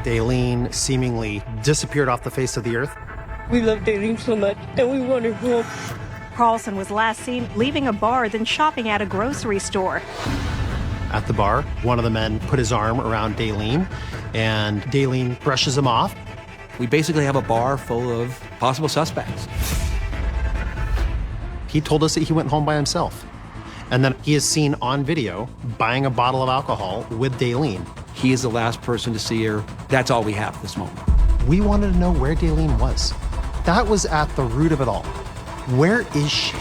Daylene seemingly disappeared off the face of the earth. We love Daylene so much, and we want her home. Carlson was last seen leaving a bar, then shopping at a grocery store. At the bar, one of the men put his arm around Daylene, and Daylene brushes him off. We basically have a bar full of possible suspects. He told us that he went home by himself. And then he is seen on video buying a bottle of alcohol with Daylene. He is the last person to see her. That's all we have at this moment. We wanted to know where Daylene was. That was at the root of it all. Where is she?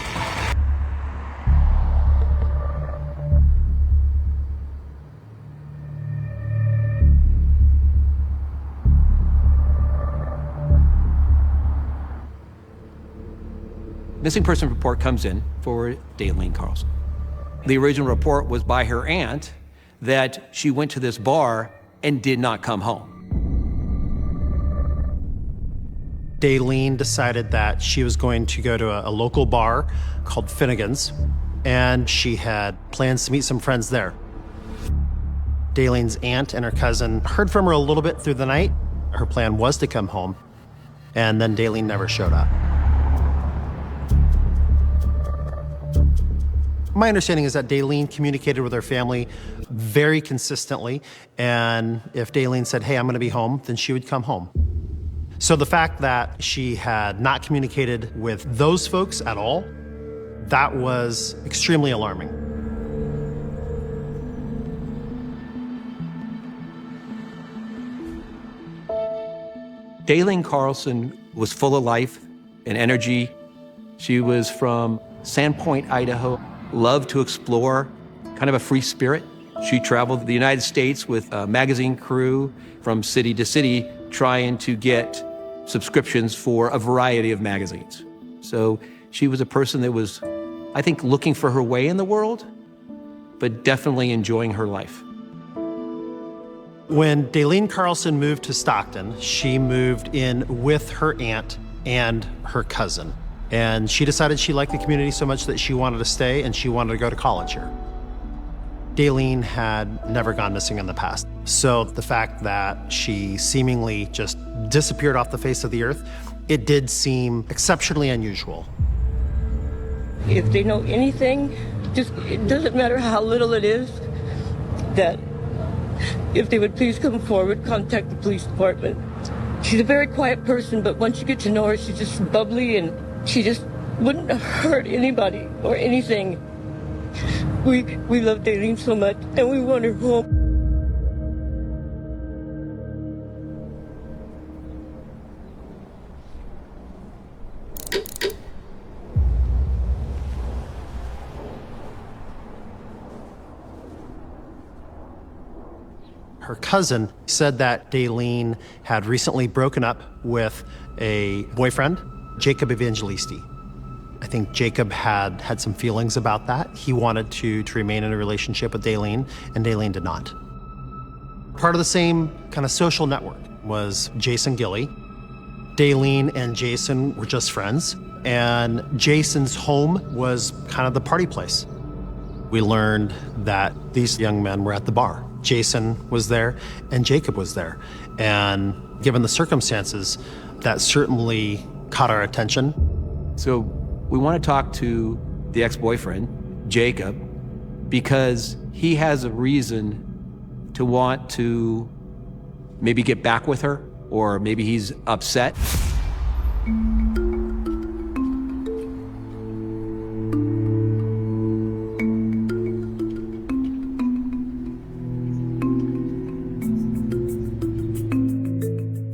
Missing person report comes in for Daylene Carlson. The original report was by her aunt that she went to this bar and did not come home. Daylene decided that she was going to go to a local bar called Finnegan's, and she had plans to meet some friends there. Daylene's aunt and her cousin heard from her a little bit through the night. Her plan was to come home, and then Daylene never showed up. My understanding is that Daylene communicated with her family very consistently, and if Daylene said, hey, I'm gonna be home, then she would come home. So the fact that she had not communicated with those folks at all, that was extremely alarming. Daylene Carlson was full of life and energy. She was from Sandpoint, Idaho, loved to explore, kind of a free spirit. She traveled the United States with a magazine crew from city to city, trying to get subscriptions for a variety of magazines. So she was a person that was, I think, looking for her way in the world, but definitely enjoying her life. When Daylene Carlson moved to Stockton, she moved in with her aunt and her cousin. And she decided she liked the community so much that she wanted to stay and she wanted to go to college here. Daylene had never gone missing in the past. So the fact that she seemingly just disappeared off the face of the earth, it did seem exceptionally unusual. If they know anything, just it doesn't matter how little it is, that if they would please come forward, contact the police department. She's a very quiet person, but once you get to know her, she's just bubbly and she just wouldn't hurt anybody or anything. We love Daylene so much, and we want her home. Her cousin said that Daylene had recently broken up with a boyfriend, Jacob Evangelisti. I think Jacob had some feelings about that. He wanted to remain in a relationship with Daylene, and Daylene did not. Part of the same kind of social network was Jason Gilley. Daylene and Jason were just friends, and Jason's home was kind of the party place. We learned that these young men were at the bar. Jason was there, and Jacob was there. And given the circumstances, that certainly caught our attention. So we want to talk to the ex-boyfriend, Jacob, because he has a reason to want to maybe get back with her, or maybe he's upset.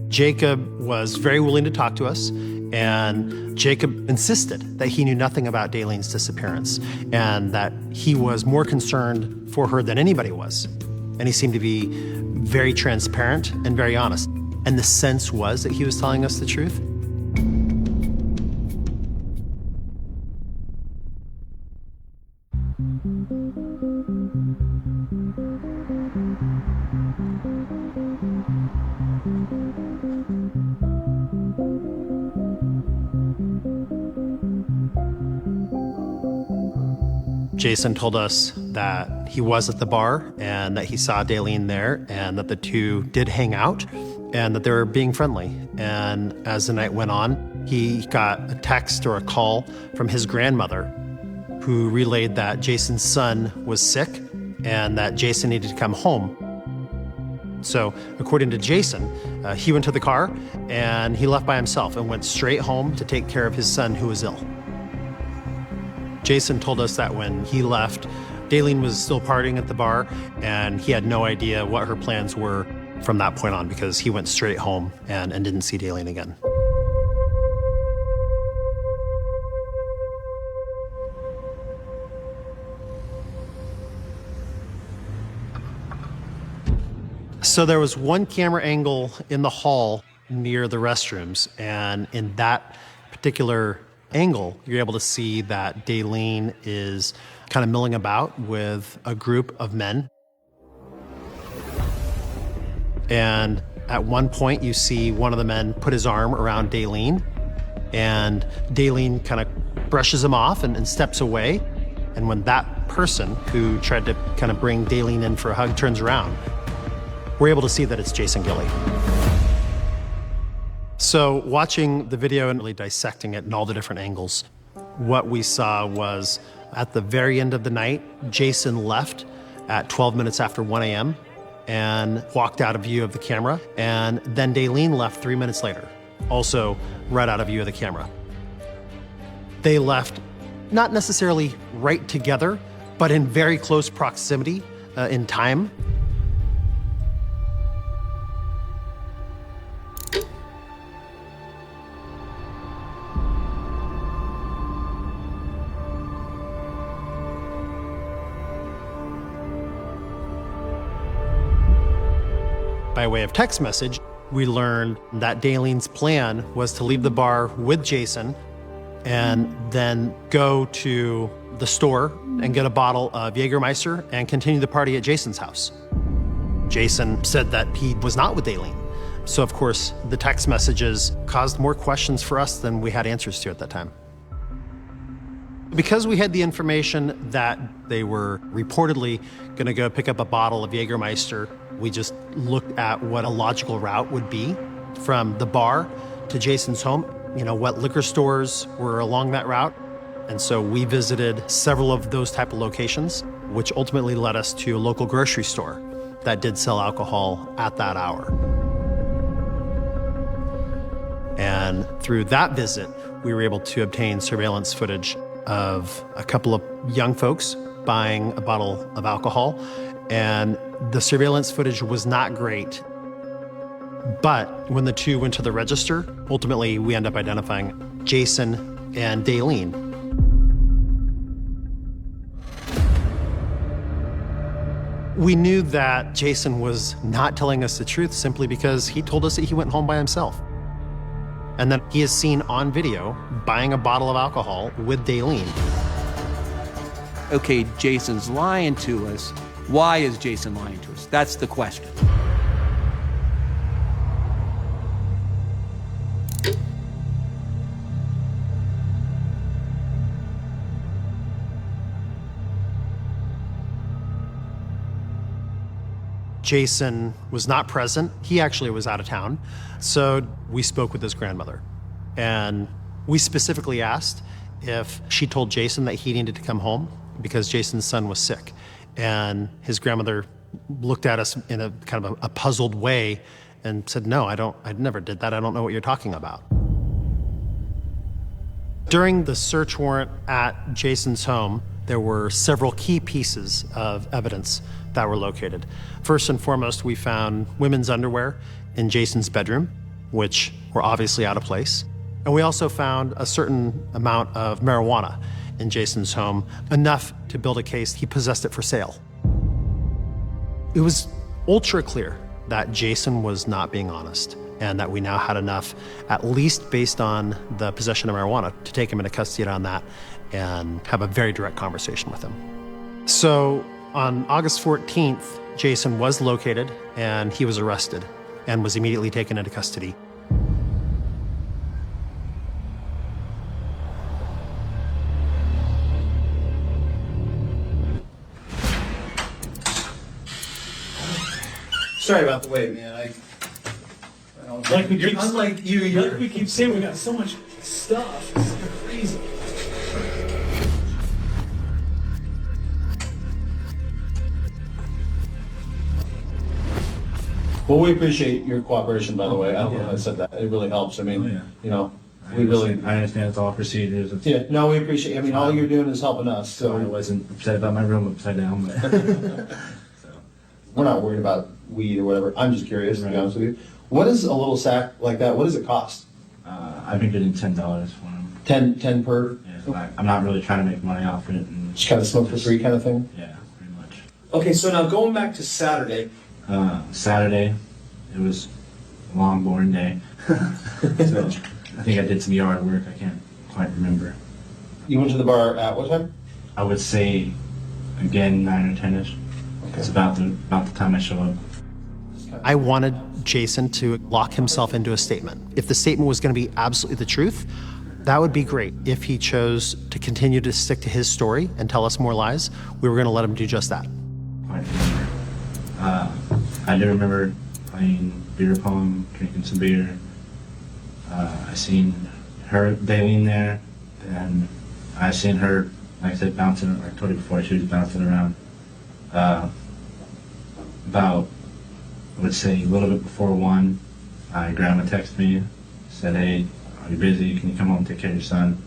Jacob was very willing to talk to us, and Jacob insisted that he knew nothing about Daylene's disappearance and that he was more concerned for her than anybody was. And he seemed to be very transparent and very honest. And the sense was that he was telling us the truth. Jason told us that he was at the bar and that he saw Daylene there and that the two did hang out and that they were being friendly. And as the night went on, he got a text or a call from his grandmother who relayed that Jason's son was sick and that Jason needed to come home. So according to Jason, he went to the car and he left by himself and went straight home to take care of his son who was ill. Jason told us that when he left, Daylene was still partying at the bar and he had no idea what her plans were from that point on because he went straight home and didn't see Daylene again. So there was one camera angle in the hall near the restrooms, and in that particular angle, you're able to see that Daylene is kind of milling about with a group of men. And at one point, you see one of the men put his arm around Daylene, and Daylene kind of brushes him off and steps away. And when that person who tried to kind of bring Daylene in for a hug turns around, we're able to see that it's Jason Gilley. So watching the video and really dissecting it in all the different angles, what we saw was at the very end of the night, Jason left at 12 minutes after 1 a.m. and walked out of view of the camera. And then Daylene left 3 minutes later, also right out of view of the camera. They left not necessarily right together, but in very close proximity in time. By way of text message, we learned that Daylene's plan was to leave the bar with Jason and then go to the store and get a bottle of Jägermeister and continue the party at Jason's house. Jason said that he was not with Daylene. So of course, the text messages caused more questions for us than we had answers to at that time. Because we had the information that they were reportedly gonna go pick up a bottle of Jägermeister, we just looked at what a logical route would be from the bar to Jason's home, what liquor stores were along that route. And so we visited several of those type of locations, which ultimately led us to a local grocery store that did sell alcohol at that hour. And through that visit, we were able to obtain surveillance footage of a couple of young folks buying a bottle of alcohol. And the surveillance footage was not great. But when the two went to the register, ultimately we end up identifying Jason and Daylene. We knew that Jason was not telling us the truth simply because he told us that he went home by himself. And then he is seen on video buying a bottle of alcohol with Daylene. Okay, Jason's lying to us. Why is Jason lying to us? That's the question. Jason was not present. He actually was out of town. So we spoke with his grandmother. And we specifically asked if she told Jason that he needed to come home because Jason's son was sick. And his grandmother looked at us in a kind of a puzzled way and said, no, I never did that. I don't know what you're talking about. During the search warrant at Jason's home, there were several key pieces of evidence that were located. First and foremost, we found women's underwear in Jason's bedroom, which were obviously out of place. And we also found a certain amount of marijuana in Jason's home, enough to build a case he possessed it for sale. It was ultra clear that Jason was not being honest and that we now had enough, at least based on the possession of marijuana, to take him into custody on that and have a very direct conversation with him. So on August 14th, Jason was located and he was arrested and was immediately taken into custody. Sorry about the wait, man. Like we keep, unlike you. like we keep saying, we got so much stuff. It's crazy. Well, we appreciate your cooperation, by the way. I don't know if I said that. It really helps. I mean, Oh, yeah. you know, I we really. understand it's all procedures. It's, Yeah, no, we appreciate. I mean, all you're doing is helping us. so I So wasn't upset about my room upside down, but so, we're not worried about weed or whatever. I'm just curious, to be Right. honest with you. What is a little sack like that? What does it cost? I've been getting $10 for them. 10 per. Yeah, so I'm not really trying to make money off it. And Just kind of smoke for free, kind of thing. Yeah, pretty much. Okay, so now going back to Saturday. Saturday, it was a long, boring day. So I think I did some yard work. I can't quite remember. You went to the bar at what time? I would say, again, 9 or 10ish. It's about the time I show up. I wanted Jason to lock himself into a statement. If the statement was going to be absolutely the truth, that would be great. If he chose to continue to stick to his story and tell us more lies, we were going to let him do just that. Quite remember. I do remember playing beer pong, drinking some beer. I seen her, Daleen there, and I seen her, like I said, bouncing, like I told you before, she was bouncing around. About, I would say, a little bit before 1, my grandma texted me, said, hey, are you busy? Can you come home and take care of your son?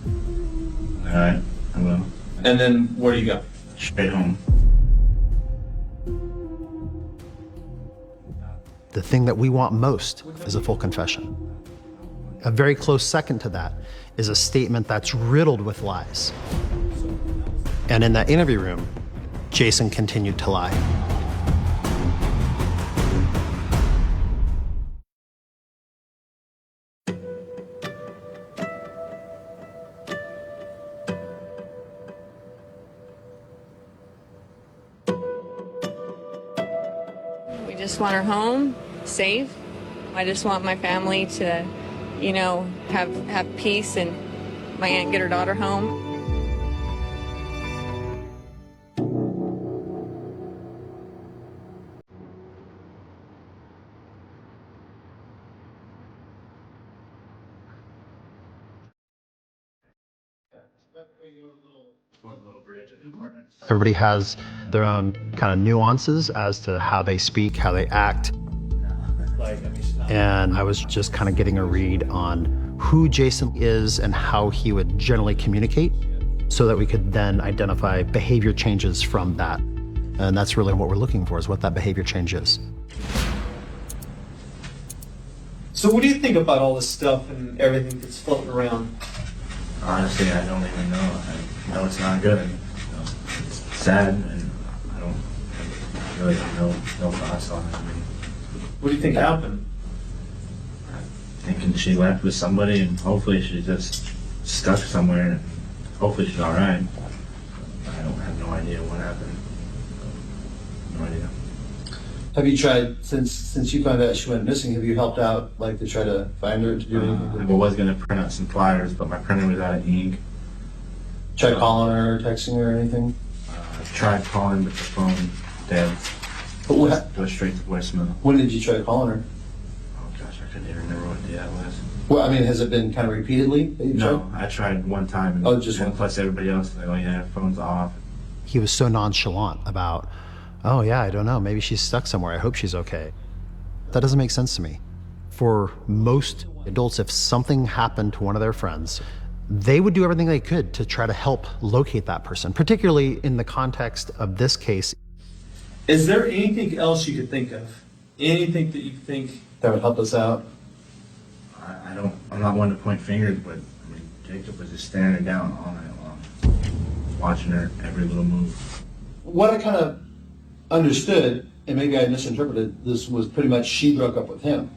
All right, I will. And then where do you go? Straight home. The thing that we want most is a full confession. A very close second to that is a statement that's riddled with lies. And in that interview room, Jason continued to lie. We just want her home, safe. I just want my family to, you know, have peace and my aunt get her daughter home. Everybody has their own kind of nuances as to how they speak, how they act. And I was just kind of getting a read on who Jason is and how he would generally communicate so that we could then identify behavior changes from that. And that's really what we're looking for, is what that behavior change is. So what do you think about all this stuff and everything that's floating around? Honestly, I don't even know. I know it's not good. And, it's sad, and I really have no thoughts on it. I mean, What do you think happened? thinking she left with somebody, and hopefully she's just stuck somewhere, and hopefully she's all right. I don't have no idea what happened. No idea. Have you tried, since you found out she went missing, have you helped out, like, to try to find her, to do anything? I was gonna print out some flyers, but my printer was out of ink. Try calling her, texting her, or anything? I tried calling, but the phone dead. But what, Goes straight to voicemail. when did you try calling her? Oh gosh, I couldn't even remember what day that was. Well, I mean, has it been kind of repeatedly that you've No, tried? I tried one time, and, Oh, just and one. plus everybody else, like, oh yeah, phone's off. He was so nonchalant about, oh yeah, I don't know, maybe she's stuck somewhere, I hope she's okay. That doesn't make sense to me. For most adults, if something happened to one of their friends, they would do everything they could to try to help locate that person, particularly in the context of this case. Is there anything else you could think of? Anything that you think? That would help us out? I'm not one to point fingers, but I mean, Jacob was just staring her down all night long, watching her every little move. What I kind of understood, and maybe I misinterpreted, this was pretty much she broke up with him.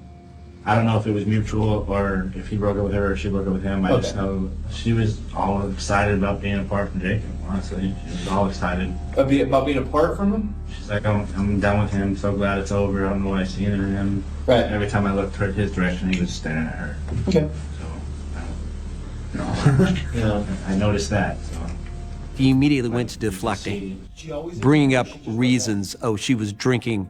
I don't know if it was mutual or if he broke up with her or she broke up with him. I just Okay. know she was all excited about being apart from Jacob, honestly. She was all excited. About being apart from him? She's like, I'm done with him, so glad it's over. I don't know what I see in him. Right. Every time I looked toward his direction, he was staring at her. Okay. So, I don't know. Yeah. I noticed that. So. He immediately went to deflecting, bringing up reasons. Oh, she was drinking.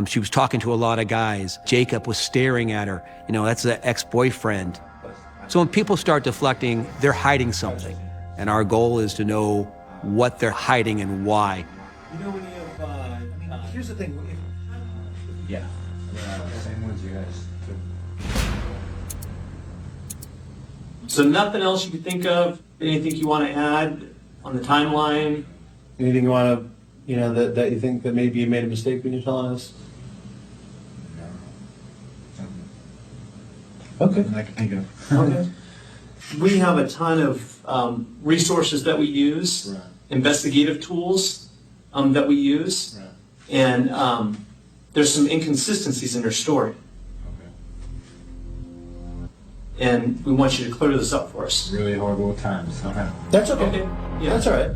She was talking to a lot of guys. Jacob was staring at her. You know, that's an ex-boyfriend. So when people start deflecting, they're hiding something. And our goal is to know what they're hiding and why. You know, when you have, here's the thing. Yeah. Same ones you guys took. So nothing else you could think of? Anything you want to add on the timeline? Anything you want to, you know, that you think that maybe you made a mistake when you're telling us? Okay. I can think of. Okay. We have a ton of resources that we use, Right. investigative tools that we use, Right. and there's some inconsistencies in her story. Okay. And we want you to clear this up for us. Really horrible times. Okay. That's okay. Okay. Yeah. That's all right.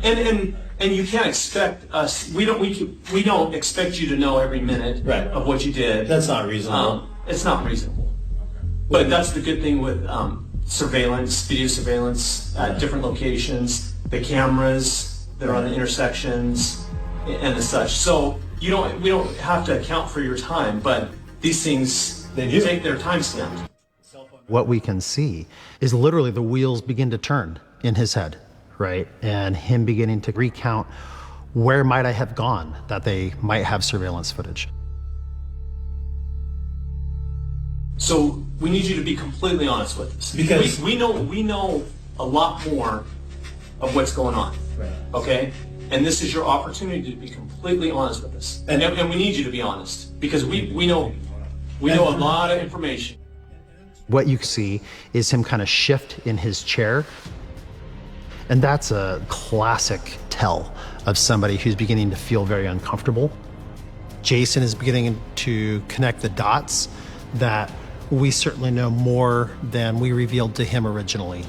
And you can't expect us. We don't expect you to know every minute Right. of what you did. That's not reasonable. It's not reasonable. But that's the good thing with surveillance, video surveillance at different locations, the cameras that are on the intersections, and as such. So we don't have to account for your time, but these things They do. take their time stamped. What we can see is literally the wheels begin to turn in his head, right? And him beginning to recount where might I have gone that they might have surveillance footage. So we need you to be completely honest with us. Because- we know a lot more of what's going on. Right. Okay? And this is your opportunity to be completely honest with us. And we need you to be honest because we know a lot of information. What you see is him kind of shift in his chair. And that's a classic tell of somebody who's beginning to feel very uncomfortable. Jason is beginning to connect the dots that we certainly know more than we revealed to him originally.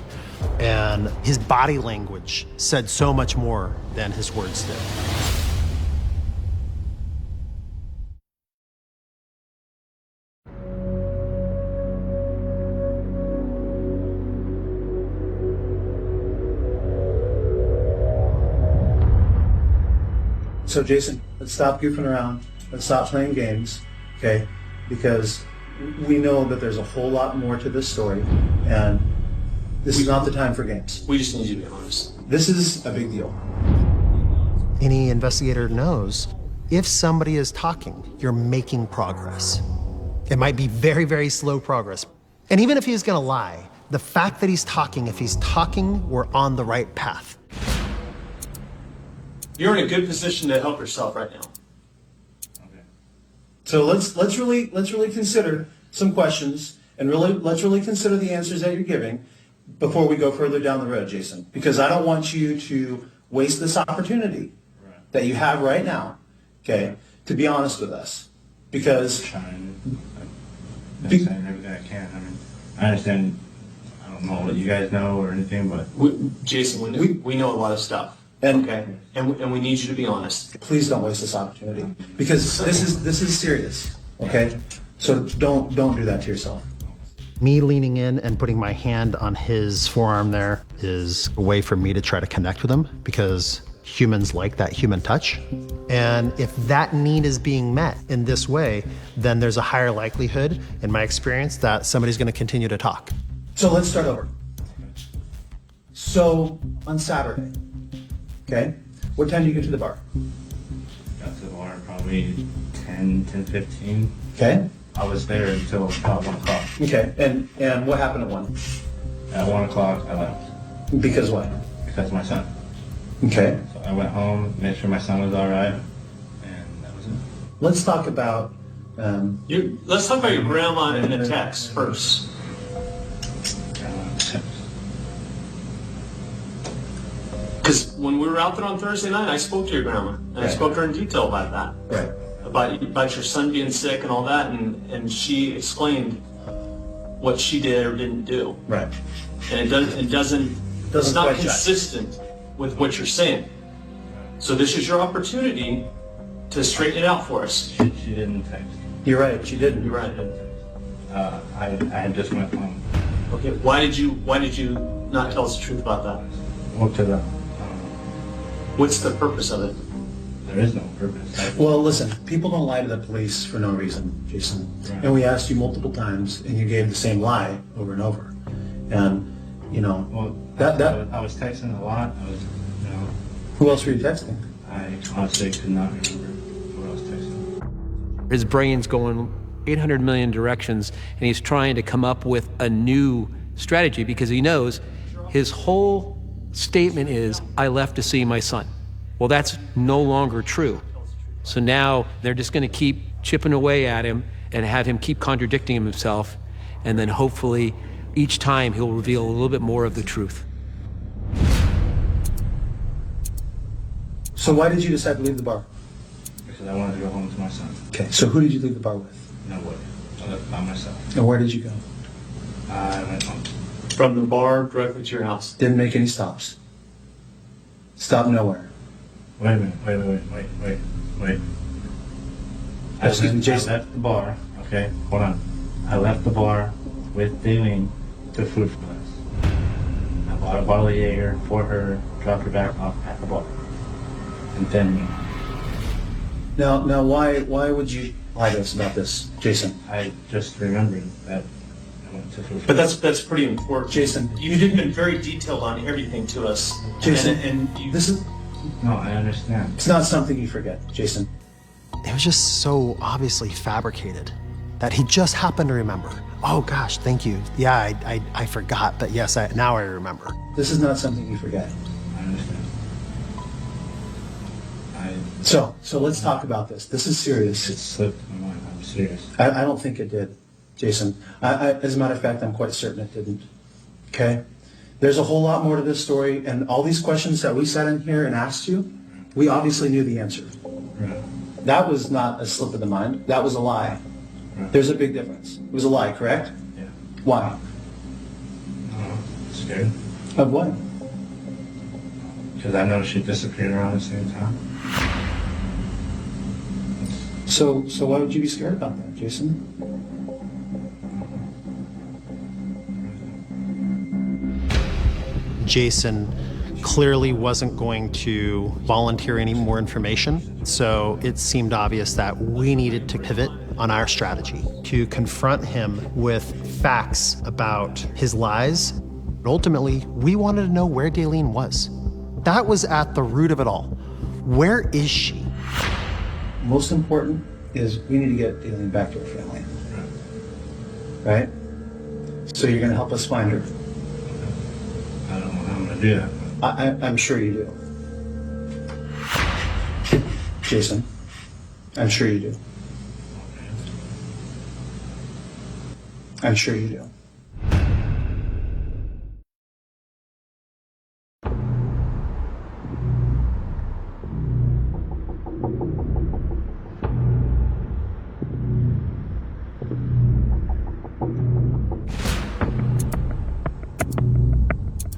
And his body language said so much more than his words did. So Jason, let's stop goofing around. Let's stop playing games, okay? Because we know that there's a whole lot more to this story, and this is not the time for games. We just need you to be honest. This is a big deal. Any investigator knows if somebody is talking, you're making progress. It might be very, very slow progress. And even if he's gonna lie, the fact that he's talking, if he's talking, we're on the right path. You're in a good position to help yourself right now. Okay. So let's really consider some questions, and let's really consider the answers that you're giving before we go further down the road, Jason. Because I don't want you to waste this opportunity that you have right now, okay, to be honest with us. Because Trying. I'm saying everything I can. I mean, I understand. I don't know what you guys know or anything, but Jason, we know a lot of stuff. And- okay? And we need you to be honest. please don't waste this opportunity, because this is serious, okay? So don't do that to yourself. Me leaning in and putting my hand on his forearm there is a way for me to try to connect with him, because humans like that human touch. And if that need is being met in this way, then there's a higher likelihood, in my experience, that somebody's going to continue to talk. So let's start over. So on Saturday, okay, what time do you get to the bar? got to the bar probably 10:15. Okay, I was there until about 1 o'clock. okay, and what happened at 1? At 1 o'clock, I left Because what? because of my son. Okay, So I went home, made sure my son was all right, and that was it. let's talk about, Let's talk about your grandma and the text first. Because when we were out there on Thursday night, I spoke to your grandma, and I Right. spoke to her in detail about that. right, About your son being sick and all that, and she explained what she did or didn't do. right. And it's Doesn't not quite jive. consistent with what you're saying. So this is your opportunity to straighten it out for us. She didn't text. You're right, she didn't. You're right. I had just went home. Okay. Why did you not tell us the truth about that? Went to the What's the purpose of it? There is no purpose. Well, listen, people don't lie to the police for no reason, Jason. Right. And we asked you multiple times, and you gave the same lie over and over. And, you know, Well, that I was texting a lot. I was, you know, who else were you texting? I honestly could not remember what I was texting. His brain's going 800 million directions, and he's trying to come up with a new strategy because he knows his whole statement is, I left to see my son. Well, that's no longer true. So now they're just going to keep chipping away at him and have him keep contradicting himself, and then hopefully each time he'll reveal a little bit more of the truth. So why did you decide to leave the bar? Because I wanted to go home to my son. Okay, so who did you leave the bar with? Nobody. I left by myself. And where did you go? I went home. From the bar directly to your house. Didn't make any stops. Stopped nowhere. Wait a minute. Wait. I Excuse me, Jason. left the bar. Okay, hold on. I left the bar with Daleen to Food for Less. I bought a bottle of Jaeger for her, dropped her back off at the bar. And then Now, why would you lie to us about this, Jason? I just remembered that I went to Food for But Less. that's pretty important. Jason. You've been very detailed on everything to us. Jason, and you, this is, No, I understand. it's not something you forget, Jason. It was just so obviously fabricated that he just happened to remember. Oh gosh, thank you. Yeah, I forgot, but yes, now I remember. This is not something you forget. I understand. So let's talk about this. This is It serious. slipped my mind. I'm serious. I don't think it did, Jason. As a matter of fact, I'm quite certain it didn't. Okay? There's a whole lot more to this story, and all these questions that we sat in here and asked you, we obviously knew the answer. Right. That was not a slip of the mind. That was a lie. Right. There's a big difference. It was a lie, correct? Yeah. Why? Scared. Of what? Because I know she disappeared around the same time. So why would you be scared about that, Jason? Jason clearly wasn't going to volunteer any more information, so it seemed obvious that we needed to pivot on our strategy to confront him with facts about his lies. Ultimately, we wanted to know where Daleen was. That was at the root of it all. Where is she? Most important is we need to get Daleen back to her family. Right? So you're going to help us find her. I don't know how I'm going to do that. I'm sure you do. Jason, I'm sure you do. I'm sure you do.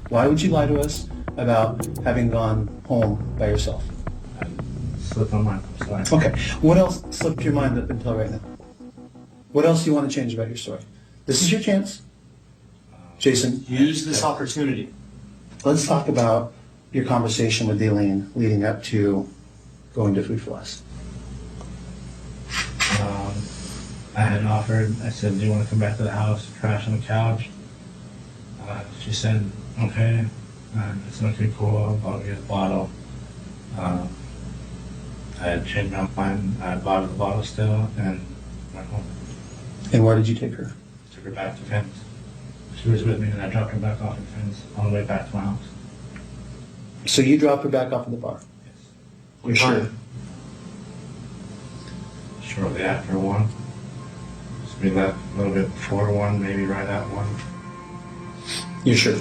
Why would you lie to us about having gone home by yourself? I slipped my mind. I'm sorry. Okay, what else slipped your mind up until right now? What else do you want to change about your story? This is your chance. Jason, use this opportunity. let's talk about your conversation with Daleen leading up to going to Food for Less. I had offered, I said, do you want to come back to the house, crash on the couch? She said, okay. It's okay, cool, I'll get a bottle. I had changed my mind, I bought the bottle still, and went home. And where did you take her? Took her back to Finn's. She was with me, and I dropped her back off at Finn's on the way back to my house. So you dropped her back off at the bar? Yes. You're sure? Shortly after 1. So we left a little bit before 1, maybe right at 1. You're sure?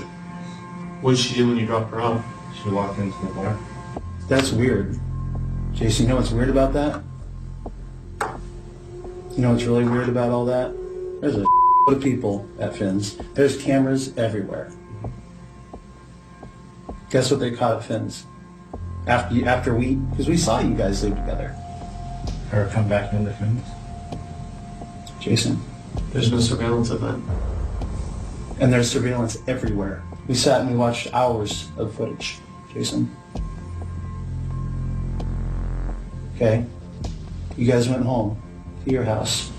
What did she do when you dropped her off? She walked into the bar. That's weird. Jason, you know what's weird about that? You know what's really weird about all that? There's a of people at Finn's. There's cameras everywhere. Guess what they caught at Finn's? After because we saw you guys live together. Her come back into Finn's. Jason. There's no surveillance of that. And there's surveillance everywhere. We sat and we watched hours of footage, Jason. okay? You guys went home to your house.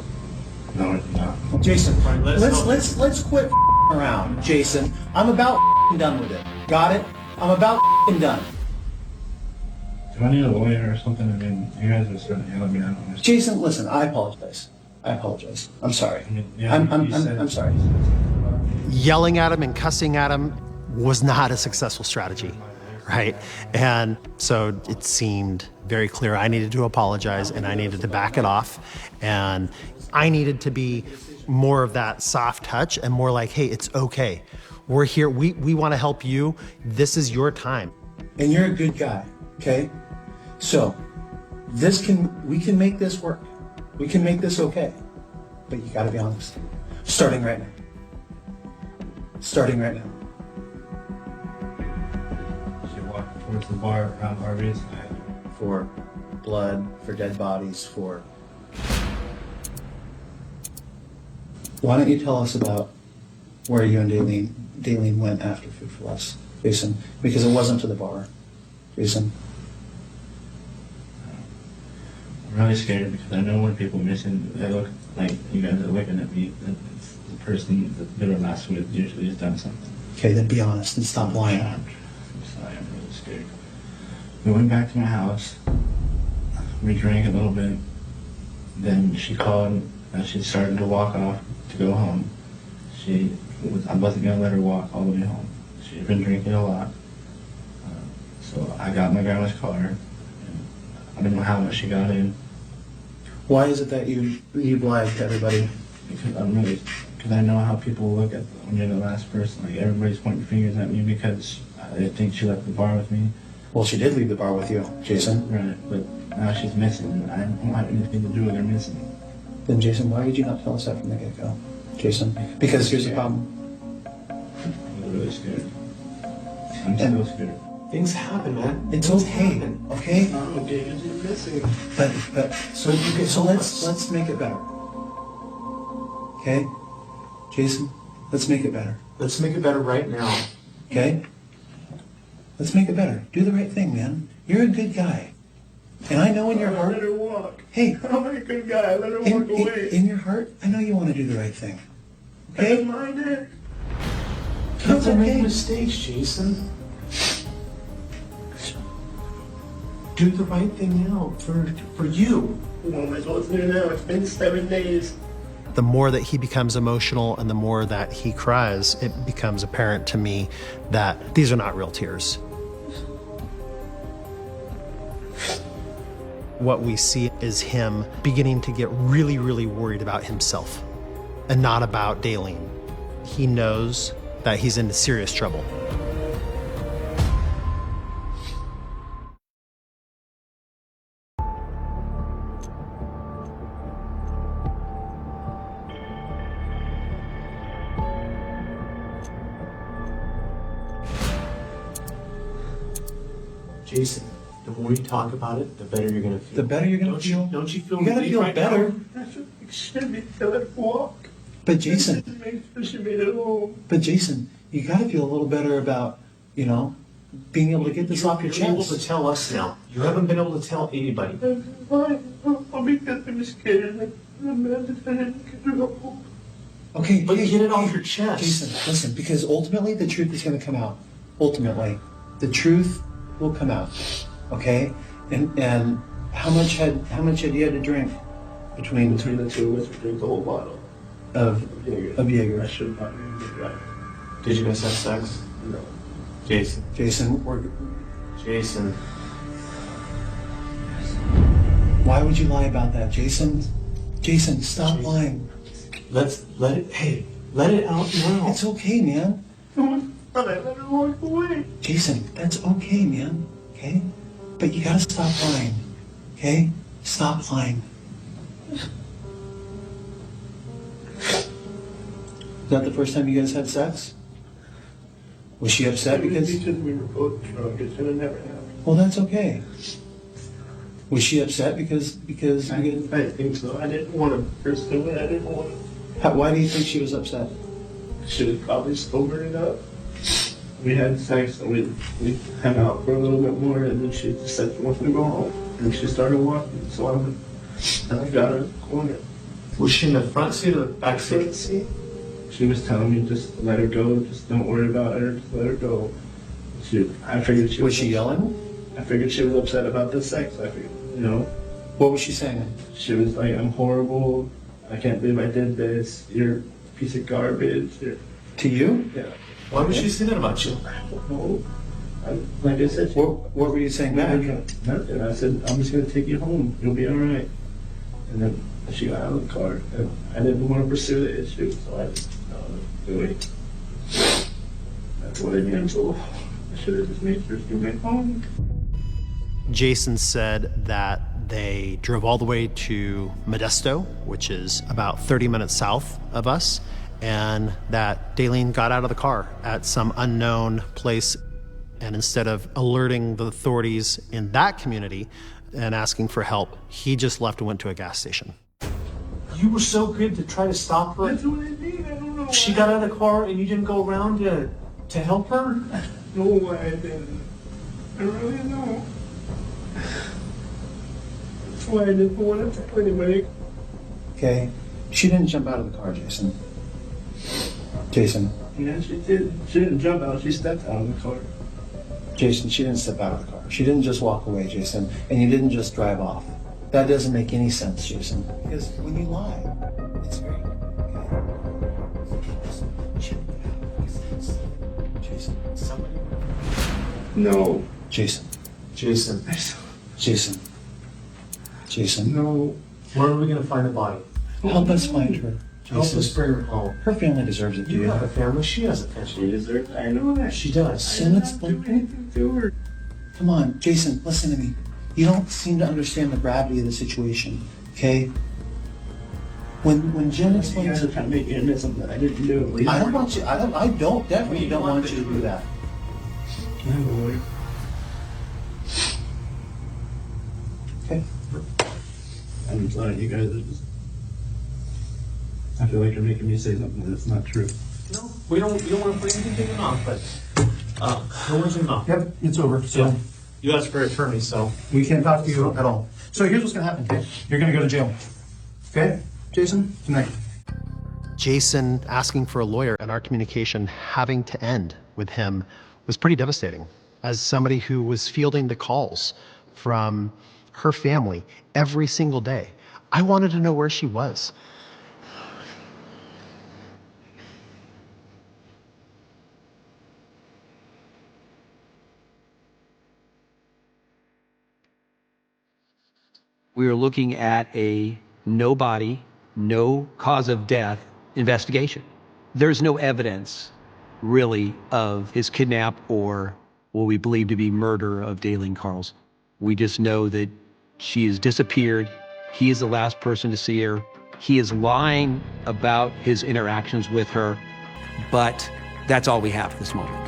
No, no. Jason, let's let's quit around, Jason. I'm about done with it. Got it? I'm about done. Do I need a lawyer or something? I mean, you guys are starting to yell at me. I don't understand. Jason, listen, I apologize. I'm sorry. I mean, yeah, I'm sorry. Yelling at him and cussing at him was not a successful strategy, right? And so it seemed very clear I needed to apologize and I needed to back it off. And I needed to be more of that soft touch and more like, hey, it's okay. We're here. We want to help you. This is your time. And you're a good guy, okay? So we can make this work. We can make this okay. But you gotta be honest. Starting right now. Starting right now. She walked towards the bar around Harvey's. For blood, for dead bodies, for... Why don't you tell us about where you and Daleen went after Food for Less, Jason? Because it wasn't to the bar, Jason. I'm really scared because I know when people missing, they look like you guys are looking at me. That it's the person that they were last with usually has done something. Okay, then be honest and stop lying. I'm sorry, I'm really scared. We went back to my house. We drank a little bit. Then she called and she started to walk off to go home. I wasn't going to let her walk all the way home. She had been drinking a lot. So I got in my grandma's car. And I don't know how much she got in. Why is it that you lied to everybody? Because I know how people look at when you're the last person. Like everybody's pointing fingers at me because I think she left the bar with me. Well, she did leave the bar with you, Jason. Right, but now she's missing, and I don't have anything to do with her missing. Then, Jason, why did you not tell us that from the get-go, Jason? Because here's the problem. I'm really scared. I'm still scared. Things happen, man. It's Things okay, happen. okay? Okay, because you're missing. But so let's make it better. Okay, Jason, let's make it better. Let's make it better right now. Okay, let's make it better. Do the right thing, man. You're a good guy, and I know in your heart. Let her walk. Hey, I'm a good guy. Let her walk away. in your heart, I know you want to do the right thing. I Okay, didn't mind it. that's People make okay. mistakes, Jason. Do the right thing now for you. What am I supposed to do now? It's been 7 days. The more that he becomes emotional and the more that he cries, it becomes apparent to me that these are not real tears. What we see is him beginning to get really, really worried about himself and not about Daleen. He knows that he's in serious trouble. Jason, the more you talk about it, the better you're gonna feel. The better you're gonna Don't feel. Don't you feel You gotta relief feel right better. now? It should be to let her walk. But Jason, She made it home. you gotta feel a little better about, being able to get this off your You're able to chest. tell us now. You haven't been able to tell anybody. I'll be I'm scared. I'm mad that I didn't get her home. Okay, But hey, get it hey, off your chest. Jason, listen, because ultimately the truth is gonna come out. Ultimately, the truth will come out. Okay? And how much had you had to drink between Between the two of us, we drink the whole bottle. of Jaeger? I should not have been right. Did you guys have sex? No. Jason. Jason, Jason. why would you lie about that, Jason? Jason, stop lying. Let it out now. It's okay, man. I let her walk away. Jason, that's okay, man. Okay? But you gotta stop lying. Okay? Stop lying. Is that the first time you guys had sex? Was she upset because... we were both drunk. It should have never happened. Well, that's okay. Was she upset because I think so. I didn't want to pursue it. I didn't want to. Why do you think she was upset? Should have probably sobered it up. We had sex and we hung out for a little bit more, and then she just said she wanted to go home. And she started walking, so I got her in the corner. Was she in the front seat or the back seat? She was telling me, just let her go, just don't worry about her, just let her go. I figured she Was she yelling? I figured she was upset about the sex. I figured, you know. What was she saying? She was like, I'm horrible. I can't believe I did this. You're a piece of garbage. To you? Yeah. Why would she say that about you? I don't know. Like I said, What were you saying back? nothing. I said, I'm just going to take you home. You'll be all right. And then she got out of the car. And I didn't want to pursue the issue, so I just do it. That's what I did. So I should have just made sure she went home. Jason said that they drove all the way to Modesto, which is about 30 minutes south of us, and that Daleen got out of the car at some unknown place, and instead of alerting the authorities in that community and asking for help, he just left and went to a gas station. You were so good to try to stop her. That's what I did. I don't know. She got out of the car and you didn't go around to help her? No, I didn't. I really don't. That's why I didn't want to tell anybody. Okay. She didn't jump out of the car, Jason. Jason. Yeah, she did. She didn't jump out. She stepped out of the car. Jason, she didn't step out of the car. She didn't just walk away, Jason. And you didn't just drive off. That doesn't make any sense, Jason. Because when you lie, it's very... Jason, somebody... No. Jason. Jason. Jason. Jason. No. Where are we going to find the body? Help us find her. Help Jason. us bring her home. Her family deserves it, You dude. have a family. She has a family. She deserves it. I know that. She does. So I let's... didn't do anything to her. Come on, Jason, listen to me. You don't seem to understand the gravity of the situation, okay? When Jen You explains guys are trying to make me admit something that I didn't do. I don't want you, definitely don't want you to do that. I have a lawyer. Okay? I'm sorry, you guys are just... I feel like you're making me say something that's not true. No, we don't want to put anything in your mouth, but no one's in your mouth. Yep, it's over, so Yeah. You asked for an attorney, so. we can't talk to you at all. So here's what's gonna happen, okay? You're gonna go to jail. Okay, Jason? Tonight. Jason asking for a lawyer and our communication having to end with him was pretty devastating. As somebody who was fielding the calls from her family every single day, I wanted to know where she was. We are looking at a no body, no cause of death investigation. There's no evidence really of his kidnap or what we believe to be murder of Daleen Carls. We just know that she has disappeared. He is the last person to see her. He is lying about his interactions with her, but that's all we have at this moment.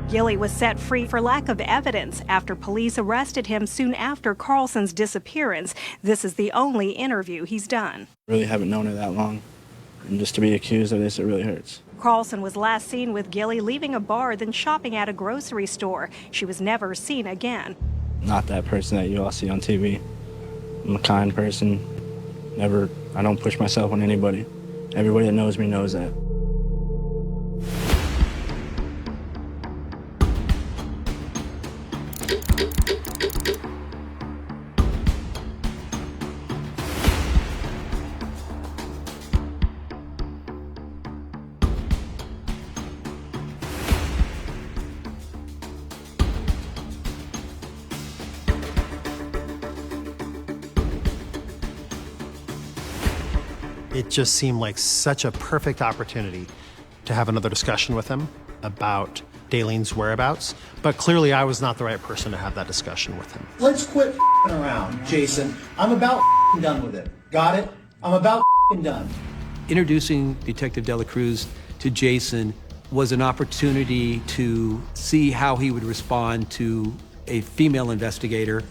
Gilly was set free for lack of evidence after police arrested him soon after Carlson's disappearance. This is the only interview he's done. Really haven't known her that long, and just to be accused of this, it really hurts. Carlson was last seen with Gilly leaving a bar, then shopping at a grocery store. She was never seen again. Not that person that you all see on TV. I'm a kind person. I don't push myself on anybody. Everybody that knows me knows that. It just seemed like such a perfect opportunity to have another discussion with him about Daleen's whereabouts, but clearly I was not the right person to have that discussion with him. Let's quit around, Jason. I'm about done with it. Got it? I'm about done. Introducing Detective Dela Cruz to Jason was an opportunity to see how he would respond to a female investigator.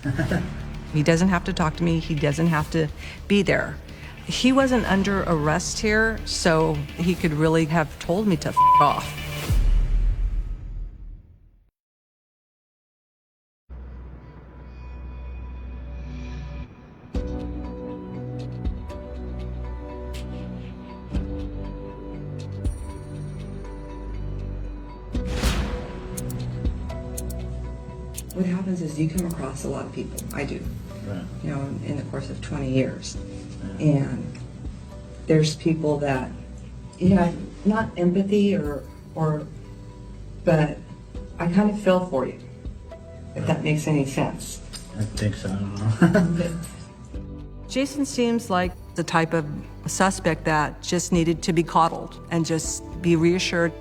He doesn't have to talk to me. He doesn't have to be there. He wasn't under arrest here, so he could really have told me to f off. What happens is you come across a lot of people. I do. Right. You know, in the course of 20 years. And there's people that you have not empathy but I kind of feel for you, if that makes any sense. I think so, I don't know. Jason seems like the type of suspect that just needed to be coddled and just be reassured,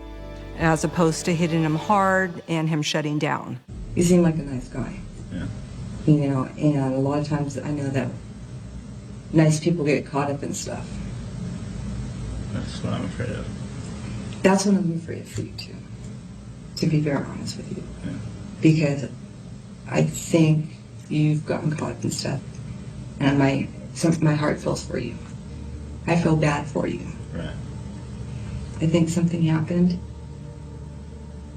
as opposed to hitting him hard and him shutting down. You seem like a nice guy. Yeah. You know, and a lot of times I know that nice people get caught up in stuff. That's what I'm afraid of. That's what I'm afraid of for you too, to be very honest with you. Yeah. Because I think you've gotten caught up in stuff, and my heart feels for you. I feel bad for you. Right. I think something happened.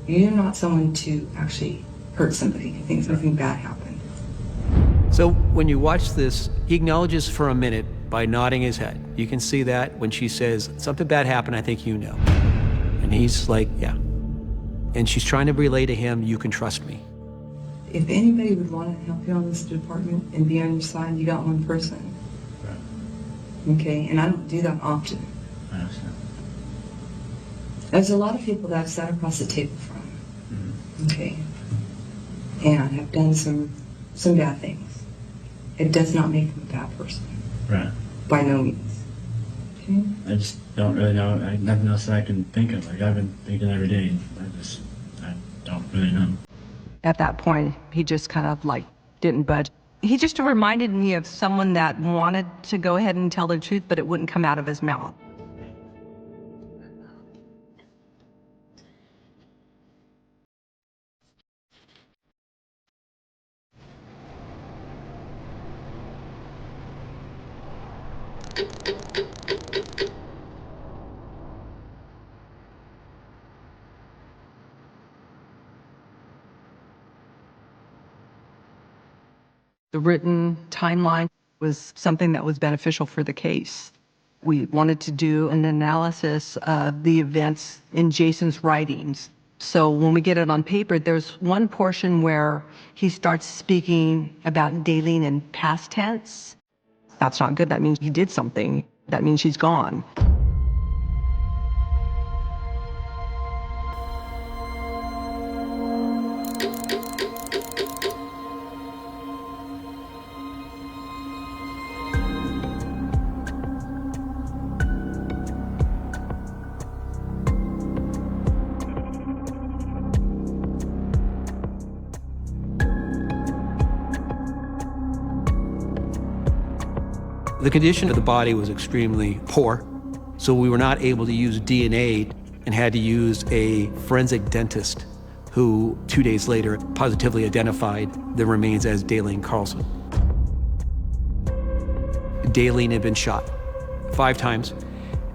You're not someone to actually hurt somebody. I think something bad happened. So when you watch this, he acknowledges for a minute by nodding his head. You can see that when she says, something bad happened, I think you know. And he's like, yeah. And she's trying to relay to him, you can trust me. If anybody would want to help you on this department and be on your side, you got one person. Right. Okay? And I don't do that often. I understand. There's a lot of people that I've sat across the table from. Mm-hmm. Okay? And have done some bad things. It does not make them a bad person. Right. By no means. Okay? I just don't really know. Nothing else that I can think of. Like, I've been thinking every day. I don't really know. At that point, he just kind of like didn't budge. He just reminded me of someone that wanted to go ahead and tell the truth, but it wouldn't come out of his mouth. The written timeline was something that was beneficial for the case. We wanted to do an analysis of the events in Jason's writings. So when we get it on paper, there's one portion where he starts speaking about Daleen in past tense. That's not good. That means he did something. That means she's gone. The condition of the body was extremely poor, so we were not able to use DNA and had to use a forensic dentist who 2 days later positively identified the remains as Daleen Carlson. Daleen had been shot 5 times,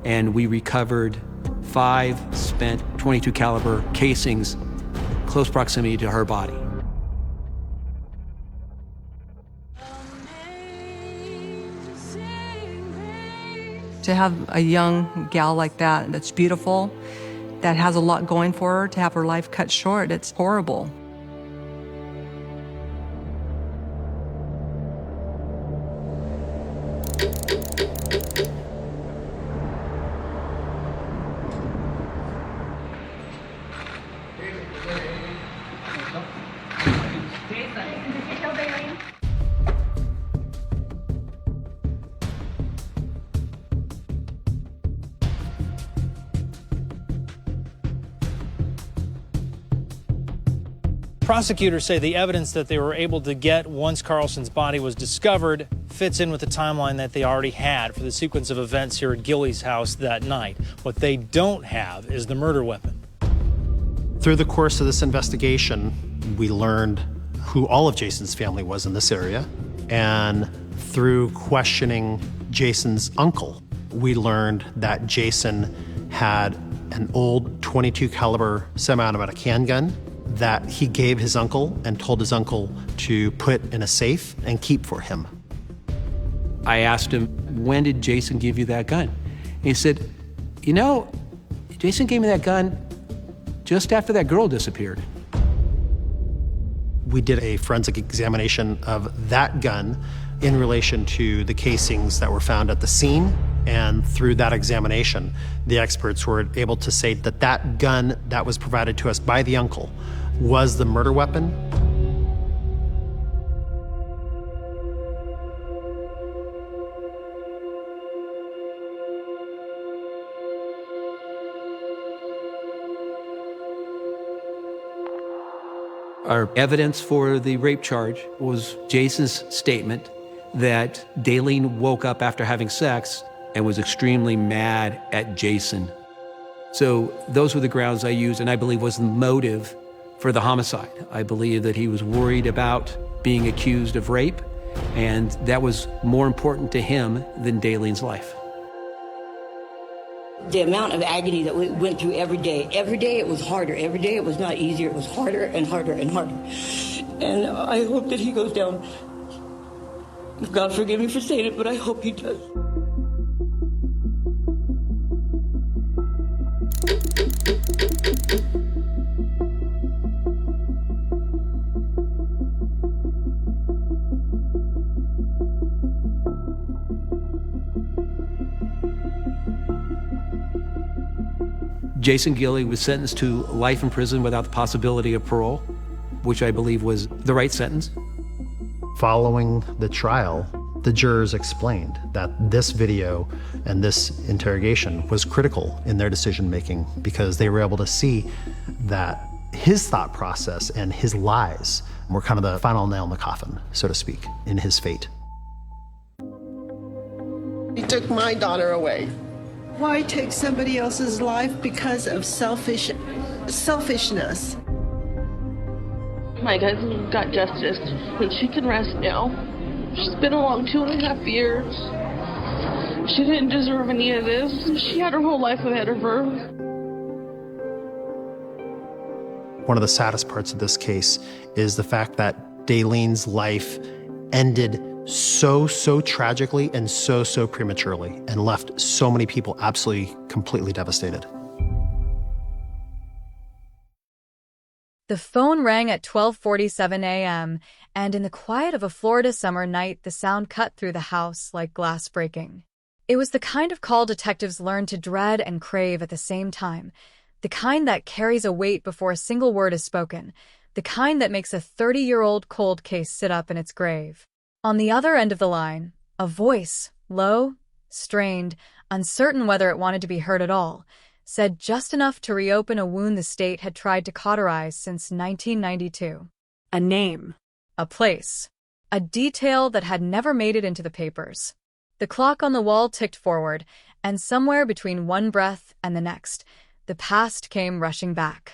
and we recovered 5 spent .22 caliber casings close proximity to her body. To have a young gal like that, that's beautiful, that has a lot going for her, to have her life cut short, it's horrible. Prosecutors say the evidence that they were able to get once Carlson's body was discovered fits in with the timeline that they already had for the sequence of events here at Gilly's house that night. What they don't have is the murder weapon. Through the course of this investigation, we learned who all of Jason's family was in this area. And through questioning Jason's uncle. We learned that Jason had an old .22 caliber semi-automatic handgun that he gave his uncle and told his uncle to put in a safe and keep for him. I asked him, when did Jason give you that gun? And he said, you know, Jason gave me that gun just after that girl disappeared. We did a forensic examination of that gun in relation to the casings that were found at the scene. And through that examination, the experts were able to say that that gun that was provided to us by the uncle was the murder weapon. Our evidence for the rape charge was Jason's statement that Daylene woke up after having sex and was extremely mad at Jason. So those were the grounds I used, and I believe was the motive for the homicide. I believe that he was worried about being accused of rape, and that was more important to him than Daylene's life. The amount of agony that we went through every day it was harder. Every day it was not easier. It was harder and harder and harder. And I hope that he goes down. God forgive me for saying it, but I hope he does. Jason Gilley was sentenced to life in prison without the possibility of parole, which I believe was the right sentence. Following the trial, the jurors explained that this video and this interrogation was critical in their decision-making because they were able to see that his thought process and his lies were kind of the final nail in the coffin, so to speak, in his fate. He took my daughter away. Why take somebody else's life because of selfishness? My cousin got justice, and she can rest now. She's been along 2.5 years. She didn't deserve any of this. She had her whole life ahead of her. One of the saddest parts of this case is the fact that Daylene's life ended so tragically and so prematurely and left so many people absolutely, completely devastated. The phone rang at 12:47 a.m., and in the quiet of a Florida summer night, the sound cut through the house like glass breaking. It was the kind of call detectives learn to dread and crave at the same time, the kind that carries a weight before a single word is spoken, the kind that makes a 30-year-old cold case sit up in its grave. On the other end of the line, a voice, low, strained, uncertain whether it wanted to be heard at all, said just enough to reopen a wound the state had tried to cauterize since 1992. A name. A place. A detail that had never made it into the papers. The clock on the wall ticked forward, and somewhere between one breath and the next, the past came rushing back.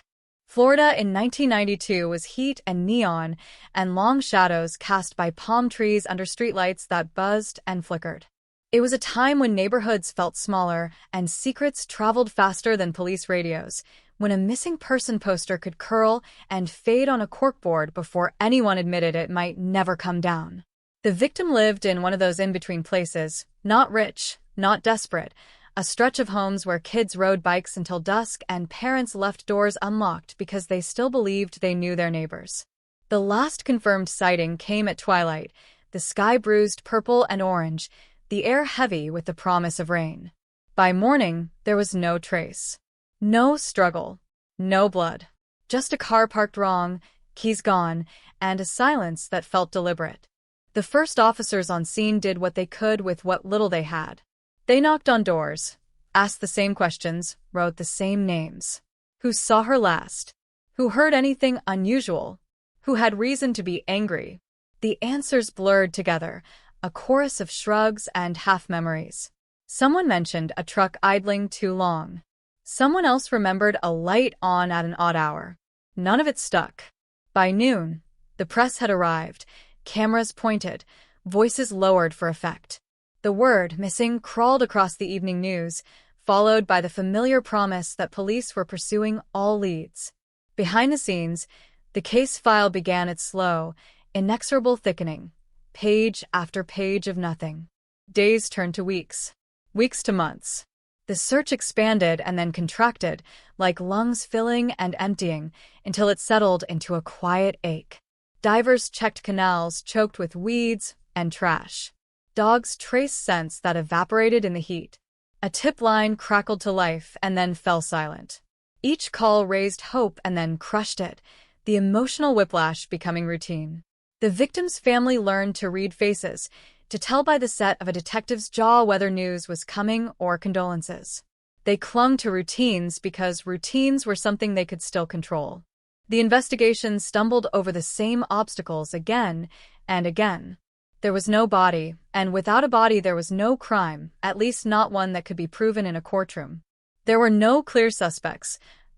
Florida in 1992 was heat and neon and long shadows cast by palm trees under streetlights that buzzed and flickered. It was a time when neighborhoods felt smaller and secrets traveled faster than police radios, when a missing person poster could curl and fade on a corkboard before anyone admitted it might never come down. The victim lived in one of those in-between places, not rich, not desperate, a stretch of homes where kids rode bikes until dusk and parents left doors unlocked because they still believed they knew their neighbors. The last confirmed sighting came at twilight, the sky bruised purple and orange, the air heavy with the promise of rain. By morning, there was no trace. No struggle. No blood. Just a car parked wrong, keys gone, and a silence that felt deliberate. The first officers on scene did what they could with what little they had. They knocked on doors, asked the same questions, wrote the same names. Who saw her last? Who heard anything unusual? Who had reason to be angry? The answers blurred together, a chorus of shrugs and half-memories. Someone mentioned a truck idling too long. Someone else remembered a light on at an odd hour. None of it stuck. By noon, the press had arrived, cameras pointed, voices lowered for effect. The word missing crawled across the evening news, followed by the familiar promise that police were pursuing all leads. Behind the scenes, the case file began its slow, inexorable thickening, page after page of nothing. Days turned to weeks, weeks to months. The search expanded and then contracted, like lungs filling and emptying, until it settled into a quiet ache. Divers checked canals choked with weeds and trash. Dogs traced scents that evaporated in the heat. A tip line crackled to life and then fell silent. Each call raised hope and then crushed it, the emotional whiplash becoming routine. The victim's family learned to read faces, to tell by the set of a detective's jaw whether news was coming or condolences. They clung to routines because routines were something they could still control. The investigation stumbled over the same obstacles again and again. There was no body, and without a body there was no crime, at least not one that could be proven in a courtroom. There were no clear suspects,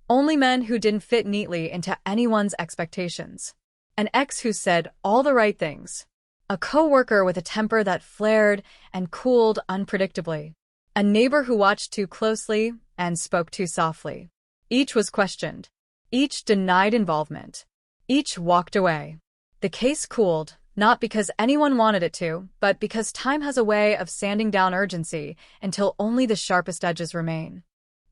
only men who didn't fit neatly into anyone's expectations. An ex who said all the right things. A co-worker with a temper that flared and cooled unpredictably. A neighbor who watched too closely and spoke too softly. Each was questioned. Each denied involvement. Each walked away. The case cooled, not because anyone wanted it to, but because time has a way of sanding down urgency until only the sharpest edges remain.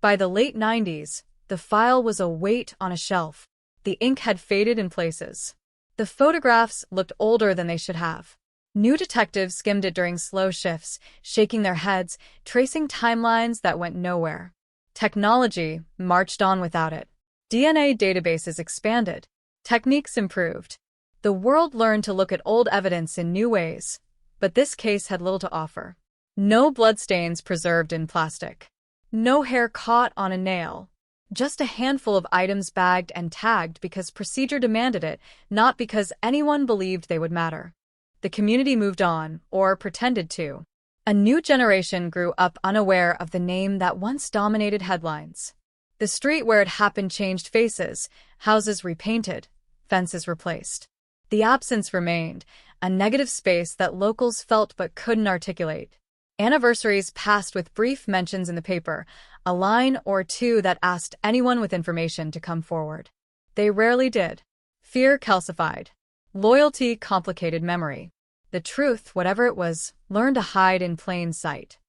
By the late 90s, the file was a weight on a shelf. The ink had faded in places. The photographs looked older than they should have. New detectives skimmed it during slow shifts, shaking their heads, tracing timelines that went nowhere. Technology marched on without it. DNA databases expanded. Techniques improved. The world learned to look at old evidence in new ways. But this case had little to offer. No bloodstains preserved in plastic. No hair caught on a nail. Just a handful of items bagged and tagged because procedure demanded it, not because anyone believed they would matter. The community moved on, or pretended to. A new generation grew up unaware of the name that once dominated headlines. The street where it happened changed faces, houses repainted, fences replaced. The absence remained, a negative space that locals felt but couldn't articulate. Anniversaries passed with brief mentions in the paper, a line or two that asked anyone with information to come forward. They rarely did. Fear calcified. Loyalty complicated memory. The truth, whatever it was, learned to hide in plain sight.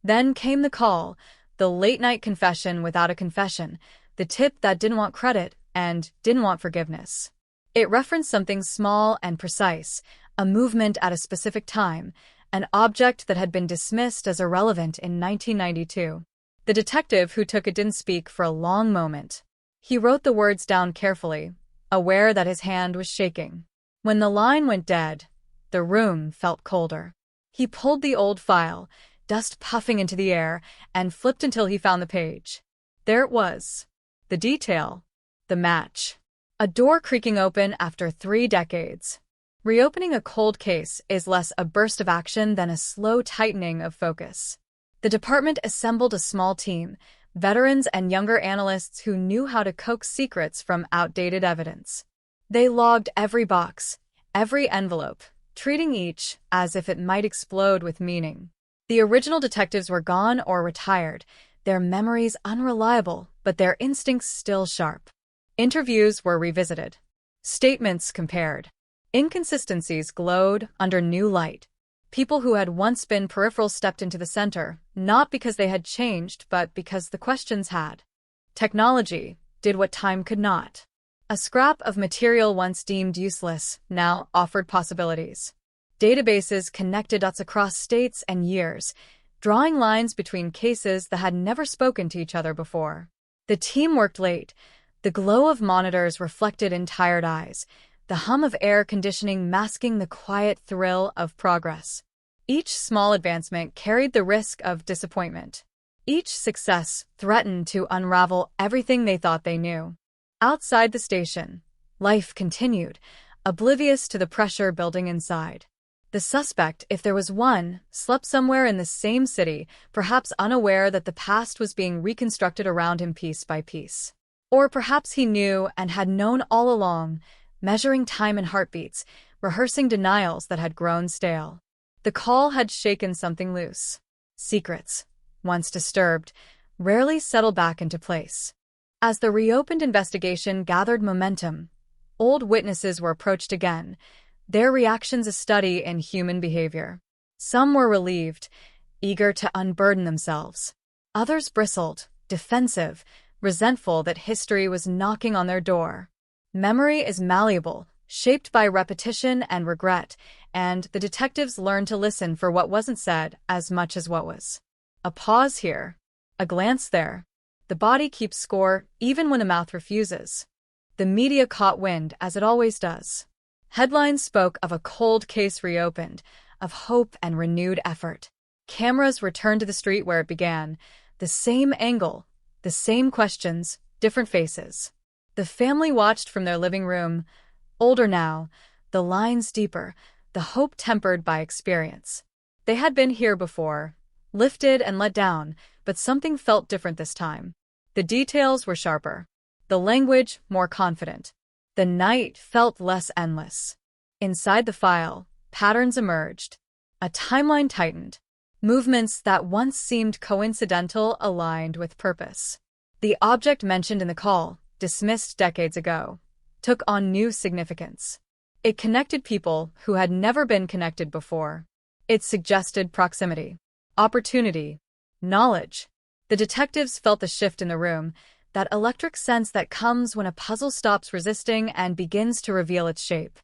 Then came the call, the late-night confession without a confession, the tip that didn't want credit and didn't want forgiveness. It referenced something small and precise, a movement at a specific time, an object that had been dismissed as irrelevant in 1992. The detective who took it didn't speak for a long moment. He wrote the words down carefully, aware that his hand was shaking. When the line went dead, the room felt colder. He pulled the old file, dust puffing into the air, and flipped until he found the page. There it was. The detail. The match. A door creaking open after 3 decades. Reopening a cold case is less a burst of action than a slow tightening of focus. The department assembled a small team, veterans and younger analysts who knew how to coax secrets from outdated evidence. They logged every box, every envelope, treating each as if it might explode with meaning. The original detectives were gone or retired, their memories unreliable, but their instincts still sharp. Interviews were revisited. Statements compared. Inconsistencies glowed under new light. People who had once been peripheral stepped into the center, not because they had changed, but because the questions had. Technology did what time could not. A scrap of material once deemed useless now offered possibilities. Databases connected dots across states and years, drawing lines between cases that had never spoken to each other before. The team worked late. The glow of monitors reflected in tired eyes, the hum of air conditioning masking the quiet thrill of progress. Each small advancement carried the risk of disappointment. Each success threatened to unravel everything they thought they knew. Outside the station, life continued, oblivious to the pressure building inside. The suspect, if there was one, slept somewhere in the same city, perhaps unaware that the past was being reconstructed around him piece by piece. Or perhaps he knew and had known all along, measuring time in heartbeats, rehearsing denials that had grown stale. The call had shaken something loose. Secrets, once disturbed, rarely settle back into place. As the reopened investigation gathered momentum, old witnesses were approached again, their reactions a study in human behavior. Some were relieved, eager to unburden themselves. Others bristled, defensive, resentful that history was knocking on their door. Memory is malleable, shaped by repetition and regret, and the detectives learned to listen for what wasn't said as much as what was. A pause here, a glance there. The body keeps score even when the mouth refuses. The media caught wind, as it always does. Headlines spoke of a cold case reopened, of hope and renewed effort. Cameras returned to the street where it began. The same angle, the same questions, different faces. The family watched from their living room, older now, the lines deeper, the hope tempered by experience. They had been here before, lifted and let down, but something felt different this time. The details were sharper, the language more confident. The night felt less endless. Inside the file, patterns emerged. A timeline tightened. Movements that once seemed coincidental aligned with purpose. The object mentioned in the call, dismissed decades ago, took on new significance. It connected people who had never been connected before. It suggested proximity, opportunity, knowledge. The detectives felt the shift in the room, that electric sense that comes when a puzzle stops resisting and begins to reveal its shape.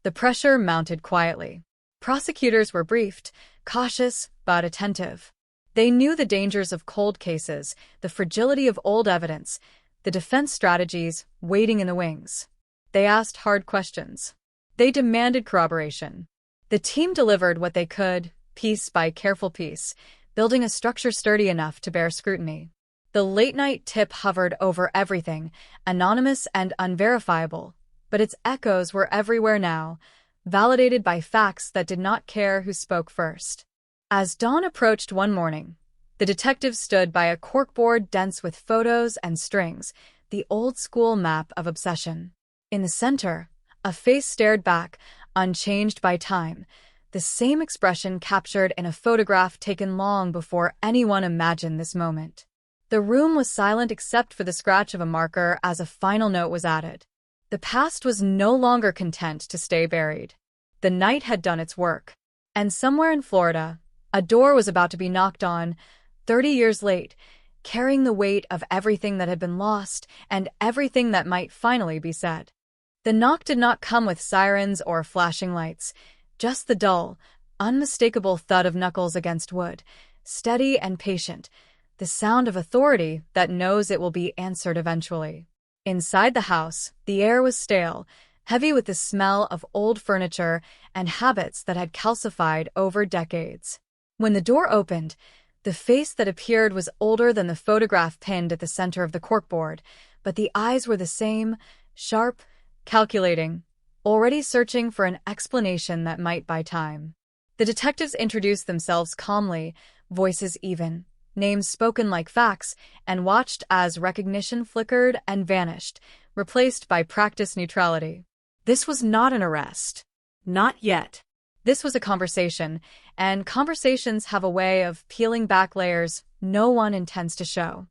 The pressure mounted quietly. Prosecutors were briefed, cautious but attentive. They knew the dangers of cold cases, the fragility of old evidence, the defense strategies waiting in the wings. They asked hard questions. They demanded corroboration. The team delivered what they could, piece by careful piece, building a structure sturdy enough to bear scrutiny. The late-night tip hovered over everything, anonymous and unverifiable, but its echoes were everywhere now, validated by facts that did not care who spoke first. As dawn approached one morning, the detectives stood by a corkboard dense with photos and strings, the old-school map of obsession. In the center, a face stared back, unchanged by time, the same expression captured in a photograph taken long before anyone imagined this moment. The room was silent except for the scratch of a marker as a final note was added. The past was no longer content to stay buried. The night had done its work. And somewhere in Florida, a door was about to be knocked on, 30 years late, carrying the weight of everything that had been lost and everything that might finally be said. The knock did not come with sirens or flashing lights, just the dull, unmistakable thud of knuckles against wood, steady and patient, the sound of authority that knows it will be answered eventually. Inside the house, the air was stale, heavy with the smell of old furniture and habits that had calcified over decades. When the door opened, the face that appeared was older than the photograph pinned at the center of the corkboard, but the eyes were the same, sharp, calculating, already searching for an explanation that might buy time. The detectives introduced themselves calmly, voices even, names spoken like facts, and watched as recognition flickered and vanished, replaced by practiced neutrality. This was not an arrest. Not yet. This was a conversation, and conversations have a way of peeling back layers no one intends to show.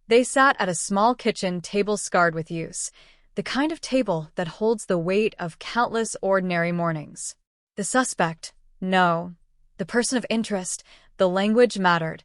They sat at a small kitchen table scarred with use, the kind of table that holds the weight of countless ordinary mornings. The suspect, no. The person of interest, the language mattered,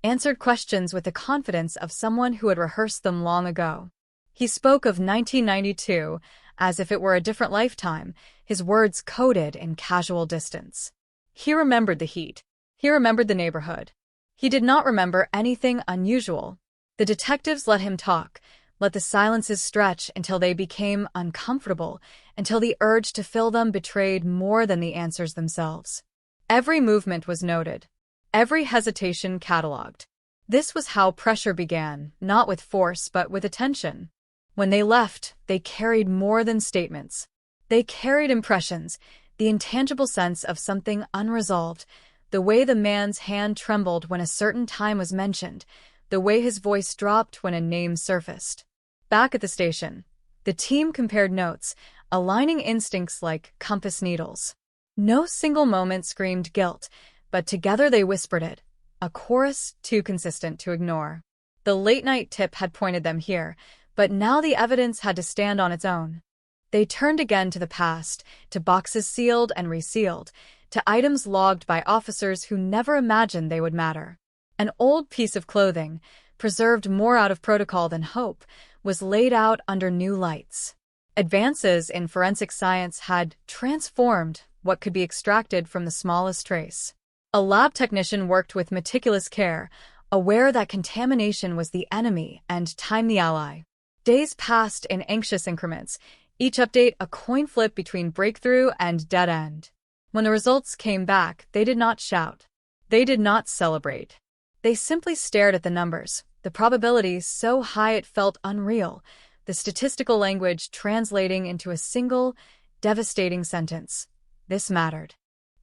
answered questions with the confidence of someone who had rehearsed them long ago. He spoke of 1992 as if it were a different lifetime, his words coded in casual distance. He remembered the heat. He remembered the neighborhood. He did not remember anything unusual. The detectives let him talk, let the silences stretch until they became uncomfortable, until the urge to fill them betrayed more than the answers themselves. Every movement was noted. Every hesitation catalogued. This was how pressure began, not with force but with attention. When they left, they carried more than statements. They carried impressions, the intangible sense of something unresolved, the way the man's hand trembled when a certain time was mentioned, the way his voice dropped when a name surfaced. Back at the station, the team compared notes, aligning instincts like compass needles. No single moment screamed guilt, but together they whispered it, a chorus too consistent to ignore. The late-night tip had pointed them here, but now the evidence had to stand on its own. They turned again to the past, to boxes sealed and resealed, to items logged by officers who never imagined they would matter. An old piece of clothing, preserved more out of protocol than hope, was laid out under new lights. Advances in forensic science had transformed what could be extracted from the smallest trace. A lab technician worked with meticulous care, aware that contamination was the enemy and time the ally. Days passed in anxious increments, each update a coin flip between breakthrough and dead end. When the results came back, they did not shout. They did not celebrate. They simply stared at the numbers, the probability so high it felt unreal, the statistical language translating into a single, devastating sentence. This mattered.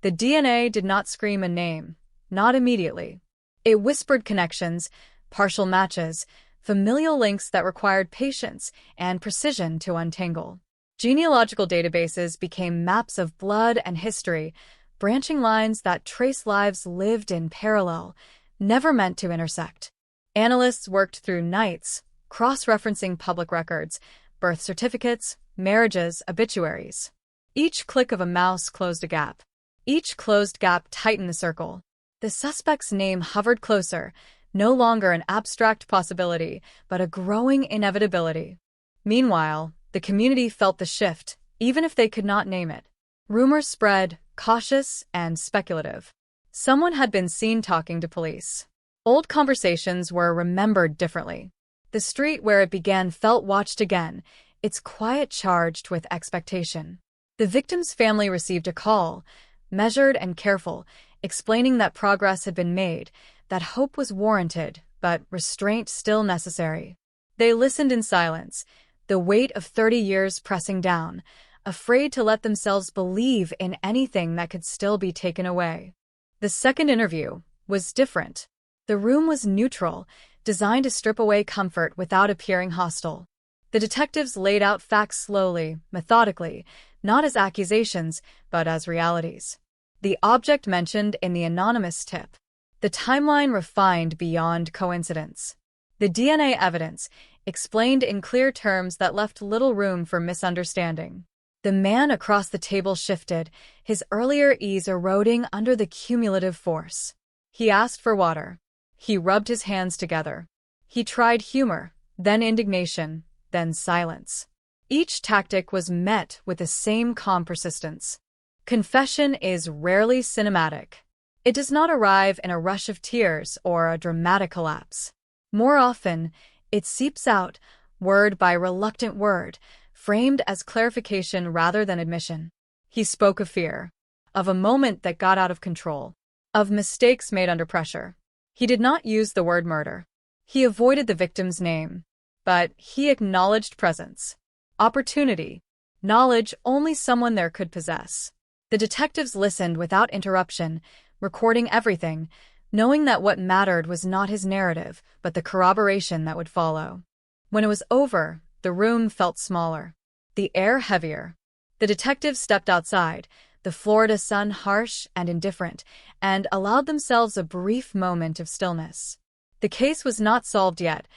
The DNA did not scream a name, not immediately. It whispered connections, partial matches, familial links that required patience and precision to untangle. Genealogical databases became maps of blood and history, branching lines that trace lives lived in parallel, never meant to intersect. Analysts worked through nights, cross-referencing public records, birth certificates, marriages, obituaries. Each click of a mouse closed a gap. Each closed gap tightened the circle. The suspect's name hovered closer, no longer an abstract possibility, but a growing inevitability. Meanwhile, the community felt the shift, even if they could not name it. Rumors spread, cautious and speculative. Someone had been seen talking to police. Old conversations were remembered differently. The street where it began felt watched again, its quiet charged with expectation. The victim's family received a call, measured and careful, explaining that progress had been made, that hope was warranted, but restraint still necessary. They listened in silence, the weight of 30 years pressing down, afraid to let themselves believe in anything that could still be taken away. The second interview was different. The room was neutral, designed to strip away comfort without appearing hostile. The detectives laid out facts slowly, methodically, not as accusations, but as realities. The object mentioned in the anonymous tip. The timeline refined beyond coincidence. The DNA evidence explained in clear terms that left little room for misunderstanding. The man across the table shifted, his earlier ease eroding under the cumulative force. He asked for water. He rubbed his hands together. He tried humor, then indignation, then silence. Each tactic was met with the same calm persistence. Confession is rarely cinematic. It does not arrive in a rush of tears or a dramatic collapse. More often, it seeps out, word by reluctant word, framed as clarification rather than admission. He spoke of fear, of a moment that got out of control, of mistakes made under pressure. He did not use the word murder. He avoided the victim's name, but he acknowledged presence, opportunity, knowledge only someone there could possess. The detectives listened without interruption, recording everything, knowing that what mattered was not his narrative, but the corroboration that would follow. When it was over, the room felt smaller, the air heavier. The detectives stepped outside, the Florida sun harsh and indifferent, and allowed themselves a brief moment of stillness. The case was not solved yet,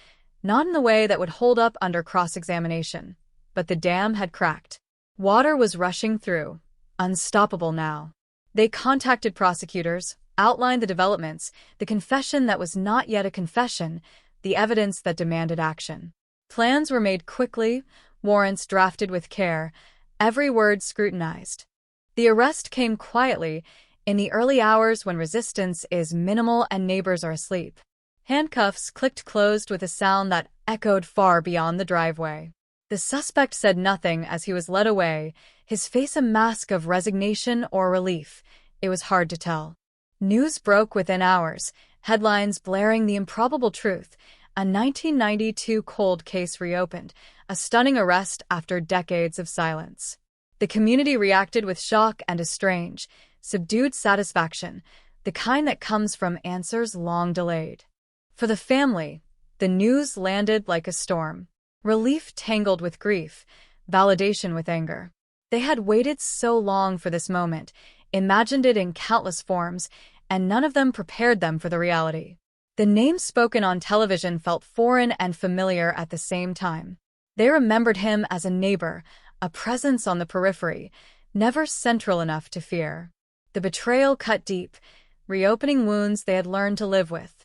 not in the way that would hold up under cross-examination, but the dam had cracked. Water was rushing through, unstoppable now. They contacted prosecutors, outlined the developments, the confession that was not yet a confession, the evidence that demanded action. Plans were made quickly, warrants drafted with care, every word scrutinized. The arrest came quietly, in the early hours when resistance is minimal and neighbors are asleep. Handcuffs clicked closed with a sound that echoed far beyond the driveway. The suspect said nothing as he was led away, his face a mask of resignation or relief. It was hard to tell. News broke within hours, headlines blaring the improbable truth. A 1992 cold case reopened, a stunning arrest after decades of silence. The community reacted with shock and a strange, subdued satisfaction, the kind that comes from answers long delayed. For the family, the news landed like a storm. Relief tangled with grief, validation with anger. They had waited so long for this moment, imagined it in countless forms, and none of them prepared them for the reality. The names spoken on television felt foreign and familiar at the same time. They remembered him as a neighbor, a presence on the periphery, never central enough to fear. The betrayal cut deep, reopening wounds they had learned to live with.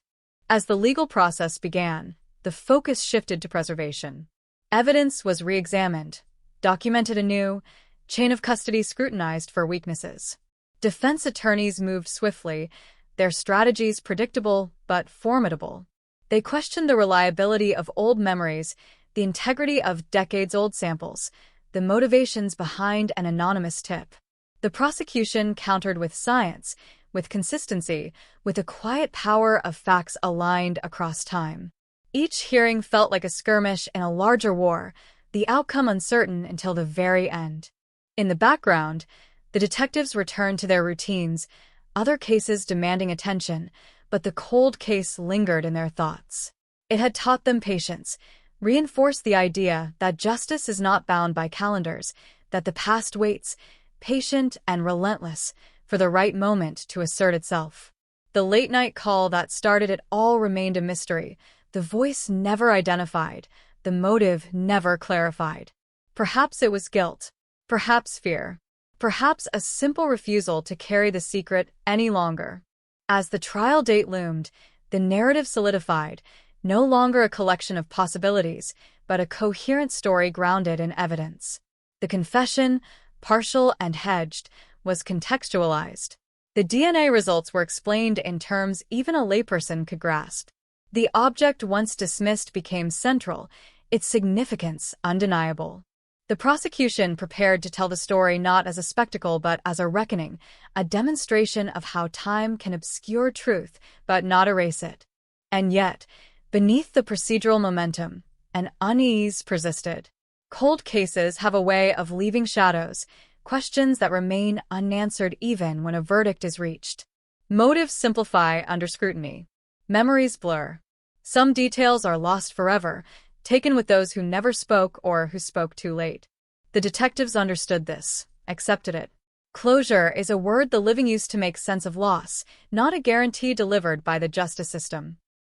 As the legal process began, the focus shifted to preservation. Evidence was re-examined, documented anew, chain of custody scrutinized for weaknesses. Defense attorneys moved swiftly, their strategies predictable but formidable. They questioned the reliability of old memories, the integrity of decades-old samples, the motivations behind an anonymous tip. The prosecution countered with science, with consistency, with a quiet power of facts aligned across time. Each hearing felt like a skirmish in a larger war, the outcome uncertain until the very end. In the background, the detectives returned to their routines, other cases demanding attention, but the cold case lingered in their thoughts. It had taught them patience, reinforced the idea that justice is not bound by calendars, that the past waits, patient and relentless, for the right moment to assert itself. The late-night call that started it all remained a mystery, the voice never identified, the motive never clarified. Perhaps it was guilt, perhaps fear, perhaps a simple refusal to carry the secret any longer. As the trial date loomed, the narrative solidified, no longer a collection of possibilities, but a coherent story grounded in evidence. The confession, partial and hedged, was contextualized. The DNA results were explained in terms even a layperson could grasp. The object once dismissed became central, its significance undeniable. The prosecution prepared to tell the story not as a spectacle but as a reckoning, a demonstration of how time can obscure truth but not erase it. And yet, beneath the procedural momentum, an unease persisted. Cold cases have a way of leaving shadows, questions that remain unanswered even when a verdict is reached. Motives simplify under scrutiny. Memories blur. Some details are lost forever, taken with those who never spoke or who spoke too late. The detectives understood this, accepted it. Closure is a word the living use to make sense of loss, not a guarantee delivered by the justice system.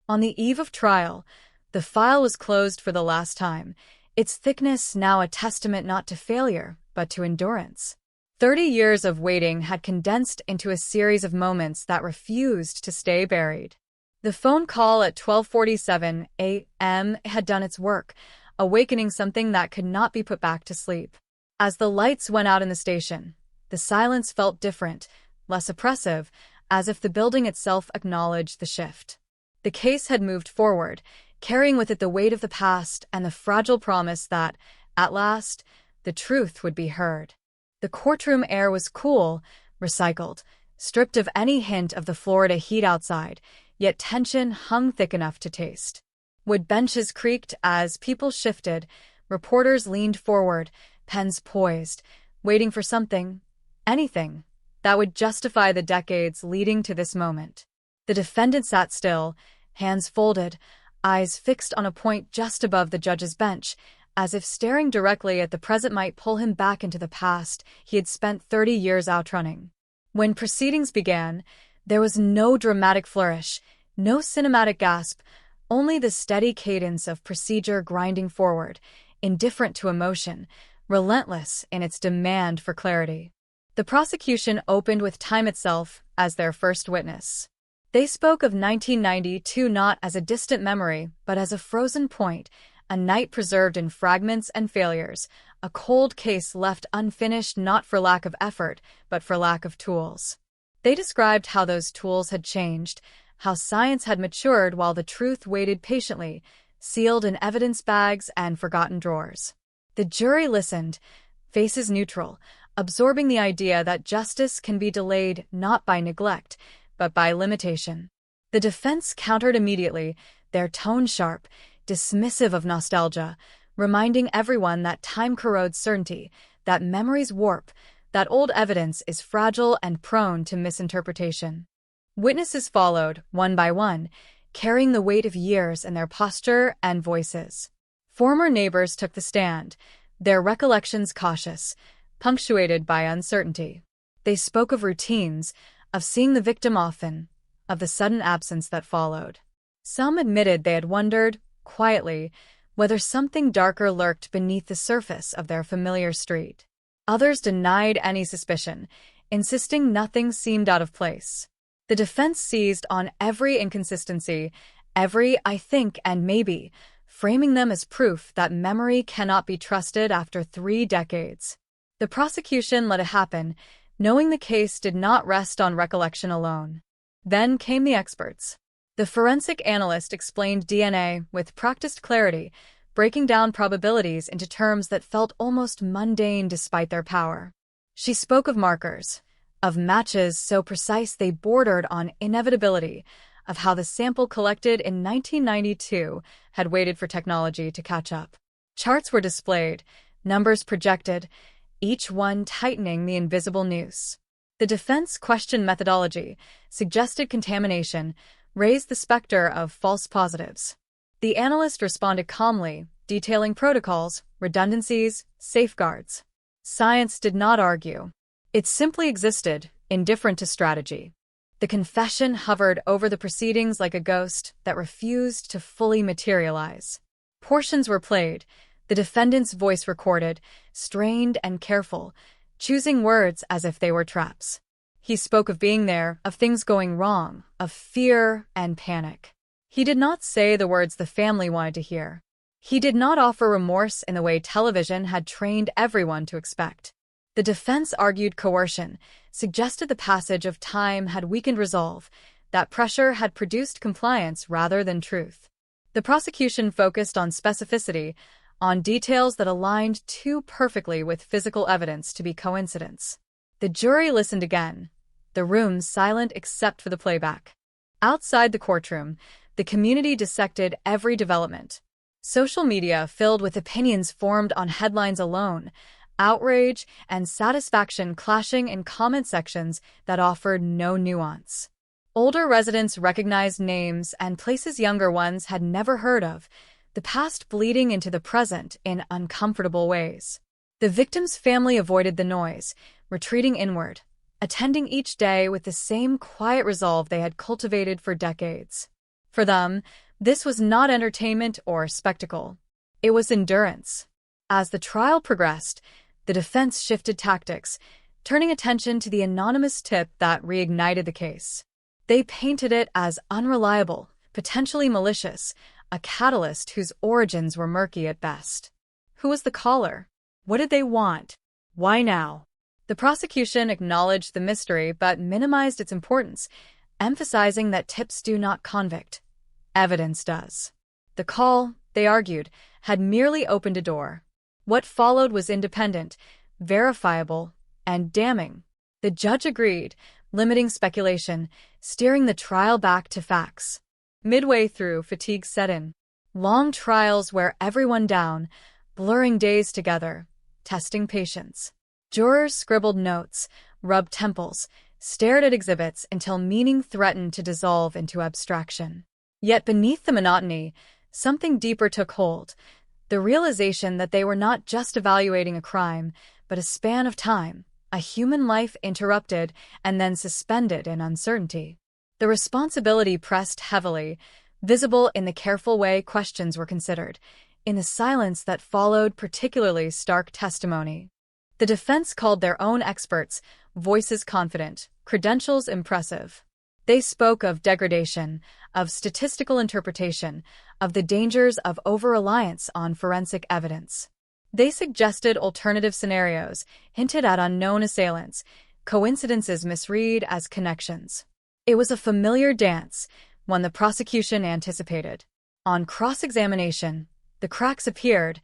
On the eve of trial, the file was closed for the last time, its thickness now a testament not to failure, but to endurance. 30 years of waiting had condensed into a series of moments that refused to stay buried. The phone call at 12:47 a.m. had done its work, awakening something that could not be put back to sleep. As the lights went out in the station, the silence felt different, less oppressive, as if the building itself acknowledged the shift. The case had moved forward, carrying with it the weight of the past and the fragile promise that, at last, the truth would be heard. The courtroom air was cool, recycled, stripped of any hint of the Florida heat outside, yet tension hung thick enough to taste. Wood benches creaked as people shifted, reporters leaned forward, pens poised, waiting for something, anything, that would justify the decades leading to this moment. The defendant sat still, hands folded, eyes fixed on a point just above the judge's bench, as if staring directly at the present might pull him back into the past he had spent 30 years outrunning. When proceedings began, there was no dramatic flourish, no cinematic gasp, only the steady cadence of procedure grinding forward, indifferent to emotion, relentless in its demand for clarity. The prosecution opened with time itself as their first witness. They spoke of 1992 not as a distant memory, but as a frozen point, a night preserved in fragments and failures, a cold case left unfinished not for lack of effort, but for lack of tools. They described how those tools had changed, how science had matured while the truth waited patiently, sealed in evidence bags and forgotten drawers. The jury listened, faces neutral, absorbing the idea that justice can be delayed not by neglect, but by limitation. The defense countered immediately, their tone sharp, dismissive of nostalgia, reminding everyone that time corrodes certainty, that memories warp, that old evidence is fragile and prone to misinterpretation. Witnesses followed, one by one, carrying the weight of years in their posture and voices. Former neighbors took the stand, their recollections cautious, punctuated by uncertainty. They spoke of routines, of seeing the victim often, of the sudden absence that followed. Some admitted they had wondered, quietly, whether something darker lurked beneath the surface of their familiar street. Others denied any suspicion, insisting nothing seemed out of place. The defense seized on every inconsistency, every "I think" and "maybe," framing them as proof that memory cannot be trusted after 3 decades. The prosecution let it happen, knowing the case did not rest on recollection alone. Then came the experts. The forensic analyst explained DNA with practiced clarity, breaking down probabilities into terms that felt almost mundane despite their power. She spoke of markers, of matches so precise they bordered on inevitability, of how the sample collected in 1992 had waited for technology to catch up. Charts were displayed, numbers projected, each one tightening the invisible noose. The defense questioned methodology, suggested contamination, raised the specter of false positives. The analyst responded calmly, detailing protocols, redundancies, safeguards. Science did not argue. It simply existed, indifferent to strategy. The confession hovered over the proceedings like a ghost that refused to fully materialize. Portions were played, the defendant's voice recorded, strained and careful, choosing words as if they were traps. He spoke of being there, of things going wrong, of fear and panic. He did not say the words the family wanted to hear. He did not offer remorse in the way television had trained everyone to expect. The defense argued coercion, suggested the passage of time had weakened resolve, that pressure had produced compliance rather than truth. The prosecution focused on specificity, on details that aligned too perfectly with physical evidence to be coincidence. The jury listened again, the room silent except for the playback. Outside the courtroom, the community dissected every development. Social media filled with opinions formed on headlines alone, outrage and satisfaction clashing in comment sections that offered no nuance. Older residents recognized names and places younger ones had never heard of, the past bleeding into the present in uncomfortable ways. The victim's family avoided the noise, retreating inward, attending each day with the same quiet resolve they had cultivated for decades. For them, this was not entertainment or spectacle. It was endurance. As the trial progressed, the defense shifted tactics, turning attention to the anonymous tip that reignited the case. They painted it as unreliable, potentially malicious, a catalyst whose origins were murky at best. Who was the caller? What did they want? Why now? The prosecution acknowledged the mystery but minimized its importance, emphasizing that tips do not convict. Evidence does. The call, they argued, had merely opened a door. What followed was independent, verifiable, and damning. The judge agreed, limiting speculation, steering the trial back to facts. Midway through, fatigue set in. Long trials wear everyone down, blurring days together, testing patience. Jurors scribbled notes, rubbed temples, stared at exhibits until meaning threatened to dissolve into abstraction. Yet beneath the monotony, something deeper took hold, the realization that they were not just evaluating a crime, but a span of time, a human life interrupted and then suspended in uncertainty. The responsibility pressed heavily, visible in the careful way questions were considered, in the silence that followed particularly stark testimony. The defense called their own experts, voices confident, credentials impressive. They spoke of degradation, of statistical interpretation, of the dangers of over-reliance on forensic evidence. They suggested alternative scenarios, hinted at unknown assailants, coincidences misread as connections. It was a familiar dance, one the prosecution anticipated. On cross-examination, the cracks appeared,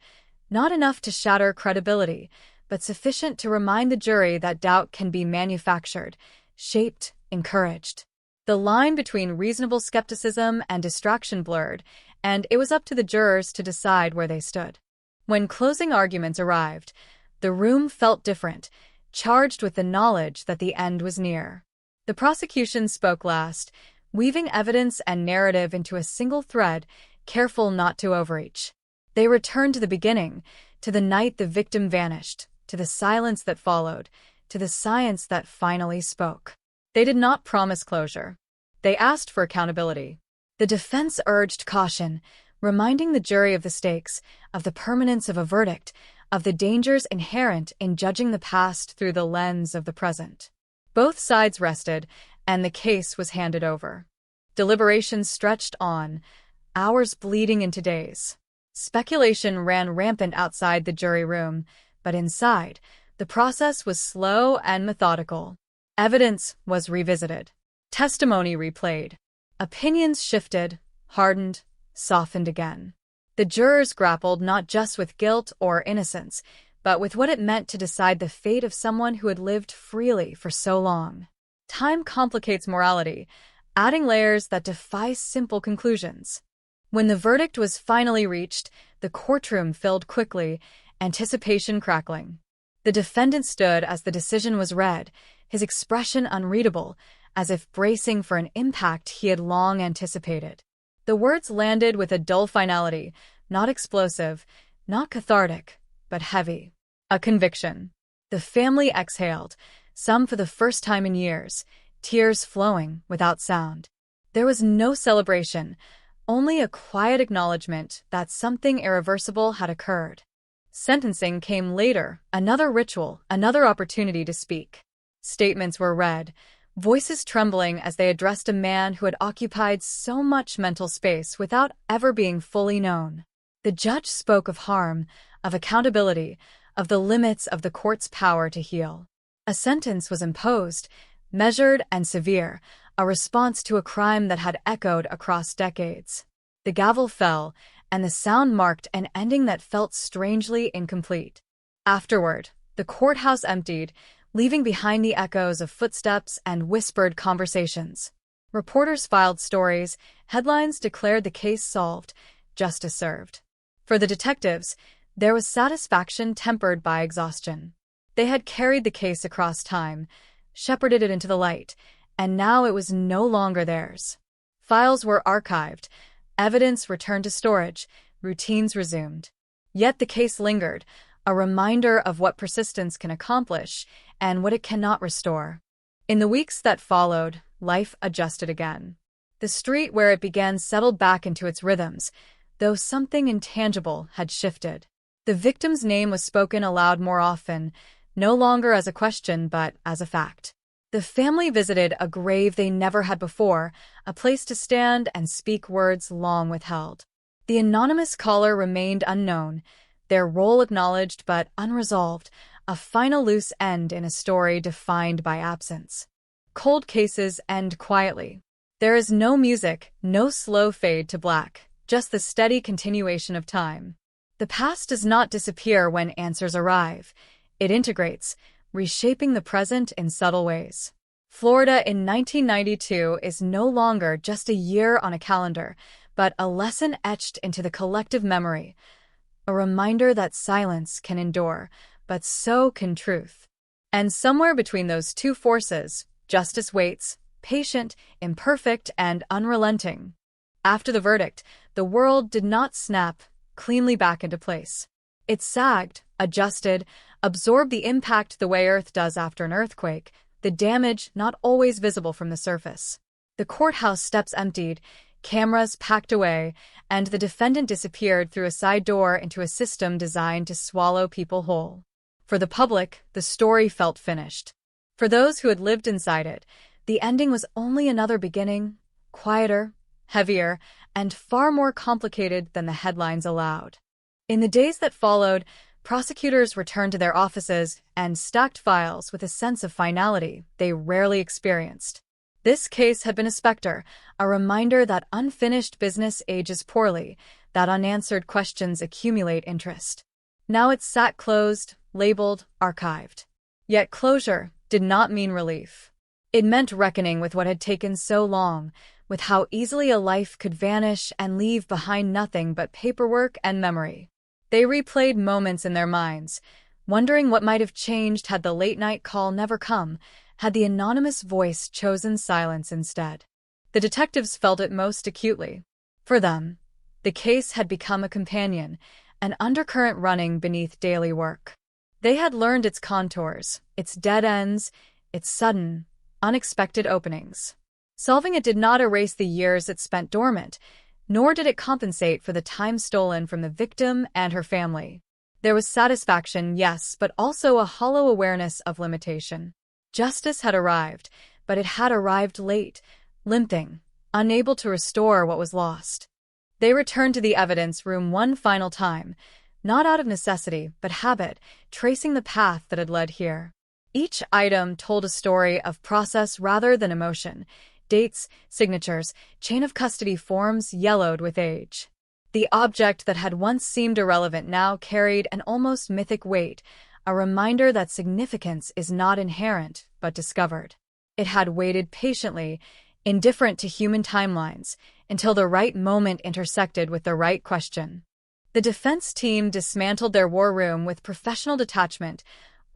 not enough to shatter credibility, but sufficient to remind the jury that doubt can be manufactured, shaped, encouraged. The line between reasonable skepticism and distraction blurred, and it was up to the jurors to decide where they stood. When closing arguments arrived, the room felt different, charged with the knowledge that the end was near. The prosecution spoke last, weaving evidence and narrative into a single thread, careful not to overreach. They returned to the beginning, to the night the victim vanished, to the silence that followed, to the science that finally spoke. They did not promise closure. They asked for accountability. The defense urged caution, reminding the jury of the stakes, of the permanence of a verdict, of the dangers inherent in judging the past through the lens of the present. Both sides rested, and the case was handed over. Deliberations stretched on, hours bleeding into days. Speculation ran rampant outside the jury room, but inside, the process was slow and methodical. Evidence was revisited. Testimony replayed. Opinions shifted, hardened, softened again. The jurors grappled not just with guilt or innocence, but with what it meant to decide the fate of someone who had lived freely for so long. Time complicates morality, adding layers that defy simple conclusions. When the verdict was finally reached, the courtroom filled quickly, anticipation crackling. The defendant stood as the decision was read, his expression unreadable, as if bracing for an impact he had long anticipated. The words landed with a dull finality, not explosive, not cathartic, but heavy. A conviction. The family exhaled, some for the first time in years, tears flowing without sound. There was no celebration, only a quiet acknowledgement that something irreversible had occurred. Sentencing came later, another ritual, another opportunity to speak. Statements were read, voices trembling as they addressed a man who had occupied so much mental space without ever being fully known. The judge spoke of harm, of accountability, of the limits of the court's power to heal. A sentence was imposed, measured and severe, a response to a crime that had echoed across decades. The gavel fell, and the sound marked an ending that felt strangely incomplete. Afterward, the courthouse emptied, leaving behind the echoes of footsteps and whispered conversations. Reporters filed stories, headlines declared the case solved, justice served. For the detectives, there was satisfaction tempered by exhaustion. They had carried the case across time, shepherded it into the light, and now it was no longer theirs. Files were archived, evidence returned to storage, routines resumed. Yet the case lingered, a reminder of what persistence can accomplish and what it cannot restore. In the weeks that followed, life adjusted again. The street where it began settled back into its rhythms, though something intangible had shifted. The victim's name was spoken aloud more often, no longer as a question but as a fact. The family visited a grave they never had before, a place to stand and speak words long withheld. The anonymous caller remained unknown, their role acknowledged but unresolved, a final loose end in a story defined by absence. Cold cases end quietly. There is no music, no slow fade to black, just the steady continuation of time. The past does not disappear when answers arrive. It integrates, reshaping the present in subtle ways. Florida in 1992 is no longer just a year on a calendar, but a lesson etched into the collective memory, a reminder that silence can endure, but so can truth. And somewhere between those two forces, justice waits, patient, imperfect, and unrelenting. After the verdict, the world did not snap cleanly back into place. It sagged, adjusted, absorbed the impact the way Earth does after an earthquake, the damage not always visible from the surface. The courthouse steps emptied, cameras packed away, and the defendant disappeared through a side door into a system designed to swallow people whole. For the public, the story felt finished. For those who had lived inside it, the ending was only another beginning, quieter, heavier, and far more complicated than the headlines allowed. In the days that followed, prosecutors returned to their offices and stacked files with a sense of finality they rarely experienced. This case had been a specter, a reminder that unfinished business ages poorly, that unanswered questions accumulate interest. Now it sat closed, labeled, archived. Yet closure did not mean relief. It meant reckoning with what had taken so long, with how easily a life could vanish and leave behind nothing but paperwork and memory. They replayed moments in their minds, wondering what might have changed had the late-night call never come, had the anonymous voice chosen silence instead. The detectives felt it most acutely. For them, the case had become a companion, an undercurrent running beneath daily work. They had learned its contours, its dead ends, its sudden, unexpected openings. Solving it did not erase the years it spent dormant, nor did it compensate for the time stolen from the victim and her family. There was satisfaction, yes, but also a hollow awareness of limitation. Justice had arrived, but it had arrived late, limping, unable to restore what was lost. They returned to the evidence room one final time, not out of necessity, but habit, tracing the path that had led here. Each item told a story of process rather than emotion. Dates, signatures, chain of custody forms yellowed with age. The object that had once seemed irrelevant now carried an almost mythic weight, a reminder that significance is not inherent, but discovered. It had waited patiently, indifferent to human timelines, until the right moment intersected with the right question. The defense team dismantled their war room with professional detachment,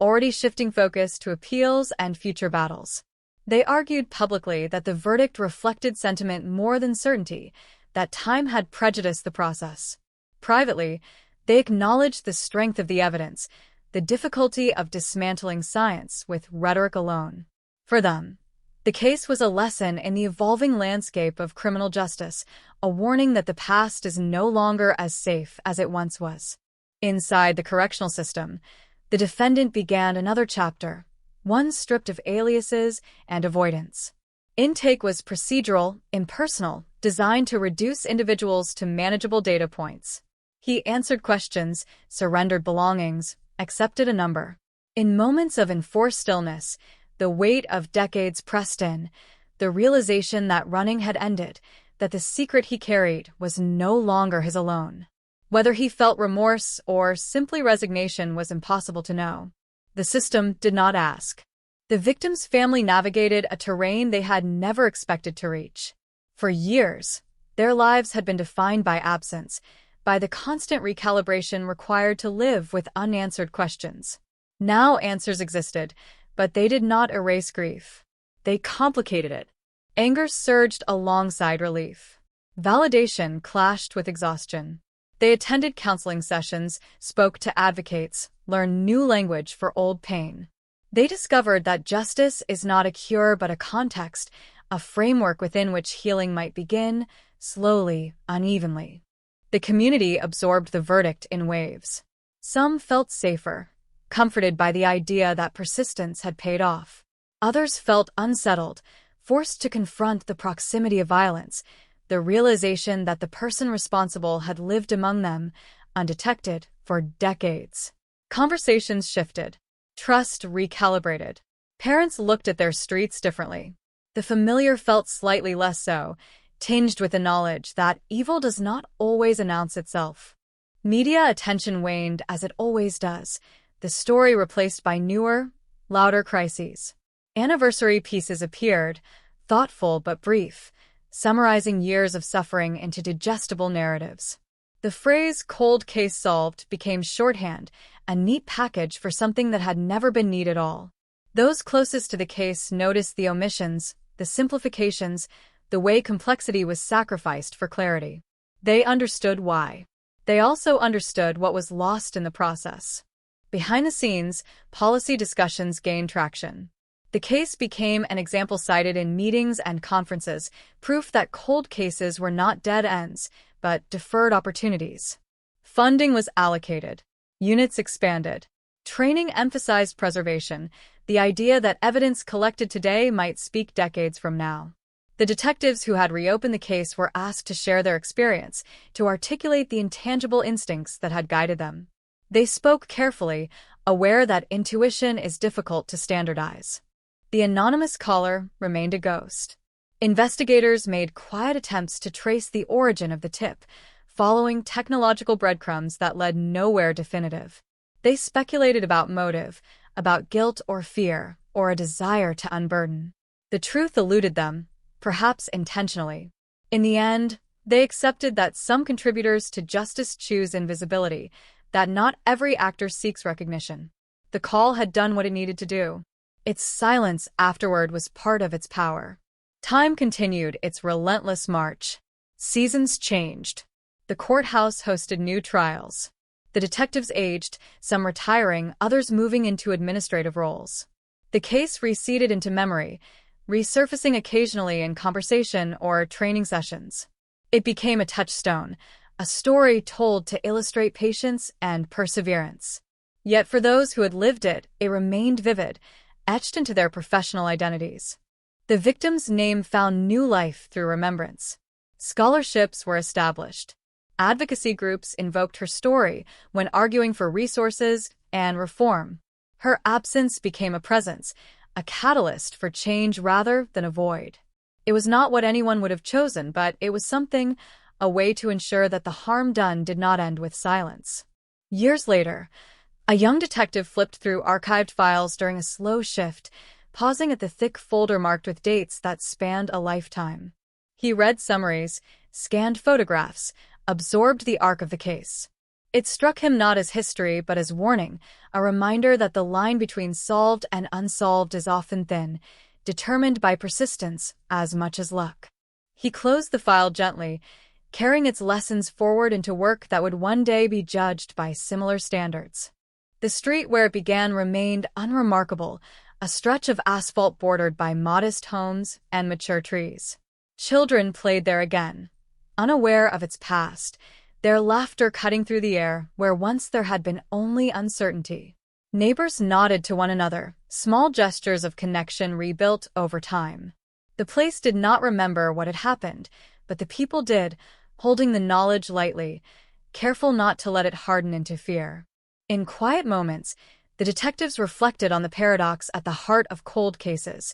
already shifting focus to appeals and future battles. They argued publicly that the verdict reflected sentiment more than certainty, that time had prejudiced the process. Privately, they acknowledged the strength of the evidence, the difficulty of dismantling science with rhetoric alone. For them, the case was a lesson in the evolving landscape of criminal justice, a warning that the past is no longer as safe as it once was. Inside the correctional system, the defendant began another chapter, one stripped of aliases and avoidance. Intake was procedural, impersonal, designed to reduce individuals to manageable data points. He answered questions, surrendered belongings, accepted a number. In moments of enforced stillness, the weight of decades pressed in, the realization that running had ended, that the secret he carried was no longer his alone. Whether he felt remorse or simply resignation was impossible to know. The system did not ask. The victim's family navigated a terrain they had never expected to reach. For years, their lives had been defined by absence, by the constant recalibration required to live with unanswered questions. Now answers existed, but they did not erase grief. They complicated it. Anger surged alongside relief. Validation clashed with exhaustion. They attended counseling sessions, spoke to advocates, learned new language for old pain. They discovered that justice is not a cure but a context, a framework within which healing might begin, slowly, unevenly. The community absorbed the verdict in waves. Some felt safer, comforted by the idea that persistence had paid off. Others felt unsettled, forced to confront the proximity of violence, the realization that the person responsible had lived among them, undetected, for decades. Conversations shifted. Trust recalibrated. Parents looked at their streets differently. The familiar felt slightly less so, tinged with the knowledge that evil does not always announce itself. Media attention waned as it always does, the story replaced by newer, louder crises. Anniversary pieces appeared, thoughtful but brief, summarizing years of suffering into digestible narratives. The phrase "cold case solved" became shorthand, a neat package for something that had never been neat at all. Those closest to the case noticed the omissions, the simplifications, the way complexity was sacrificed for clarity. They understood why. They also understood what was lost in the process. Behind the scenes, policy discussions gained traction. The case became an example cited in meetings and conferences, proof that cold cases were not dead ends, but deferred opportunities. Funding was allocated. Units expanded. Training emphasized preservation, the idea that evidence collected today might speak decades from now. The detectives who had reopened the case were asked to share their experience, to articulate the intangible instincts that had guided them. They spoke carefully, aware that intuition is difficult to standardize. The anonymous caller remained a ghost. Investigators made quiet attempts to trace the origin of the tip, following technological breadcrumbs that led nowhere definitive. They speculated about motive, about guilt or fear, or a desire to unburden. The truth eluded them, perhaps intentionally. In the end, they accepted that some contributors to justice choose invisibility, that not every actor seeks recognition. The call had done what it needed to do. Its silence afterward was part of its power. Time continued its relentless march. Seasons changed. The courthouse hosted new trials. The detectives aged, some retiring, others moving into administrative roles. The case receded into memory, resurfacing occasionally in conversation or training sessions. It became a touchstone, a story told to illustrate patience and perseverance. Yet for those who had lived it, it remained vivid, etched into their professional identities. The victim's name found new life through remembrance. Scholarships were established. Advocacy groups invoked her story when arguing for resources and reform. Her absence became a presence, a catalyst for change rather than a void. It was not what anyone would have chosen, but it was something, a way to ensure that the harm done did not end with silence. Years later, a young detective flipped through archived files during a slow shift, pausing at the thick folder marked with dates that spanned a lifetime. He read summaries, scanned photographs, absorbed the arc of the case. It struck him not as history but as warning, a reminder that the line between solved and unsolved is often thin, determined by persistence as much as luck. He closed the file gently, carrying its lessons forward into work that would one day be judged by similar standards. The street where it began remained unremarkable, a stretch of asphalt bordered by modest homes and mature trees. Children played there again, unaware of its past, their laughter cutting through the air where once there had been only uncertainty. Neighbors nodded to one another, small gestures of connection rebuilt over time. The place did not remember what had happened, but the people did, holding the knowledge lightly, careful not to let it harden into fear. In quiet moments, the detectives reflected on the paradox at the heart of cold cases,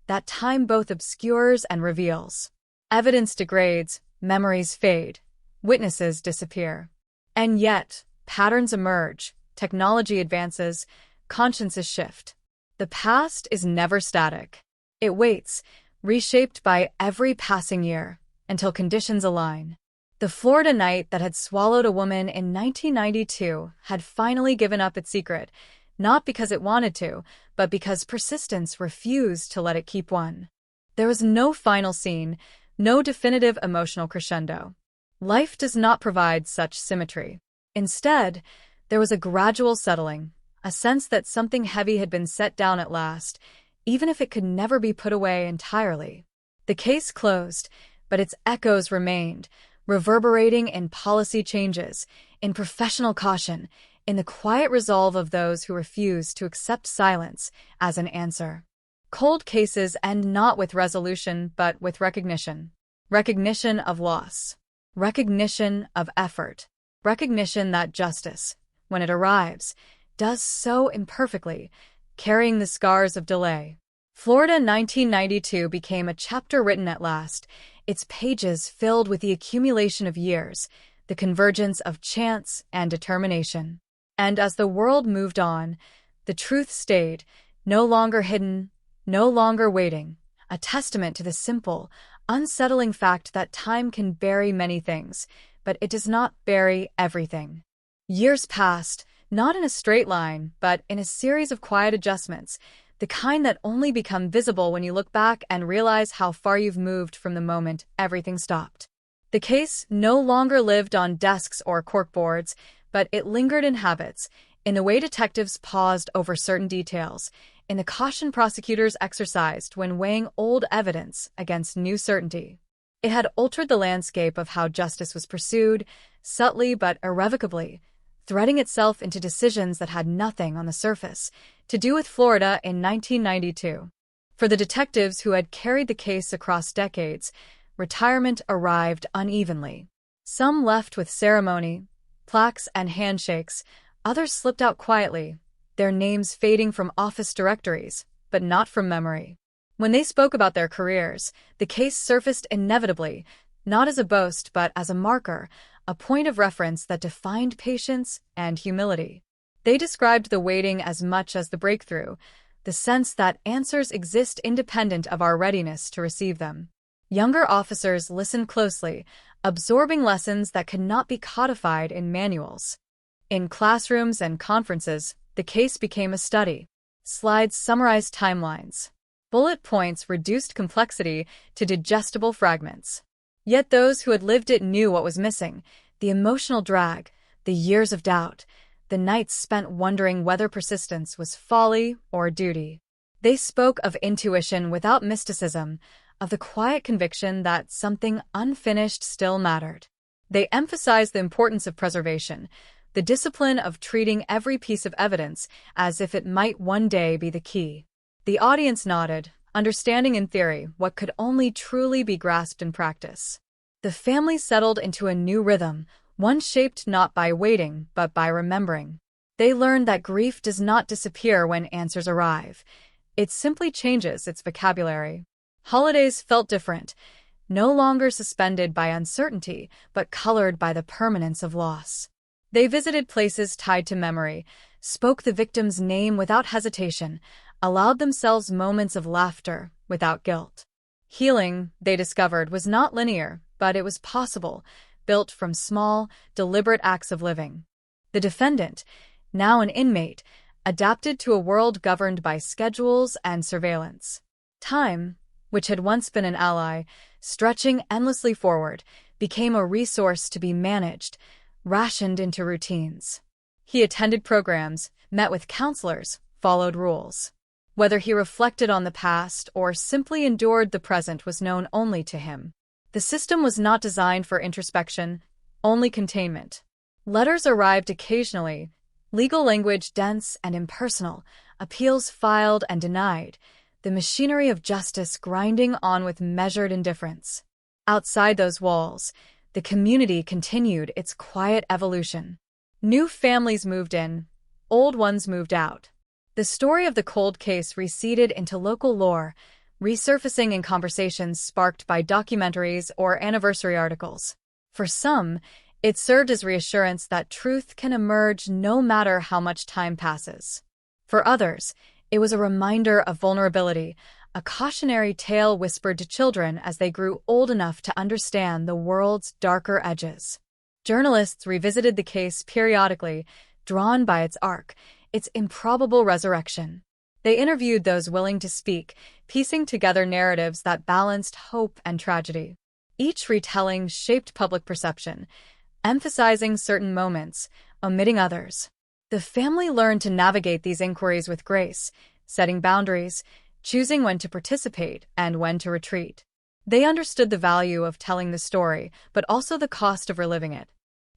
that time both obscures and reveals. Evidence degrades, memories fade, witnesses disappear. And yet, patterns emerge, technology advances, consciences shift. The past is never static. It waits, reshaped by every passing year, until conditions align. The Florida night that had swallowed a woman in 1992 had finally given up its secret, not because it wanted to, but because persistence refused to let it keep one. There was no final scene, no definitive emotional crescendo. Life does not provide such symmetry. Instead, there was a gradual settling, a sense that something heavy had been set down at last, even if it could never be put away entirely. The case closed, but its echoes remained, reverberating in policy changes, in professional caution, in the quiet resolve of those who refuse to accept silence as an answer. Cold cases end not with resolution, but with recognition. Recognition of loss. Recognition of effort. Recognition that justice, when it arrives, does so imperfectly, carrying the scars of delay. Florida 1992 became a chapter written at last, its pages filled with the accumulation of years, the convergence of chance and determination. And as the world moved on, the truth stayed, no longer hidden, no longer waiting, a testament to the simple, unsettling fact that time can bury many things, but it does not bury everything. Years passed, not in a straight line, but in a series of quiet adjustments, the kind that only become visible when you look back and realize how far you've moved from the moment everything stopped. The case no longer lived on desks or corkboards, but it lingered in habits, in the way detectives paused over certain details, in the caution prosecutors exercised when weighing old evidence against new certainty. It had altered the landscape of how justice was pursued, subtly but irrevocably, threading itself into decisions that had nothing on the surface to do with Florida in 1992. For the detectives who had carried the case across decades, retirement arrived unevenly. Some left with ceremony, plaques and handshakes, others slipped out quietly, their names fading from office directories, but not from memory. When they spoke about their careers, the case surfaced inevitably, not as a boast but as a marker, a point of reference that defined patience and humility. They described the waiting as much as the breakthrough, the sense that answers exist independent of our readiness to receive them. Younger officers listened closely, absorbing lessons that could not be codified in manuals. In classrooms and conferences, the case became a study. Slides summarized timelines. Bullet points reduced complexity to digestible fragments. Yet those who had lived it knew what was missing, the emotional drag, the years of doubt, the nights spent wondering whether persistence was folly or duty. They spoke of intuition without mysticism, of the quiet conviction that something unfinished still mattered. They emphasized the importance of preservation, the discipline of treating every piece of evidence as if it might one day be the key. The audience nodded, understanding in theory what could only truly be grasped in practice. The family settled into a new rhythm, one shaped not by waiting, but by remembering. They learned that grief does not disappear when answers arrive. It simply changes its vocabulary. Holidays felt different, no longer suspended by uncertainty, but colored by the permanence of loss. They visited places tied to memory, spoke the victim's name without hesitation, allowed themselves moments of laughter without guilt. Healing, they discovered, was not linear, but it was possible, built from small, deliberate acts of living. The defendant, now an inmate, adapted to a world governed by schedules and surveillance. Time, which had once been an ally, stretching endlessly forward, became a resource to be managed, rationed into routines. He attended programs, met with counselors, followed rules. Whether he reflected on the past or simply endured the present was known only to him. The system was not designed for introspection, only containment. Letters arrived occasionally, legal language dense and impersonal, appeals filed and denied, the machinery of justice grinding on with measured indifference. Outside those walls, the community continued its quiet evolution. New families moved in, old ones moved out. The story of the cold case receded into local lore, resurfacing in conversations sparked by documentaries or anniversary articles. For some, it served as reassurance that truth can emerge no matter how much time passes. For others, it was a reminder of vulnerability, a cautionary tale whispered to children as they grew old enough to understand the world's darker edges. Journalists revisited the case periodically, drawn by its arc, its improbable resurrection. They interviewed those willing to speak, piecing together narratives that balanced hope and tragedy. Each retelling shaped public perception, emphasizing certain moments, omitting others. The family learned to navigate these inquiries with grace, setting boundaries, choosing when to participate and when to retreat. They understood the value of telling the story, but also the cost of reliving it.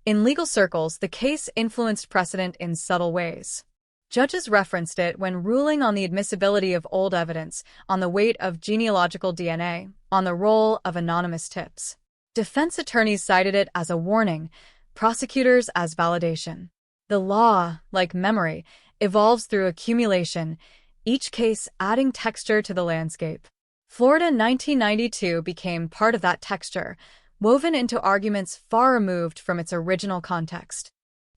In legal circles, the case influenced precedent in subtle ways. Judges referenced it when ruling on the admissibility of old evidence, on the weight of genealogical DNA, on the role of anonymous tips. Defense attorneys cited it as a warning, prosecutors as validation. The law, like memory, evolves through accumulation, each case adding texture to the landscape. Florida 1992 became part of that texture, woven into arguments far removed from its original context.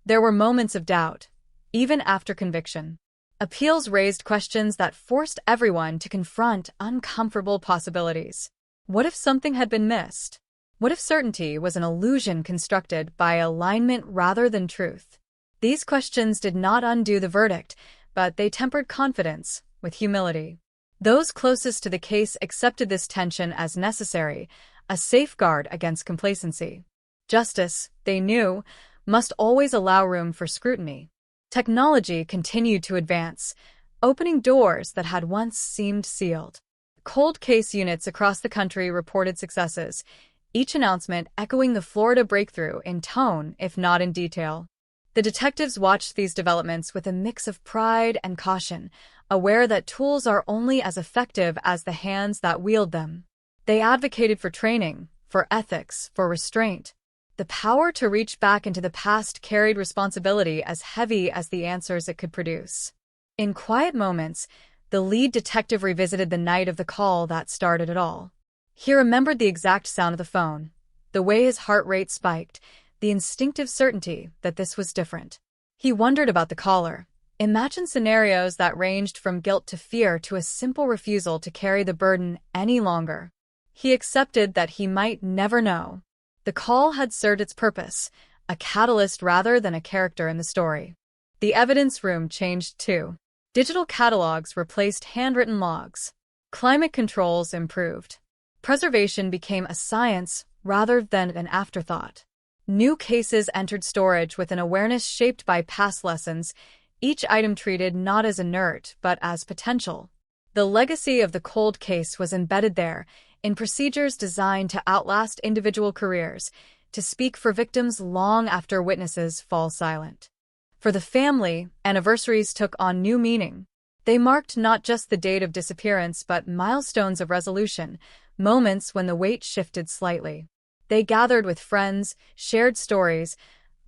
There were moments of doubt, even after conviction. Appeals raised questions that forced everyone to confront uncomfortable possibilities. What if something had been missed? What if certainty was an illusion constructed by alignment rather than truth? These questions did not undo the verdict, but they tempered confidence with humility. Those closest to the case accepted this tension as necessary, a safeguard against complacency. Justice, they knew, must always allow room for scrutiny. Technology continued to advance, opening doors that had once seemed sealed. Cold case units across the country reported successes, each announcement echoing the Florida breakthrough in tone, if not in detail. The detectives watched these developments with a mix of pride and caution, aware that tools are only as effective as the hands that wield them. They advocated for training, for ethics, for restraint. The power to reach back into the past carried responsibility as heavy as the answers it could produce. In quiet moments, the lead detective revisited the night of the call that started it all. He remembered the exact sound of the phone, the way his heart rate spiked, the instinctive certainty that this was different. He wondered about the caller, imagined scenarios that ranged from guilt to fear to a simple refusal to carry the burden any longer. He accepted that he might never know. The call had served its purpose, a catalyst rather than a character in the story. The evidence room changed too. Digital catalogs replaced handwritten logs. Climate controls improved. Preservation became a science rather than an afterthought. New cases entered storage with an awareness shaped by past lessons, each item treated not as inert but as potential. The legacy of the cold case was embedded there, in procedures designed to outlast individual careers, to speak for victims long after witnesses fall silent. For the family, anniversaries took on new meaning. They marked not just the date of disappearance but milestones of resolution, moments when the weight shifted slightly. They gathered with friends, shared stories,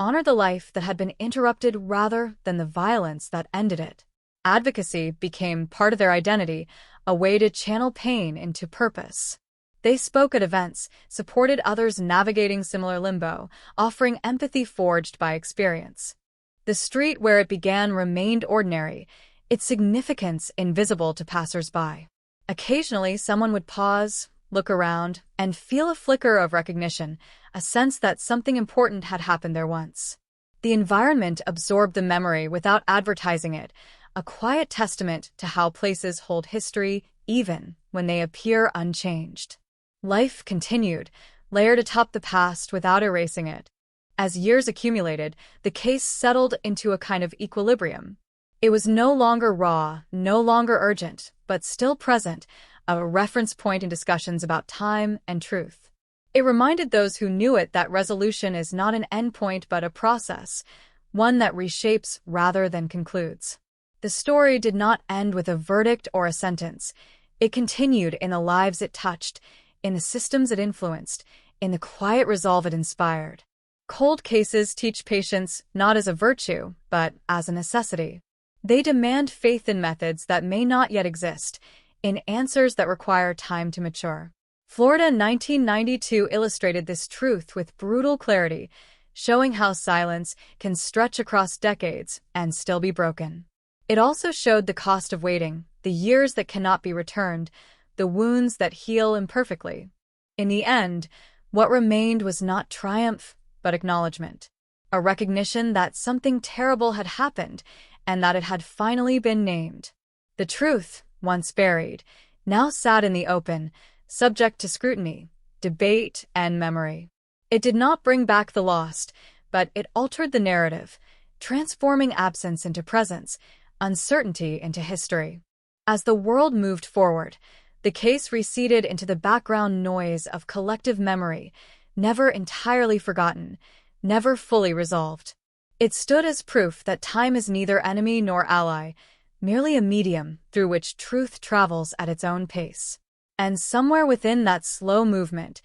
honored the life that had been interrupted rather than the violence that ended it. Advocacy became part of their identity, a way to channel pain into purpose. They spoke at events, supported others navigating similar limbo, offering empathy forged by experience. The street where it began remained ordinary, its significance invisible to passers-by. Occasionally, someone would pause, look around, and feel a flicker of recognition, a sense that something important had happened there once. The environment absorbed the memory without advertising it, a quiet testament to how places hold history even when they appear unchanged. Life continued, layered atop the past without erasing it. As years accumulated, the case settled into a kind of equilibrium. It was no longer raw, no longer urgent, but still present, a reference point in discussions about time and truth. It reminded those who knew it that resolution is not an endpoint but a process, one that reshapes rather than concludes. The story did not end with a verdict or a sentence. It continued in the lives it touched, in the systems it influenced, in the quiet resolve it inspired. Cold cases teach patience not as a virtue, but as a necessity. They demand faith in methods that may not yet exist, in answers that require time to mature. Florida 1992 illustrated this truth with brutal clarity, showing how silence can stretch across decades and still be broken. It also showed the cost of waiting, the years that cannot be returned, the wounds that heal imperfectly. In the end, what remained was not triumph, but acknowledgement. A recognition that something terrible had happened and that it had finally been named. The truth, once buried, now sat in the open, subject to scrutiny, debate, and memory. It did not bring back the lost, but it altered the narrative, transforming absence into presence, uncertainty into history. As the world moved forward, the case receded into the background noise of collective memory, never entirely forgotten, never fully resolved. It stood as proof that time is neither enemy nor ally, merely a medium through which truth travels at its own pace. And somewhere within that slow movement,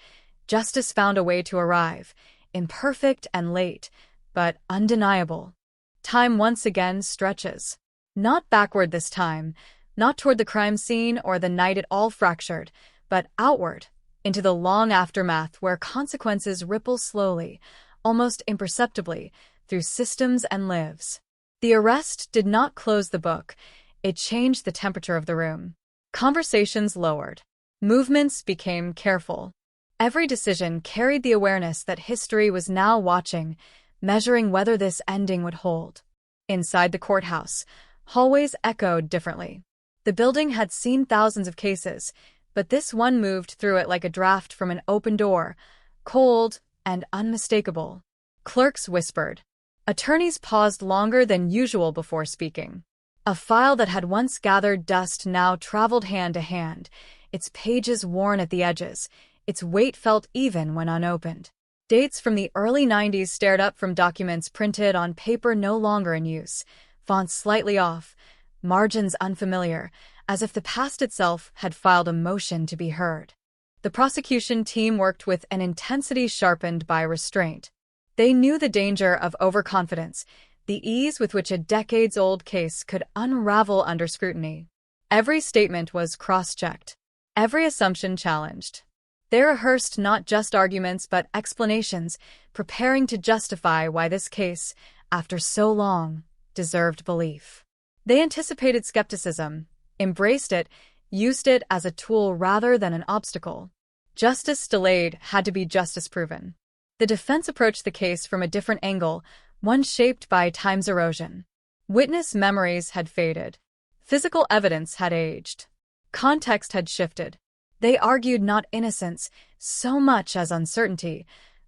justice found a way to arrive, imperfect and late, but undeniable. Time once again stretches. Not backward this time, not toward the crime scene or the night it all fractured, but outward, into the long aftermath where consequences ripple slowly, almost imperceptibly, through systems and lives. The arrest did not close the book, it changed the temperature of the room. Conversations lowered. Movements became careful. Every decision carried the awareness that history was now watching, measuring whether this ending would hold. Inside the courthouse, hallways echoed differently. The building had seen thousands of cases, but this one moved through it like a draft from an open door, cold and unmistakable. Clerks whispered. Attorneys paused longer than usual before speaking. A file that had once gathered dust now traveled hand to hand, its pages worn at the edges, its weight felt even when unopened. Dates from the early 90s stared up from documents printed on paper no longer in use, fonts slightly off, margins unfamiliar, as if the past itself had filed a motion to be heard. The prosecution team worked with an intensity sharpened by restraint. They knew the danger of overconfidence, the ease with which a decades-old case could unravel under scrutiny. Every statement was cross-checked, every assumption challenged. They rehearsed not just arguments but explanations, preparing to justify why this case, after so long, deserved belief. They anticipated skepticism, embraced it, used it as a tool rather than an obstacle. Justice delayed had to be justice proven. The defense approached the case from a different angle, one shaped by time's erosion. Witness memories had faded. Physical evidence had aged. Context had shifted. They argued not innocence so much as uncertainty,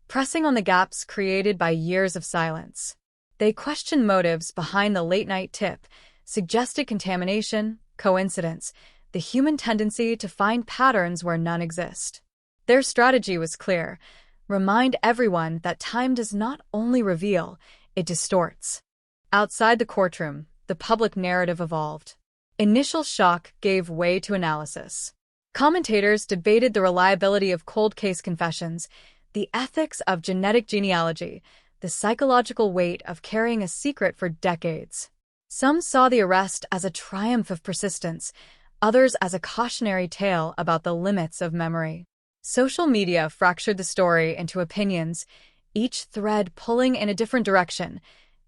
pressing on the gaps created by years of silence. They questioned motives behind the late-night tip, suggested contamination, coincidence, the human tendency to find patterns where none exist. Their strategy was clear: remind everyone that time does not only reveal, it distorts. Outside the courtroom, the public narrative evolved. Initial shock gave way to analysis. Commentators debated the reliability of cold case confessions, the ethics of genetic genealogy, the psychological weight of carrying a secret for decades. Some saw the arrest as a triumph of persistence, others as a cautionary tale about the limits of memory. Social media fractured the story into opinions, each thread pulling in a different direction,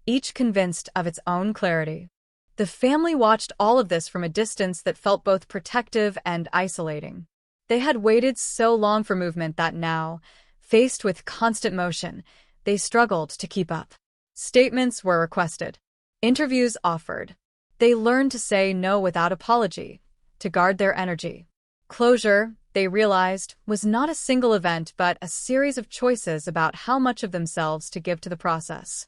each convinced of its own clarity. The family watched all of this from a distance that felt both protective and isolating. They had waited so long for movement that now, faced with constant motion, they struggled to keep up. Statements were requested. Interviews offered. They learned to say no without apology, to guard their energy. Closure, they realized, was not a single event but a series of choices about how much of themselves to give to the process.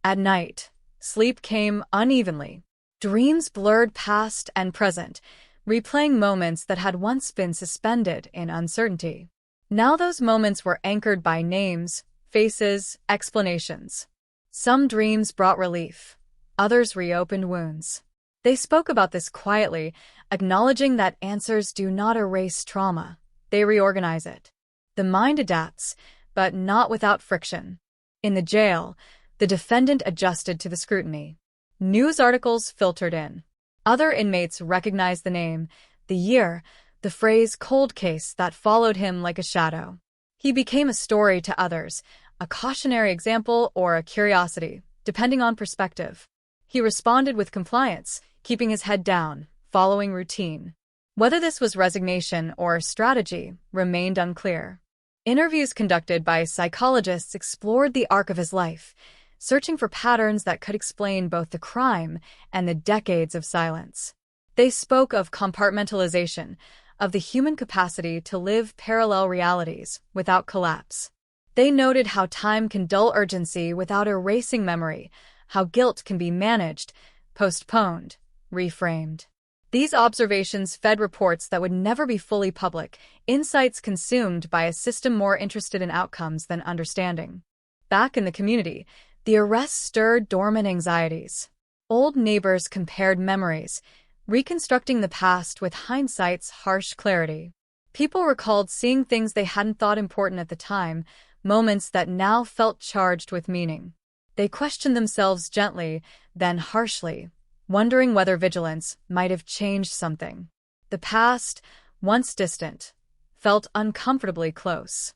At night, sleep came unevenly. Dreams blurred past and present, replaying moments that had once been suspended in uncertainty. Now those moments were anchored by names, faces, explanations. Some dreams brought relief. Others reopened wounds. They spoke about this quietly, acknowledging that answers do not erase trauma. They reorganize it. The mind adapts, but not without friction. In the jail, the defendant adjusted to the scrutiny. News articles filtered in. Other inmates recognized the name, the year, the phrase cold case that followed him like a shadow. He became a story to others, a cautionary example or a curiosity, depending on perspective. He responded with compliance, keeping his head down, following routine. Whether this was resignation or strategy remained unclear. Interviews conducted by psychologists explored the arc of his life, searching for patterns that could explain both the crime and the decades of silence. They spoke of compartmentalization, of the human capacity to live parallel realities without collapse. They noted how time can dull urgency without erasing memory, how guilt can be managed, postponed, reframed. These observations fed reports that would never be fully public, insights consumed by a system more interested in outcomes than understanding. Back in the community, the arrest stirred dormant anxieties. Old neighbors compared memories, reconstructing the past with hindsight's harsh clarity. People recalled seeing things they hadn't thought important at the time, moments that now felt charged with meaning. They questioned themselves gently, then harshly, wondering whether vigilance might have changed something. The past, once distant, felt uncomfortably close.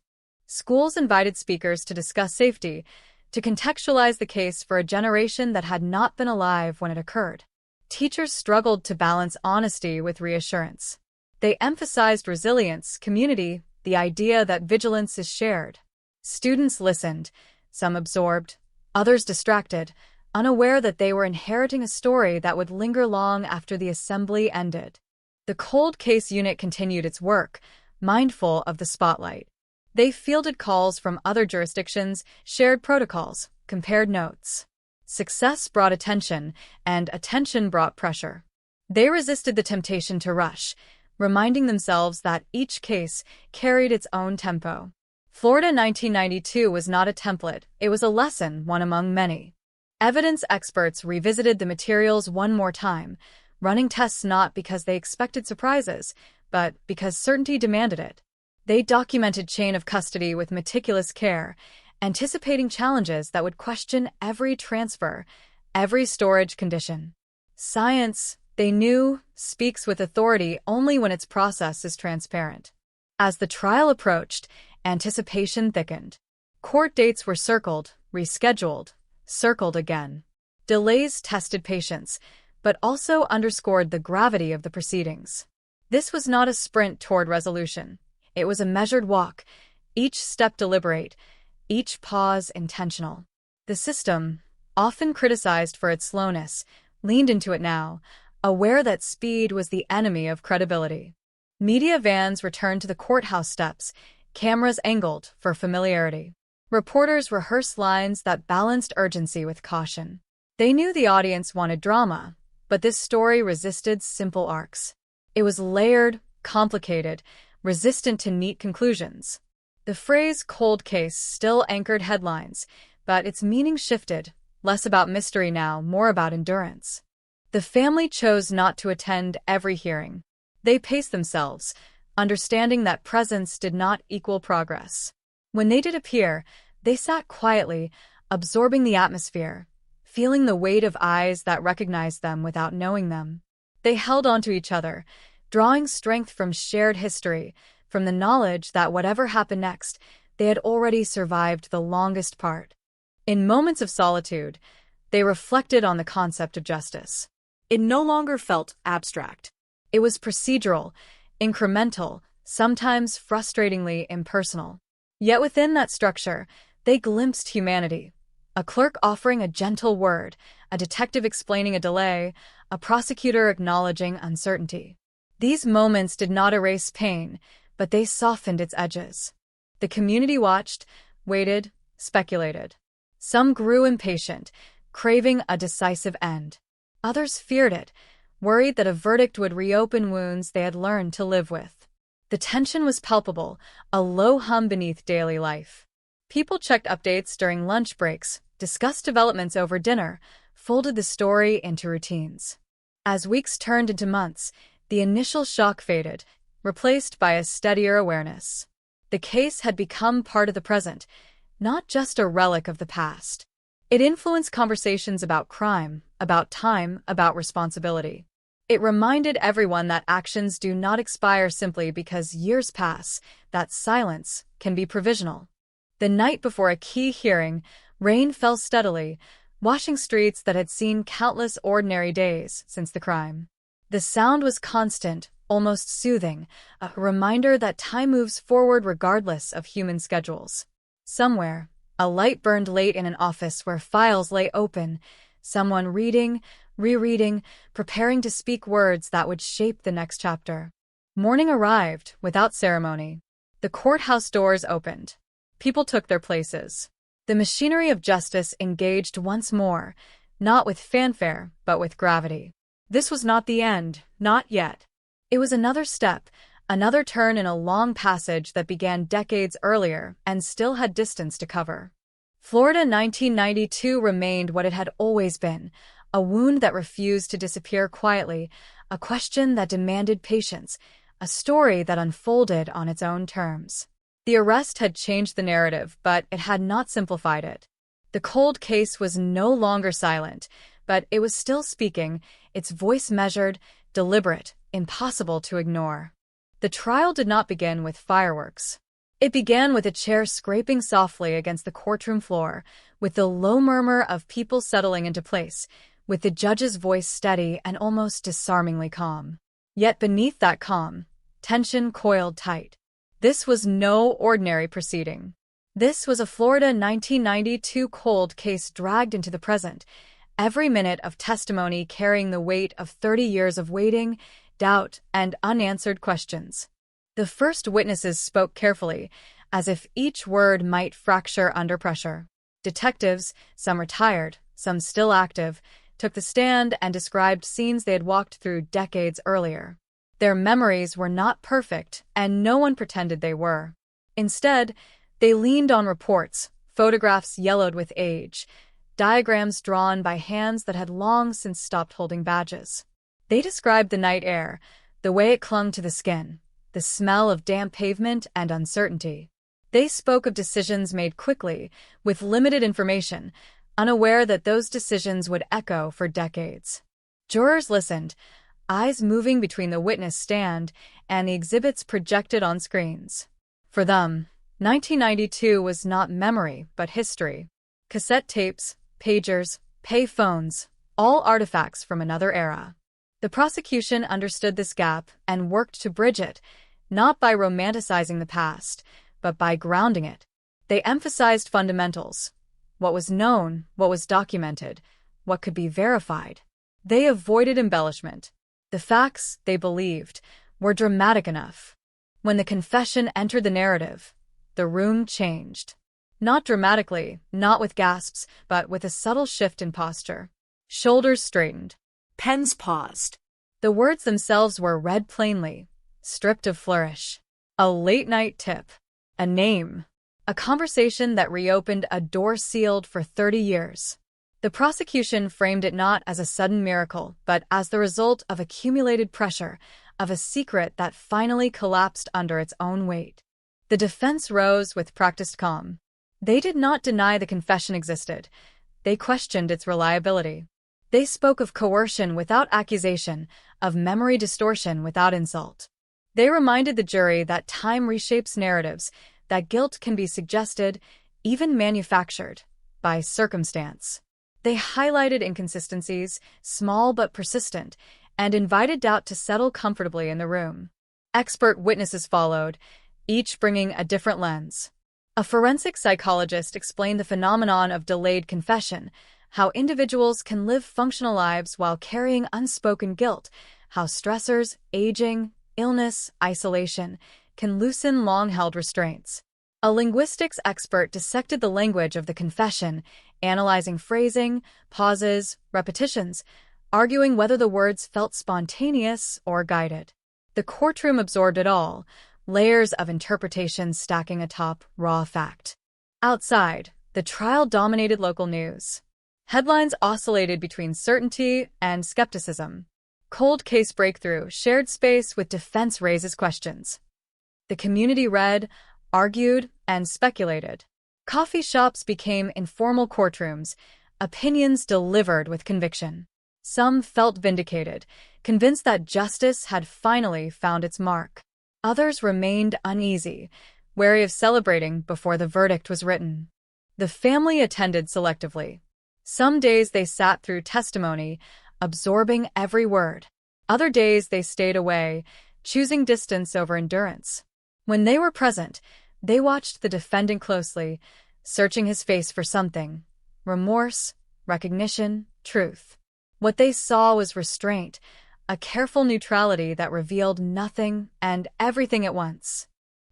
Schools invited speakers to discuss safety, to contextualize the case for a generation that had not been alive when it occurred. Teachers struggled to balance honesty with reassurance. They emphasized resilience, community, the idea that vigilance is shared. Students listened, some absorbed, others distracted, unaware that they were inheriting a story that would linger long after the assembly ended. The cold case unit continued its work, mindful of the spotlight. They fielded calls from other jurisdictions, shared protocols, compared notes. Success brought attention, and attention brought pressure. They resisted the temptation to rush, reminding themselves that each case carried its own tempo. Florida 1992 was not a template, it was a lesson, one among many. Evidence experts revisited the materials one more time, running tests not because they expected surprises, but because certainty demanded it. They documented chain of custody with meticulous care, anticipating challenges that would question every transfer, every storage condition. Science, they knew, speaks with authority only when its process is transparent. As the trial approached, anticipation thickened. Court dates were circled, rescheduled, circled again. Delays tested patience, but also underscored the gravity of the proceedings. This was not a sprint toward resolution. It was a measured walk, each step deliberate, each pause intentional. The system, often criticized for its slowness, leaned into it now, aware that speed was the enemy of credibility. Media vans returned to the courthouse steps, cameras angled for familiarity. Reporters rehearsed lines that balanced urgency with caution. They knew the audience wanted drama, but this story resisted simple arcs. It was layered, complicated, resistant to neat conclusions. The phrase cold case still anchored headlines, but its meaning shifted, less about mystery now, more about endurance. The family chose not to attend every hearing. They paced themselves, understanding that presence did not equal progress. When they did appear, they sat quietly, absorbing the atmosphere, feeling the weight of eyes that recognized them without knowing them. They held onto each other, drawing strength from shared history, from the knowledge that whatever happened next, they had already survived the longest part. In moments of solitude, they reflected on the concept of justice. It no longer felt abstract. It was procedural, incremental, sometimes frustratingly impersonal. Yet within that structure, they glimpsed humanity. A clerk offering a gentle word, a detective explaining a delay, a prosecutor acknowledging uncertainty. These moments did not erase pain, but they softened its edges. The community watched, waited, speculated. Some grew impatient, craving a decisive end. Others feared it, worried that a verdict would reopen wounds they had learned to live with. The tension was palpable, a low hum beneath daily life. People checked updates during lunch breaks, discussed developments over dinner, folded the story into routines. As weeks turned into months, the initial shock faded, replaced by a steadier awareness. The case had become part of the present, not just a relic of the past. It influenced conversations about crime, about time, about responsibility. It reminded everyone that actions do not expire simply because years pass, that silence can be provisional. The night before a key hearing, rain fell steadily, washing streets that had seen countless ordinary days since the crime. The sound was constant, almost soothing, a reminder that time moves forward regardless of human schedules. Somewhere, a light burned late in an office where files lay open, someone reading, rereading, preparing to speak words that would shape the next chapter. Morning arrived, without ceremony. The courthouse doors opened. People took their places. The machinery of justice engaged once more, not with fanfare, but with gravity. This was not the end, not yet. It was another step, another turn in a long passage that began decades earlier and still had distance to cover. Florida 1992 remained what it had always been, a wound that refused to disappear quietly, a question that demanded patience, a story that unfolded on its own terms. The arrest had changed the narrative, but it had not simplified it. The cold case was no longer silent, but it was still speaking, its voice measured, deliberate, impossible to ignore. The trial did not begin with fireworks. It began with a chair scraping softly against the courtroom floor, with the low murmur of people settling into place, with the judge's voice steady and almost disarmingly calm. Yet beneath that calm, tension coiled tight. This was no ordinary proceeding. This was a Florida 1992 cold case dragged into the present, every minute of testimony carrying the weight of 30 years of waiting, doubt, and unanswered questions. The first witnesses spoke carefully, as if each word might fracture under pressure. Detectives, some retired, some still active, took the stand and described scenes they had walked through decades earlier. Their memories were not perfect, and no one pretended they were. Instead, they leaned on reports, photographs yellowed with age, diagrams drawn by hands that had long since stopped holding badges. They described the night air, the way it clung to the skin, the smell of damp pavement and uncertainty. They spoke of decisions made quickly, with limited information, unaware that those decisions would echo for decades. Jurors listened, eyes moving between the witness stand and the exhibits projected on screens. For them, 1992 was not memory, but history. Cassette tapes, pagers, pay phones, all artifacts from another era. The prosecution understood this gap and worked to bridge it, not by romanticizing the past, but by grounding it. They emphasized fundamentals: what was known, what was documented, what could be verified. They avoided embellishment. The facts, they believed, were dramatic enough. When the confession entered the narrative, the room changed. Not dramatically, not with gasps, but with a subtle shift in posture. Shoulders straightened. Pens paused. The words themselves were read plainly, stripped of flourish. A late-night tip. A name. A conversation that reopened a door sealed for 30 years. The prosecution framed it not as a sudden miracle, but as the result of accumulated pressure, of a secret that finally collapsed under its own weight. The defense rose with practiced calm. They did not deny the confession existed. They questioned its reliability. They spoke of coercion without accusation, of memory distortion without insult. They reminded the jury that time reshapes narratives, that guilt can be suggested, even manufactured, by circumstance. They highlighted inconsistencies, small but persistent, and invited doubt to settle comfortably in the room. Expert witnesses followed, each bringing a different lens. A forensic psychologist explained the phenomenon of delayed confession, how individuals can live functional lives while carrying unspoken guilt, how stressors, aging, illness, isolation, can loosen long-held restraints. A linguistics expert dissected the language of the confession, analyzing phrasing, pauses, repetitions, arguing whether the words felt spontaneous or guided. The courtroom absorbed it all, layers of interpretation stacking atop raw fact. Outside, the trial dominated local news. Headlines oscillated between certainty and skepticism. Cold case breakthrough shared space with defense raises questions. The community read, argued, and speculated. Coffee shops became informal courtrooms, opinions delivered with conviction. Some felt vindicated, convinced that justice had finally found its mark. Others remained uneasy, wary of celebrating before the verdict was written. The family attended selectively. Some days they sat through testimony, absorbing every word. Other days they stayed away, choosing distance over endurance. When they were present, they watched the defendant closely, searching his face for something: remorse, recognition, truth. What they saw was restraint, a careful neutrality that revealed nothing and everything at once.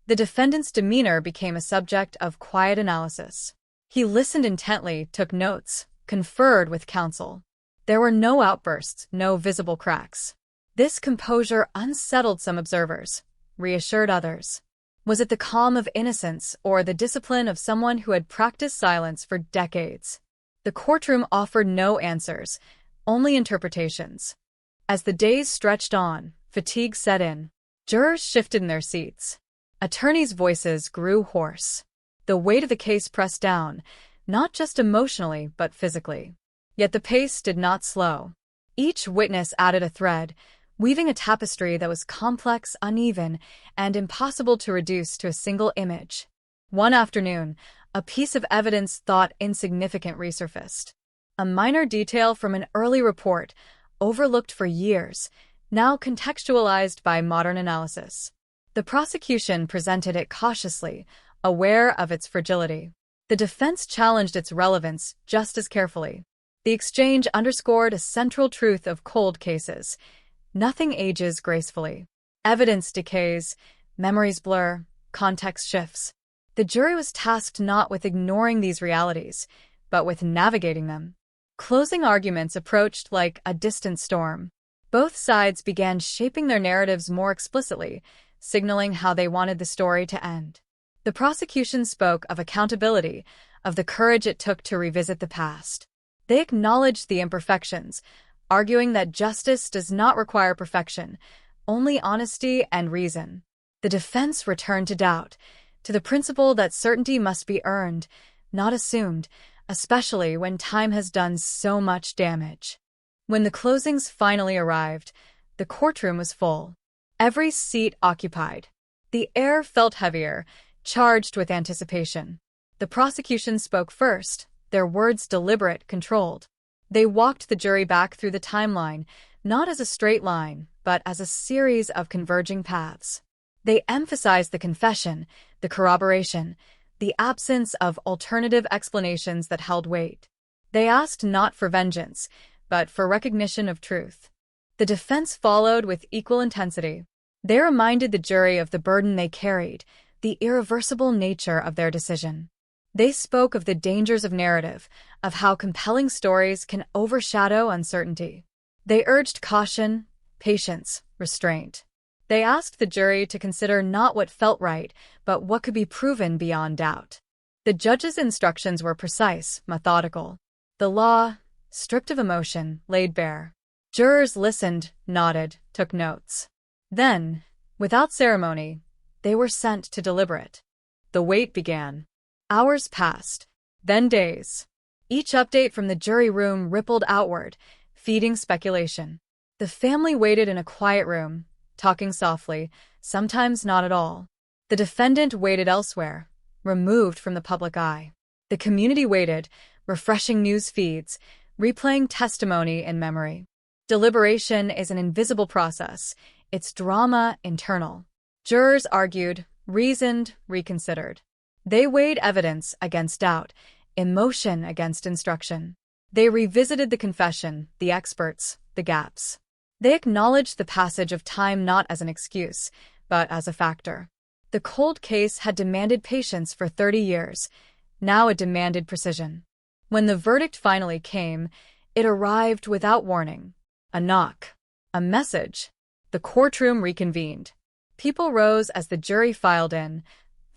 The defendant's demeanor became a subject of quiet analysis. He listened intently, took notes, conferred with counsel. There were no outbursts, no visible cracks. This composure unsettled some observers, reassured others. Was it the calm of innocence or the discipline of someone who had practiced silence for decades? The courtroom offered no answers, only interpretations. As the days stretched on, fatigue set in. Jurors shifted in their seats. Attorneys' voices grew hoarse. The weight of the case pressed down, not just emotionally, but physically. Yet the pace did not slow. Each witness added a thread, weaving a tapestry that was complex, uneven, and impossible to reduce to a single image. One afternoon, a piece of evidence thought insignificant resurfaced. A minor detail from an early report, overlooked for years, now contextualized by modern analysis. The prosecution presented it cautiously, aware of its fragility. The defense challenged its relevance just as carefully. The exchange underscored a central truth of cold cases: nothing ages gracefully. Evidence decays, memories blur, context shifts. The jury was tasked not with ignoring these realities, but with navigating them. Closing arguments approached like a distant storm. Both sides began shaping their narratives more explicitly, signaling how they wanted the story to end. The prosecution spoke of accountability, of the courage it took to revisit the past. They acknowledged the imperfections, arguing that justice does not require perfection, only honesty and reason. The defense returned to doubt, to the principle that certainty must be earned, not assumed, especially when time has done so much damage. When the closings finally arrived, the courtroom was full. Every seat occupied. The air felt heavier, charged with anticipation. The prosecution spoke first, their words deliberate, controlled. They walked the jury back through the timeline, not as a straight line, but as a series of converging paths. They emphasized the confession, the corroboration, the absence of alternative explanations that held weight. They asked not for vengeance, but for recognition of truth. The defense followed with equal intensity. They reminded the jury of the burden they carried, the irreversible nature of their decision. They spoke of the dangers of narrative, of how compelling stories can overshadow uncertainty. They urged caution, patience, restraint. They asked the jury to consider not what felt right, but what could be proven beyond doubt. The judge's instructions were precise, methodical. The law, stripped of emotion, laid bare. Jurors listened, nodded, took notes. Then, without ceremony, they were sent to deliberate. The wait began. Hours passed, then days. Each update from the jury room rippled outward, feeding speculation. The family waited in a quiet room, talking softly, sometimes not at all. The defendant waited elsewhere, removed from the public eye. The community waited, refreshing news feeds, replaying testimony in memory. Deliberation is an invisible process, its drama internal. Jurors argued, reasoned, reconsidered. They weighed evidence against doubt, emotion against instruction. They revisited the confession, the experts, the gaps. They acknowledged the passage of time not as an excuse, but as a factor. The cold case had demanded patience for 30 years. Now it demanded precision. When the verdict finally came, it arrived without warning. A knock. A message. The courtroom reconvened. People rose as the jury filed in,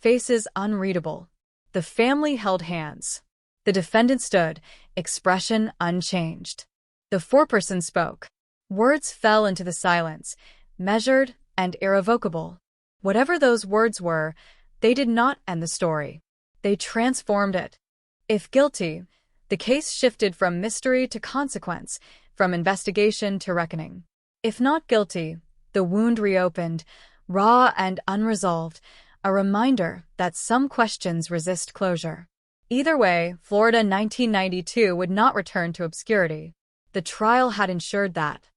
faces unreadable. The family held hands. The defendant stood, expression unchanged. The foreperson spoke. Words fell into the silence, measured and irrevocable. Whatever those words were, they did not end the story. They transformed it. If guilty, the case shifted from mystery to consequence, from investigation to reckoning. If not guilty, the wound reopened, raw and unresolved, a reminder that some questions resist closure. Either way, Florida 1992 would not return to obscurity. The trial had ensured that.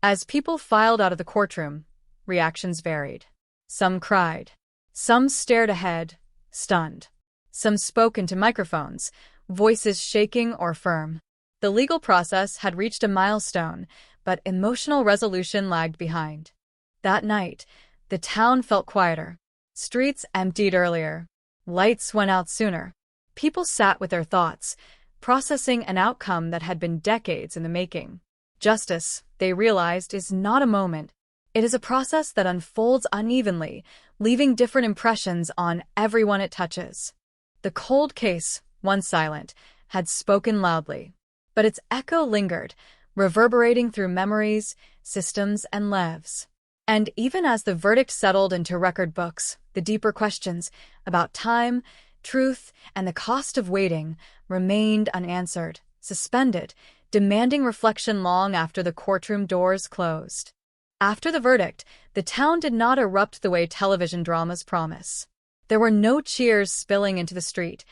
As people filed out of the courtroom, reactions varied. Some cried. Some stared ahead, stunned. Some spoke into microphones, voices shaking or firm. The legal process had reached a milestone, but emotional resolution lagged behind. That night, the town felt quieter. Streets emptied earlier. Lights went out sooner. People sat with their thoughts, processing an outcome that had been decades in the making. Justice, they realized, is not a moment. It is a process that unfolds unevenly, leaving different impressions on everyone it touches. The cold case, once silent, had spoken loudly. But its echo lingered, reverberating through memories, systems, and lives. And even as the verdict settled into record books, the deeper questions about time, truth, and the cost of waiting remained unanswered, suspended, demanding reflection long after the courtroom doors closed. After the verdict, the town did not erupt the way television dramas promise. There were no cheers spilling into the street,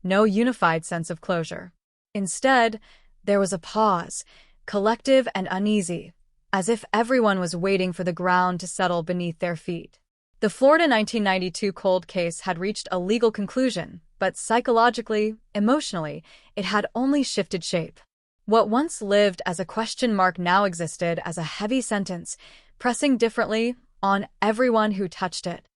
no unified sense of closure. Instead, there was a pause, collective and uneasy, as if everyone was waiting for the ground to settle beneath their feet. The Florida 1992 cold case had reached a legal conclusion, but psychologically, emotionally, it had only shifted shape. What once lived as a question mark now existed as a heavy sentence, pressing differently on everyone who touched it.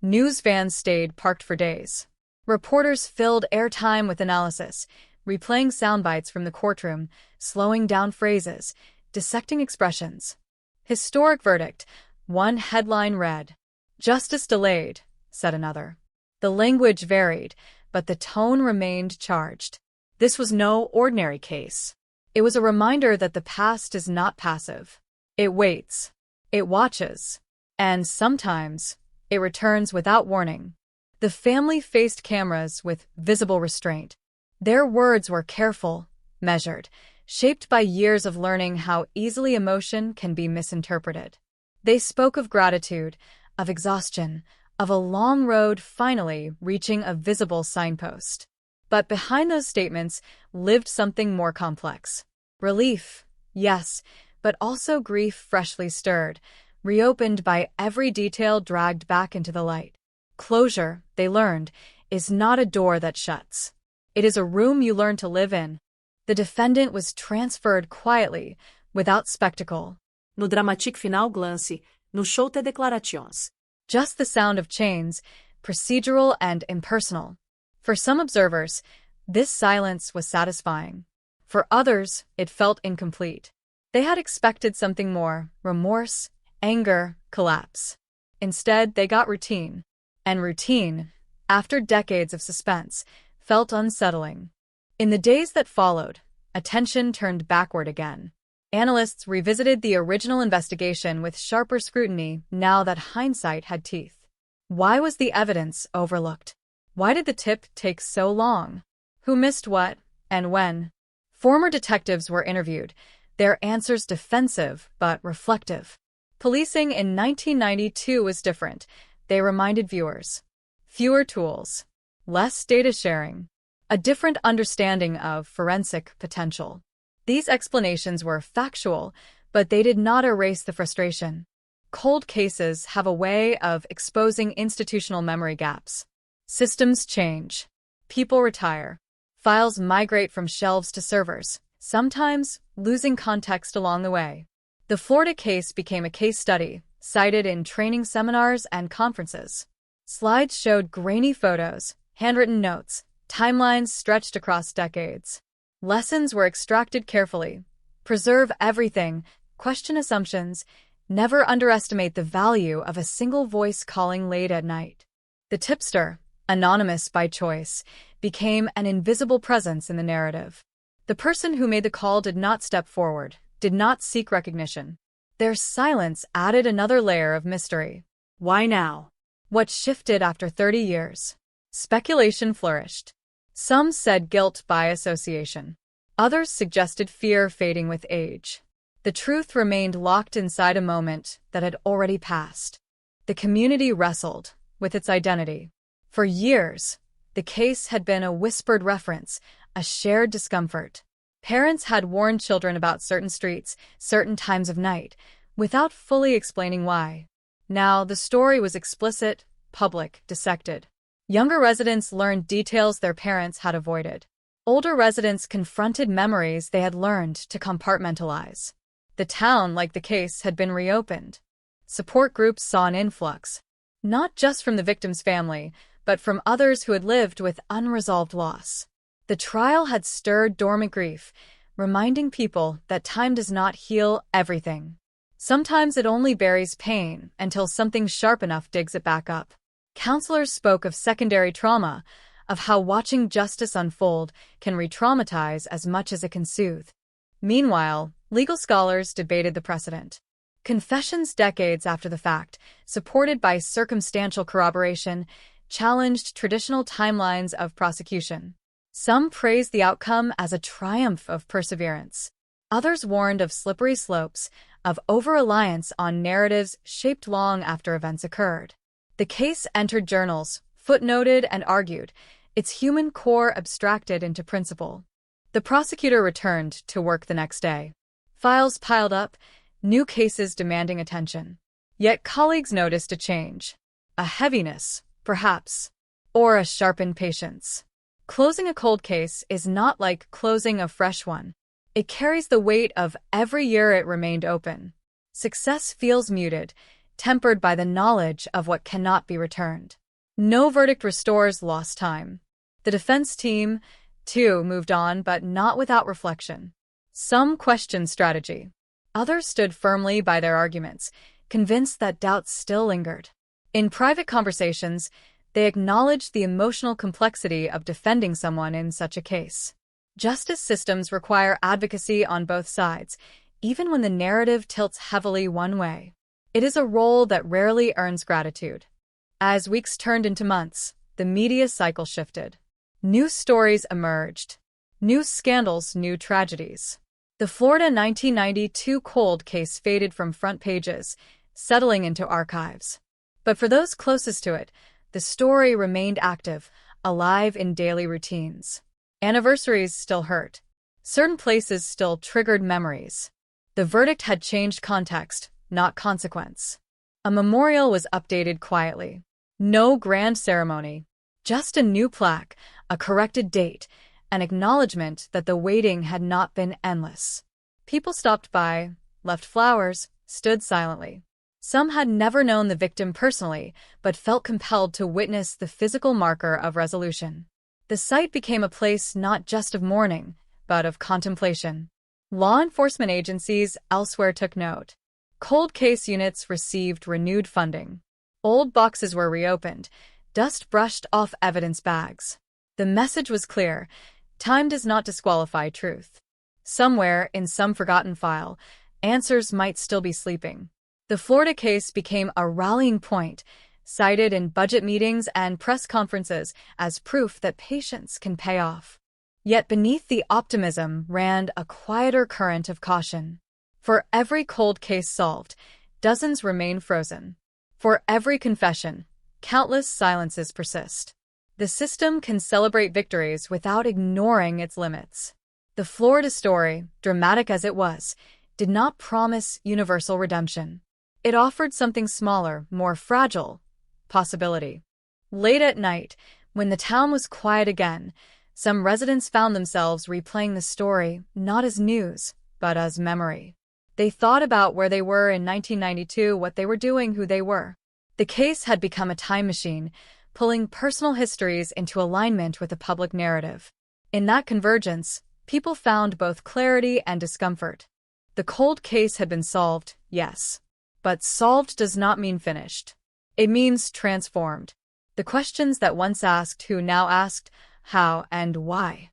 News vans stayed parked for days. Reporters filled airtime with analysis, replaying soundbites from the courtroom, slowing down phrases, dissecting expressions. Historic verdict, one headline read. Justice delayed, said another. The language varied, but the tone remained charged. This was no ordinary case. It was a reminder that the past is not passive. It waits. It watches. And sometimes, it returns without warning. The family faced cameras with visible restraint. Their words were careful, measured, shaped by years of learning how easily emotion can be misinterpreted. They spoke of gratitude, of exhaustion, of a long road finally reaching a visible signpost. But behind those statements lived something more complex. Relief, yes, but also grief freshly stirred, reopened by every detail dragged back into the light. Closure, they learned, is not a door that shuts. It is a room you learn to live in. The defendant was transferred quietly, without spectacle. No dramatique final glance, no show de declarações. Just the sound of chains, procedural and impersonal. For some observers, this silence was satisfying. For others, it felt incomplete. They had expected something more: remorse, anger, collapse. Instead, they got routine. And routine, after decades of suspense, felt unsettling. In the days that followed, attention turned backward again. Analysts revisited the original investigation with sharper scrutiny now that hindsight had teeth. Why was the evidence overlooked? Why did the tip take so long? Who missed what, and when? Former detectives were interviewed, their answers defensive but reflective. Policing in 1992 was different. They reminded viewers. Fewer tools, less data sharing, a different understanding of forensic potential. These explanations were factual, but they did not erase the frustration. Cold cases have a way of exposing institutional memory gaps. Systems change. People retire. Files migrate from shelves to servers, sometimes losing context along the way. The Florida case became a case study, cited in training seminars and conferences. Slides showed grainy photos, handwritten notes, timelines stretched across decades. Lessons were extracted carefully. Preserve everything, question assumptions, never underestimate the value of a single voice calling late at night. The tipster, anonymous by choice, became an invisible presence in the narrative. The person who made the call did not step forward, did not seek recognition. Their silence added another layer of mystery. Why now? What shifted after 30 years? Speculation flourished. Some said guilt by association. Others suggested fear fading with age. The truth remained locked inside a moment that had already passed. The community wrestled with its identity. For years, the case had been a whispered reference, a shared discomfort. Parents had warned children about certain streets, certain times of night, without fully explaining why. Now, the story was explicit, public, dissected. Younger residents learned details their parents had avoided. Older residents confronted memories they had learned to compartmentalize. The town, like the case, had been reopened. Support groups saw an influx, not just from the victim's family, but from others who had lived with unresolved loss. The trial had stirred dormant grief, reminding people that time does not heal everything. Sometimes it only buries pain until something sharp enough digs it back up. Counselors spoke of secondary trauma, of how watching justice unfold can re-traumatize as much as it can soothe. Meanwhile, legal scholars debated the precedent. Confessions decades after the fact, supported by circumstantial corroboration, challenged traditional timelines of prosecution. Some praised the outcome as a triumph of perseverance. Others warned of slippery slopes, of over-reliance on narratives shaped long after events occurred. The case entered journals, footnoted and argued, its human core abstracted into principle. The prosecutor returned to work the next day. Files piled up, new cases demanding attention. Yet colleagues noticed a change. A heaviness, perhaps, or a sharpened patience. Closing a cold case is not like closing a fresh one. It carries the weight of every year it remained open. Success feels muted, tempered by the knowledge of what cannot be returned. No verdict restores lost time. The defense team, too, moved on, but not without reflection. Some questioned strategy. Others stood firmly by their arguments, convinced that doubts still lingered. In private conversations, they acknowledged the emotional complexity of defending someone in such a case. Justice systems require advocacy on both sides, even when the narrative tilts heavily one way. It is a role that rarely earns gratitude. As weeks turned into months, the media cycle shifted. New stories emerged. New scandals, new tragedies. The Florida 1992 cold case faded from front pages, settling into archives. But for those closest to it, the story remained active, alive in daily routines. Anniversaries still hurt. Certain places still triggered memories. The verdict had changed context, not consequence. A memorial was updated quietly. No grand ceremony. Just a new plaque, a corrected date, an acknowledgement that the waiting had not been endless. People stopped by, left flowers, stood silently. Some had never known the victim personally, but felt compelled to witness the physical marker of resolution. The site became a place not just of mourning, but of contemplation. Law enforcement agencies elsewhere took note. Cold case units received renewed funding. Old boxes were reopened, dust brushed off evidence bags. The message was clear: time does not disqualify truth. Somewhere, in some forgotten file, answers might still be sleeping. The Florida case became a rallying point, cited in budget meetings and press conferences as proof that patience can pay off. Yet beneath the optimism ran a quieter current of caution. For every cold case solved, dozens remain frozen. For every confession, countless silences persist. The system can celebrate victories without ignoring its limits. The Florida story, dramatic as it was, did not promise universal redemption. It offered something smaller, more fragile: possibility. Late at night, when the town was quiet again, some residents found themselves replaying the story not as news, but as memory. They thought about where they were in 1992, what they were doing, who they were. The case had become a time machine, pulling personal histories into alignment with the public narrative. In that convergence, people found both clarity and discomfort. The cold case had been solved, yes. But solved does not mean finished. It means transformed. The questions that once asked who now asked how and why.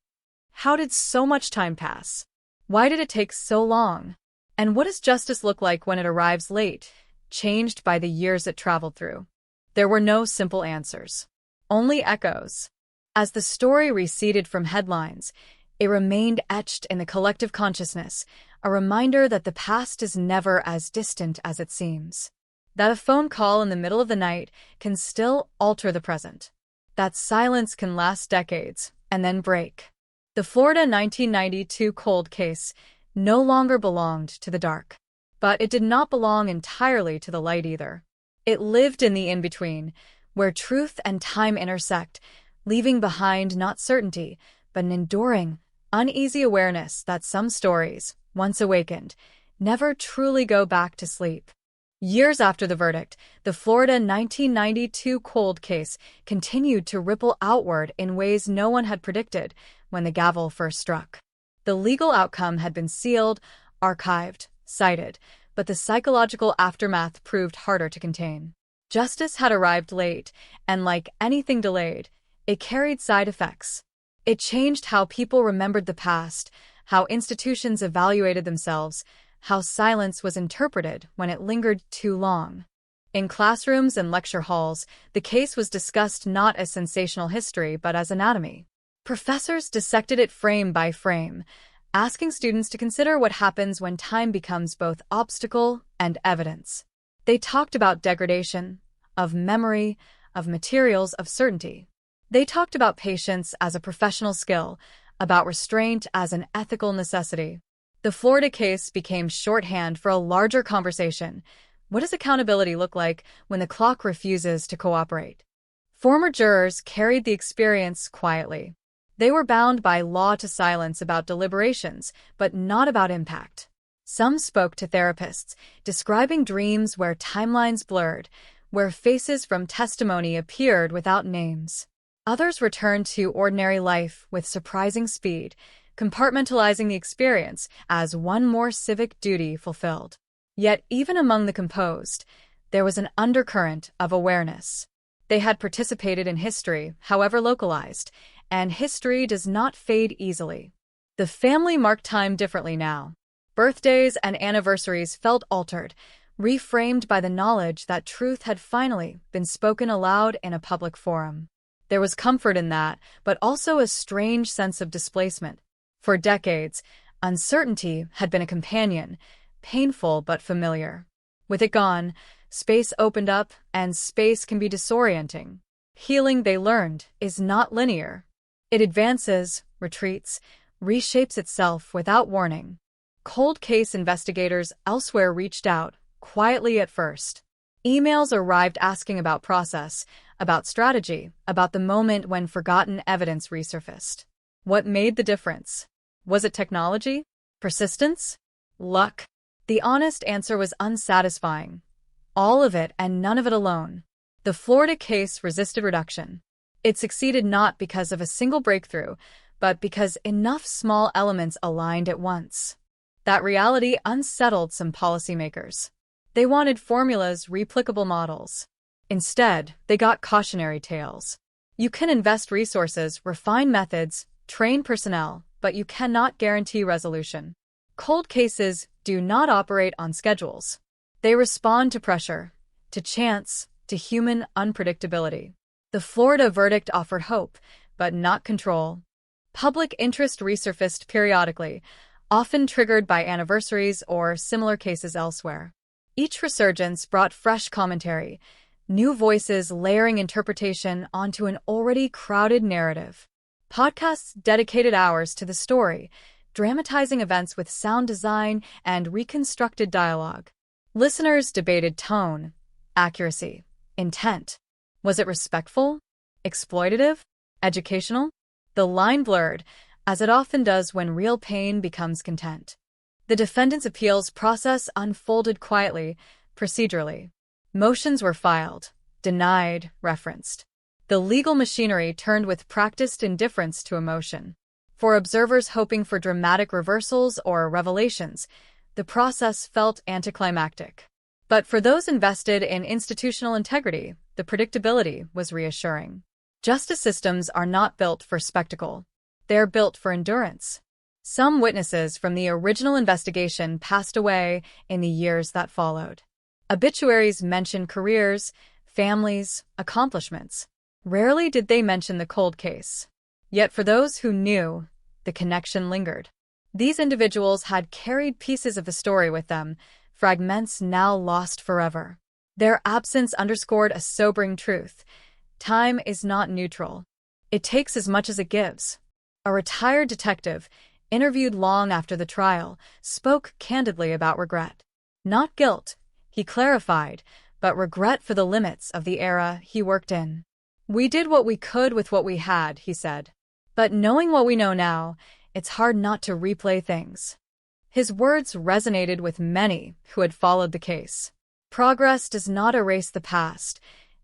How did so much time pass? Why did it take so long? And what does justice look like when it arrives late, changed by the years it traveled through? There were no simple answers. Only echoes. As the story receded from headlines, it remained etched in the collective consciousness, a reminder that the past is never as distant as it seems. That a phone call in the middle of the night can still alter the present. That silence can last decades and then break. The Florida 1992 cold case no longer belonged to the dark. But it did not belong entirely to the light either. It lived in the in-between, where truth and time intersect, leaving behind not certainty, but an enduring, uneasy awareness that some stories, once awakened, never truly go back to sleep. Years after the verdict, the Florida 1992 cold case continued to ripple outward in ways no one had predicted when the gavel first struck. The legal outcome had been sealed, archived, cited, but the psychological aftermath proved harder to contain. Justice had arrived late, and like anything delayed, it carried side effects. It changed how people remembered the past, how institutions evaluated themselves, how silence was interpreted when it lingered too long. In classrooms and lecture halls, the case was discussed not as sensational history but as anatomy. Professors dissected it frame by frame, asking students to consider what happens when time becomes both obstacle and evidence. They talked about degradation, of memory, of materials, of certainty. They talked about patience as a professional skill, about restraint as an ethical necessity. The Florida case became shorthand for a larger conversation. What does accountability look like when the clock refuses to cooperate? Former jurors carried the experience quietly. They were bound by law to silence about deliberations, but not about impact. Some spoke to therapists, describing dreams where timelines blurred, where faces from testimony appeared without names. Others returned to ordinary life with surprising speed, compartmentalizing the experience as one more civic duty fulfilled. Yet even among the composed, there was an undercurrent of awareness. They had participated in history, however localized, and history does not fade easily. The family marked time differently now. Birthdays and anniversaries felt altered, reframed by the knowledge that truth had finally been spoken aloud in a public forum. There was comfort in that, but also a strange sense of displacement. For decades, uncertainty had been a companion, painful but familiar. With it gone, space opened up, and space can be disorienting. Healing, they learned, is not linear. It advances, retreats, reshapes itself without warning. Cold case investigators elsewhere reached out, quietly at first. Emails arrived asking about process, about strategy, about the moment when forgotten evidence resurfaced. What made the difference? Was it technology? Persistence? Luck? The honest answer was unsatisfying. All of it and none of it alone. The Florida case resisted reduction. It succeeded not because of a single breakthrough, but because enough small elements aligned at once. That reality unsettled some policymakers. They wanted formulas, replicable models. Instead, they got cautionary tales. You can invest resources, refine methods, train personnel, but you cannot guarantee resolution. Cold cases do not operate on schedules. They respond to pressure, to chance, to human unpredictability. The Florida verdict offered hope, but not control. Public interest resurfaced periodically, often triggered by anniversaries or similar cases elsewhere. Each resurgence brought fresh commentary, new voices layering interpretation onto an already crowded narrative. Podcasts dedicated hours to the story, dramatizing events with sound design and reconstructed dialogue. Listeners debated tone, accuracy, intent. Was it respectful? Exploitative? Educational? The line blurred, as it often does when real pain becomes content. The defendant's appeals process unfolded quietly, procedurally. Motions were filed, denied, referenced. The legal machinery turned with practiced indifference to emotion. For observers hoping for dramatic reversals or revelations, the process felt anticlimactic. But for those invested in institutional integrity, the predictability was reassuring. Justice systems are not built for spectacle. They are built for endurance. Some witnesses from the original investigation passed away in the years that followed. Obituaries mention careers, families, accomplishments. Rarely did they mention the cold case. Yet for those who knew, the connection lingered. These individuals had carried pieces of the story with them, fragments now lost forever. Their absence underscored a sobering truth. Time is not neutral. It takes as much as it gives. A retired detective, interviewed long after the trial, spoke candidly about regret. Not guilt, he clarified, but regret for the limits of the era he worked in. We did what we could with what we had, he said. But knowing what we know now, it's hard not to replay things. His words resonated with many who had followed the case. Progress does not erase the past.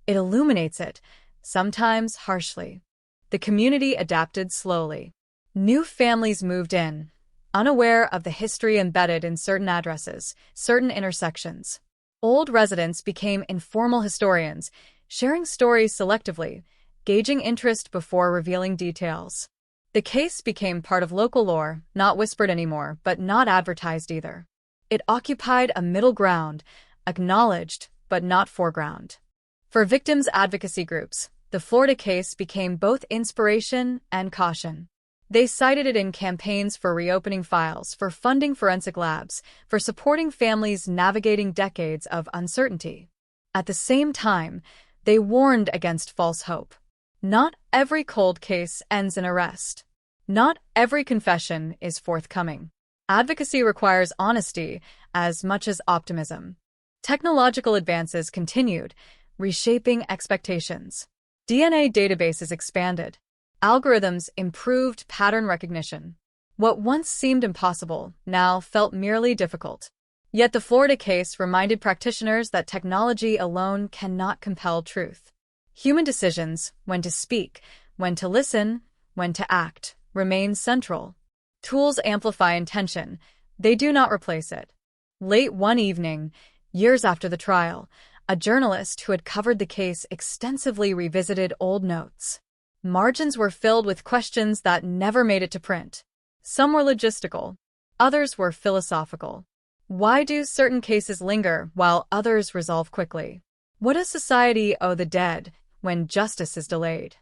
It illuminates it, sometimes harshly. The community adapted slowly. New families moved in, unaware of the history embedded in certain addresses, certain intersections. Old residents became informal historians, sharing stories selectively, gauging interest before revealing details. The case became part of local lore, not whispered anymore, but not advertised either. It occupied a middle ground, acknowledged, but not foreground. For victims' advocacy groups, the Florida case became both inspiration and caution. They cited it in campaigns for reopening files, for funding forensic labs, for supporting families navigating decades of uncertainty. At the same time, they warned against false hope. Not every cold case ends in arrest. Not every confession is forthcoming. Advocacy requires honesty as much as optimism. Technological advances continued, reshaping expectations. DNA databases expanded. Algorithms improved pattern recognition. What once seemed impossible now felt merely difficult. Yet the Florida case reminded practitioners that technology alone cannot compel truth. Human decisions, when to speak, when to listen, when to act, remain central. Tools amplify intention. They do not replace it. Late one evening, years after the trial, a journalist who had covered the case extensively revisited old notes. Margins were filled with questions that never made it to print. Some were logistical. Others were philosophical. Why do certain cases linger while others resolve quickly? What does society owe the dead when justice is delayed?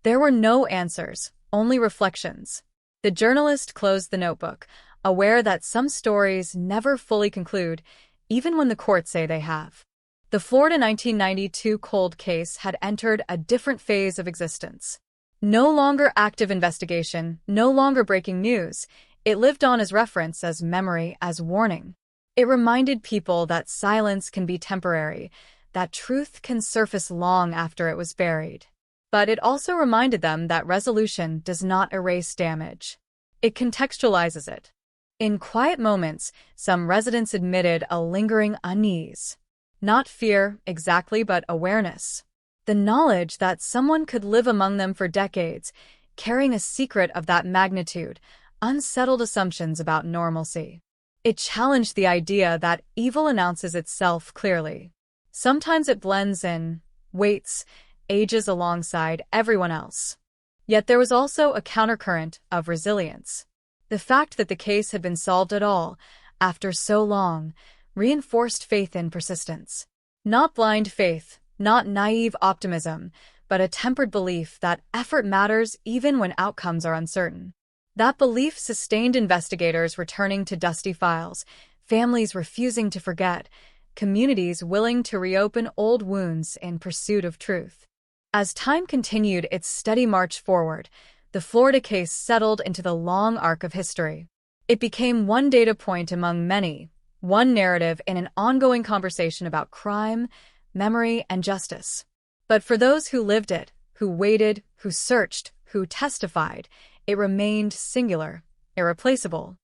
There were no answers, only reflections. The journalist closed the notebook, aware that some stories never fully conclude, even when the courts say they have. The Florida 1992 cold case had entered a different phase of existence. No longer active investigation, no longer breaking news, it lived on as reference, as memory, as warning. It reminded people that silence can be temporary, that truth can surface long after it was buried. But it also reminded them that resolution does not erase damage. It contextualizes it. In quiet moments, some residents admitted a lingering unease. Not fear, exactly, but awareness. The knowledge that someone could live among them for decades, carrying a secret of that magnitude, unsettled assumptions about normalcy. It challenged the idea that evil announces itself clearly. Sometimes it blends in, waits, ages alongside everyone else. Yet there was also a countercurrent of resilience. The fact that the case had been solved at all, after so long, reinforced faith in persistence. Not blind faith, not naive optimism, but a tempered belief that effort matters even when outcomes are uncertain. That belief sustained investigators returning to dusty files, families refusing to forget, communities willing to reopen old wounds in pursuit of truth. As time continued its steady march forward, the Florida case settled into the long arc of history. It became one data point among many, one narrative in an ongoing conversation about crime, memory, and justice. But for those who lived it, who waited, who searched, who testified, it remained singular, irreplaceable.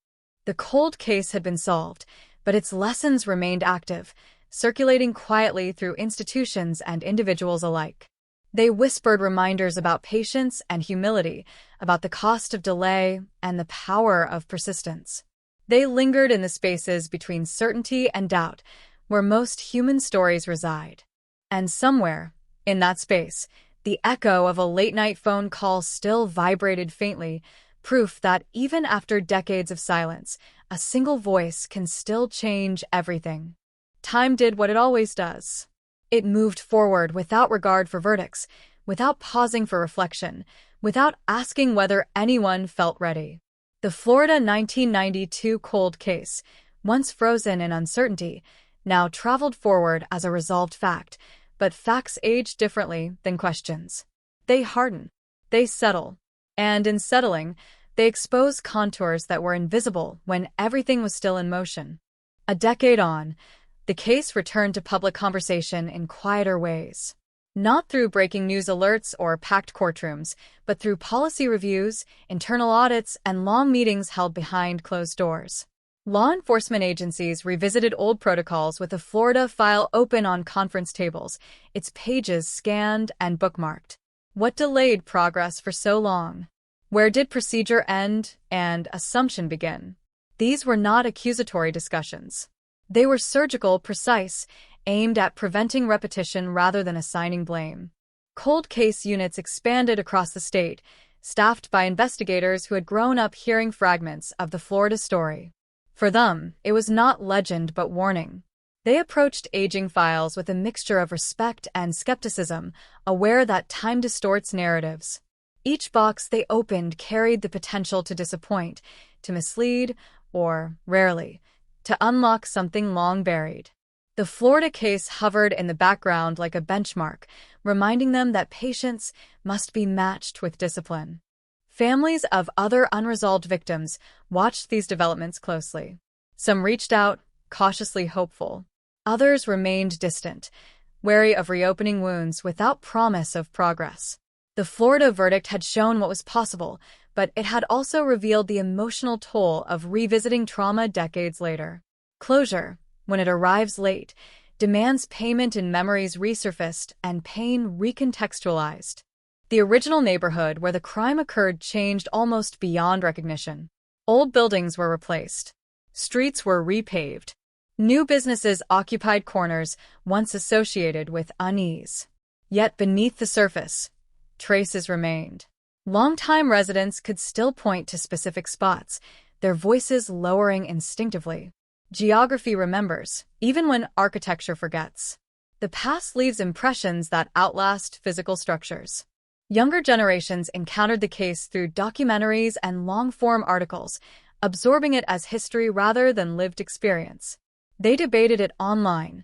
The cold case had been solved, but its lessons remained active, circulating quietly through institutions and individuals alike. They whispered reminders about patience and humility, about the cost of delay and the power of persistence. They lingered in the spaces between certainty and doubt, where most human stories reside. And somewhere, in that space, the echo of a late-night phone call still vibrated faintly, proof that even after decades of silence, a single voice can still change everything. Time did what it always does. It moved forward without regard for verdicts, without pausing for reflection, without asking whether anyone felt ready. The Florida 1992 cold case, once frozen in uncertainty, now traveled forward as a resolved fact, but facts age differently than questions. They harden, they settle, and in settling, they expose contours that were invisible when everything was still in motion. A decade on, the case returned to public conversation in quieter ways. Not through breaking news alerts or packed courtrooms, but through policy reviews, internal audits, and long meetings held behind closed doors. Law enforcement agencies revisited old protocols with the Florida file open on conference tables, its pages scanned and bookmarked. What delayed progress for so long? Where did procedure end and assumption begin? These were not accusatory discussions. They were surgical, precise, aimed at preventing repetition rather than assigning blame. Cold case units expanded across the state, staffed by investigators who had grown up hearing fragments of the Florida story. For them, it was not legend but warning. They approached aging files with a mixture of respect and skepticism, aware that time distorts narratives. Each box they opened carried the potential to disappoint, to mislead, or, rarely, to unlock something long buried. The Florida case hovered in the background like a benchmark, reminding them that patience must be matched with discipline. Families of other unresolved victims watched these developments closely. Some reached out, cautiously hopeful. Others remained distant, wary of reopening wounds without promise of progress. The Florida verdict had shown what was possible, but it had also revealed the emotional toll of revisiting trauma decades later. Closure, when it arrives late, demands payment in memories resurfaced and pain recontextualized. The original neighborhood where the crime occurred changed almost beyond recognition. Old buildings were replaced. Streets were repaved. New businesses occupied corners once associated with unease. Yet beneath the surface, traces remained. Longtime residents could still point to specific spots, their voices lowering instinctively. Geography remembers, even when architecture forgets. The past leaves impressions that outlast physical structures. Younger generations encountered the case through documentaries and long-form articles, absorbing it as history rather than lived experience. They debated it online,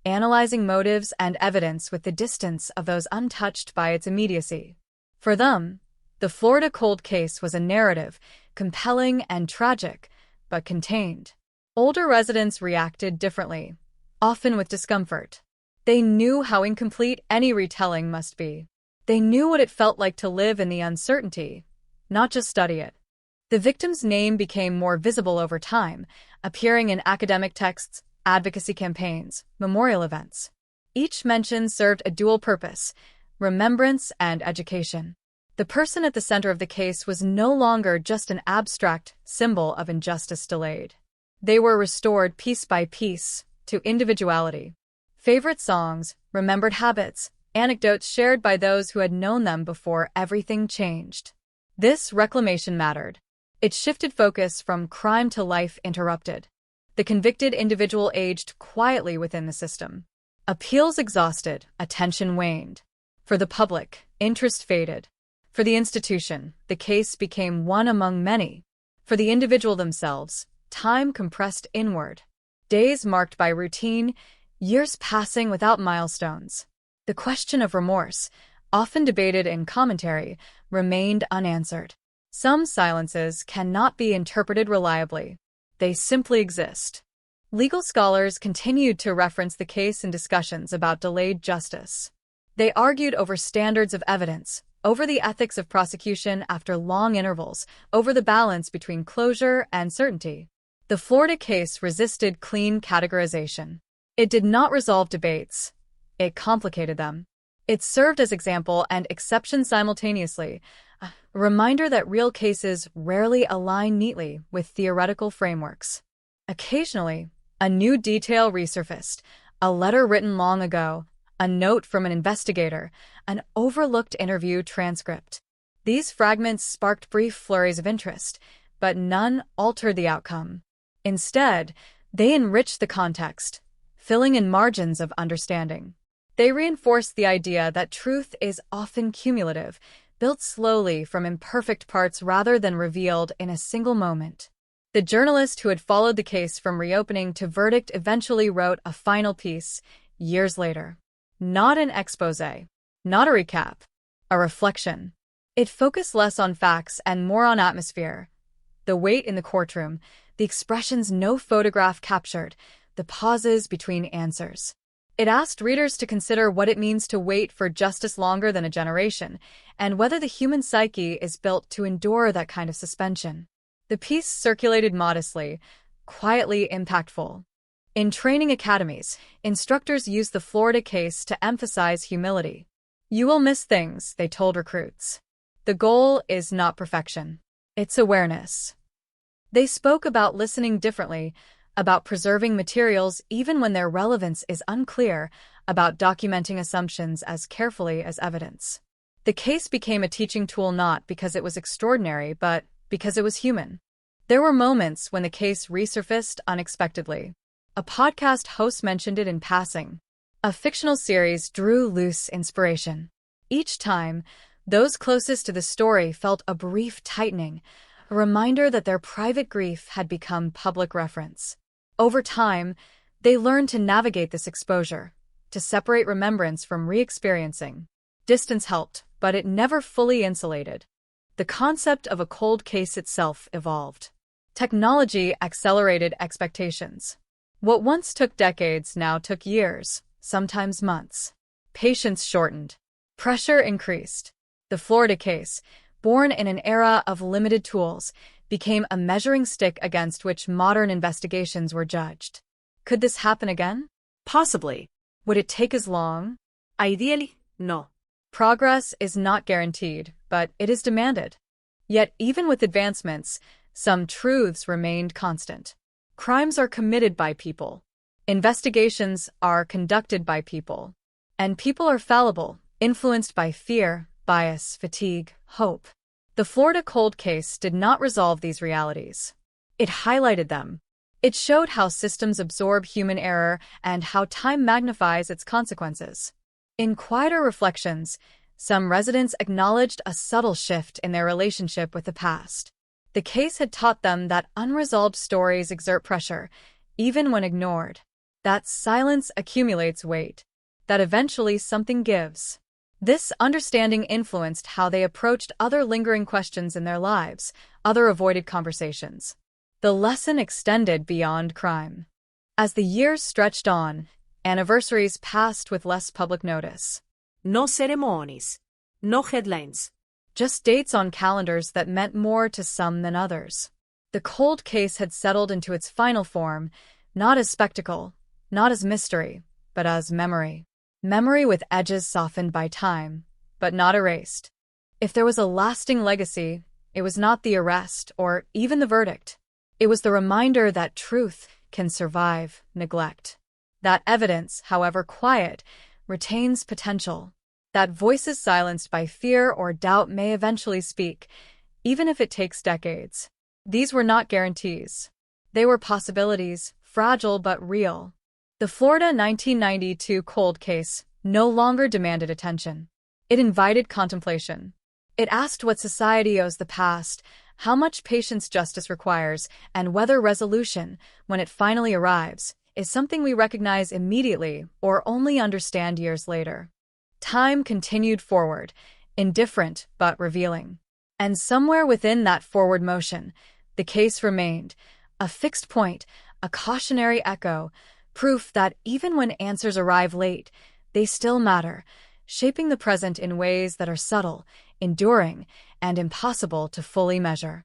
analyzing motives and evidence with the distance of those untouched by its immediacy. For them, the Florida cold case was a narrative, compelling and tragic, but contained. Older residents reacted differently, often with discomfort. They knew how incomplete any retelling must be. They knew what it felt like to live in the uncertainty, not just study it. The victim's name became more visible over time, appearing in academic texts, advocacy campaigns, memorial events. Each mention served a dual purpose: remembrance, and education. The person at the center of the case was no longer just an abstract symbol of injustice delayed. They were restored piece by piece to individuality. Favorite songs, remembered habits, anecdotes shared by those who had known them before everything changed. This reclamation mattered. It shifted focus from crime to life interrupted. The convicted individual aged quietly within the system. Appeals exhausted, attention waned. For the public, interest faded. For the institution, the case became one among many. For the individual themselves, time compressed inward. Days marked by routine, years passing without milestones. The question of remorse, often debated in commentary, remained unanswered. Some silences cannot be interpreted reliably. They simply exist. Legal scholars continued to reference the case in discussions about delayed justice. They argued over standards of evidence, over the ethics of prosecution after long intervals, over the balance between closure and certainty. The Florida case resisted clean categorization. It did not resolve debates. It complicated them. It served as example and exception simultaneously, a reminder that real cases rarely align neatly with theoretical frameworks. Occasionally, a new detail resurfaced, a letter written long ago, a note from an investigator, an overlooked interview transcript. These fragments sparked brief flurries of interest, but none altered the outcome. Instead, they enriched the context, filling in margins of understanding. They reinforced the idea that truth is often cumulative, built slowly from imperfect parts rather than revealed in a single moment. The journalist who had followed the case from reopening to verdict eventually wrote a final piece, years later. Not an exposé, not a recap, a reflection. It focused less on facts and more on atmosphere. The wait in the courtroom, the expressions no photograph captured, the pauses between answers. It asked readers to consider what it means to wait for justice longer than a generation, and whether the human psyche is built to endure that kind of suspension. The piece circulated modestly, quietly impactful. In training academies, instructors used the Florida case to emphasize humility. You will miss things, they told recruits. The goal is not perfection. It's awareness. They spoke about listening differently, about preserving materials even when their relevance is unclear, about documenting assumptions as carefully as evidence. The case became a teaching tool not because it was extraordinary, but because it was human. There were moments when the case resurfaced unexpectedly. A podcast host mentioned it in passing. A fictional series drew loose inspiration. Each time, those closest to the story felt a brief tightening, a reminder that their private grief had become public reference. Over time, they learned to navigate this exposure, to separate remembrance from re-experiencing. Distance helped, but it never fully insulated. The concept of a cold case itself evolved. Technology accelerated expectations. What once took decades now took years, sometimes months. Patience shortened. Pressure increased. The Florida case, born in an era of limited tools, became a measuring stick against which modern investigations were judged. Could this happen again? Possibly. Would it take as long? Ideally, no. Progress is not guaranteed, but it is demanded. Yet even with advancements, some truths remained constant. Crimes are committed by people. Investigations are conducted by people. And people are fallible, influenced by fear, bias, fatigue, hope. The Florida cold case did not resolve these realities. It highlighted them. It showed how systems absorb human error and how time magnifies its consequences. In quieter reflections, some residents acknowledged a subtle shift in their relationship with the past. The case had taught them that unresolved stories exert pressure, even when ignored. That silence accumulates weight. That eventually something gives. This understanding influenced how they approached other lingering questions in their lives, other avoided conversations. The lesson extended beyond crime. As the years stretched on, anniversaries passed with less public notice. No ceremonies. No headlines. Just dates on calendars that meant more to some than others. The cold case had settled into its final form, not as spectacle, not as mystery, but as memory. Memory with edges softened by time, but not erased. If there was a lasting legacy, it was not the arrest or even the verdict. It was the reminder that truth can survive neglect. That evidence, however quiet, retains potential. That voices silenced by fear or doubt may eventually speak, even if it takes decades. These were not guarantees. They were possibilities, fragile but real. The Florida 1992 cold case no longer demanded attention. It invited contemplation. It asked what society owes the past, how much patience justice requires, and whether resolution, when it finally arrives, is something we recognize immediately or only understand years later. Time continued forward, indifferent but revealing. And somewhere within that forward motion, the case remained, a fixed point, a cautionary echo, proof that even when answers arrive late, they still matter, shaping the present in ways that are subtle, enduring, and impossible to fully measure.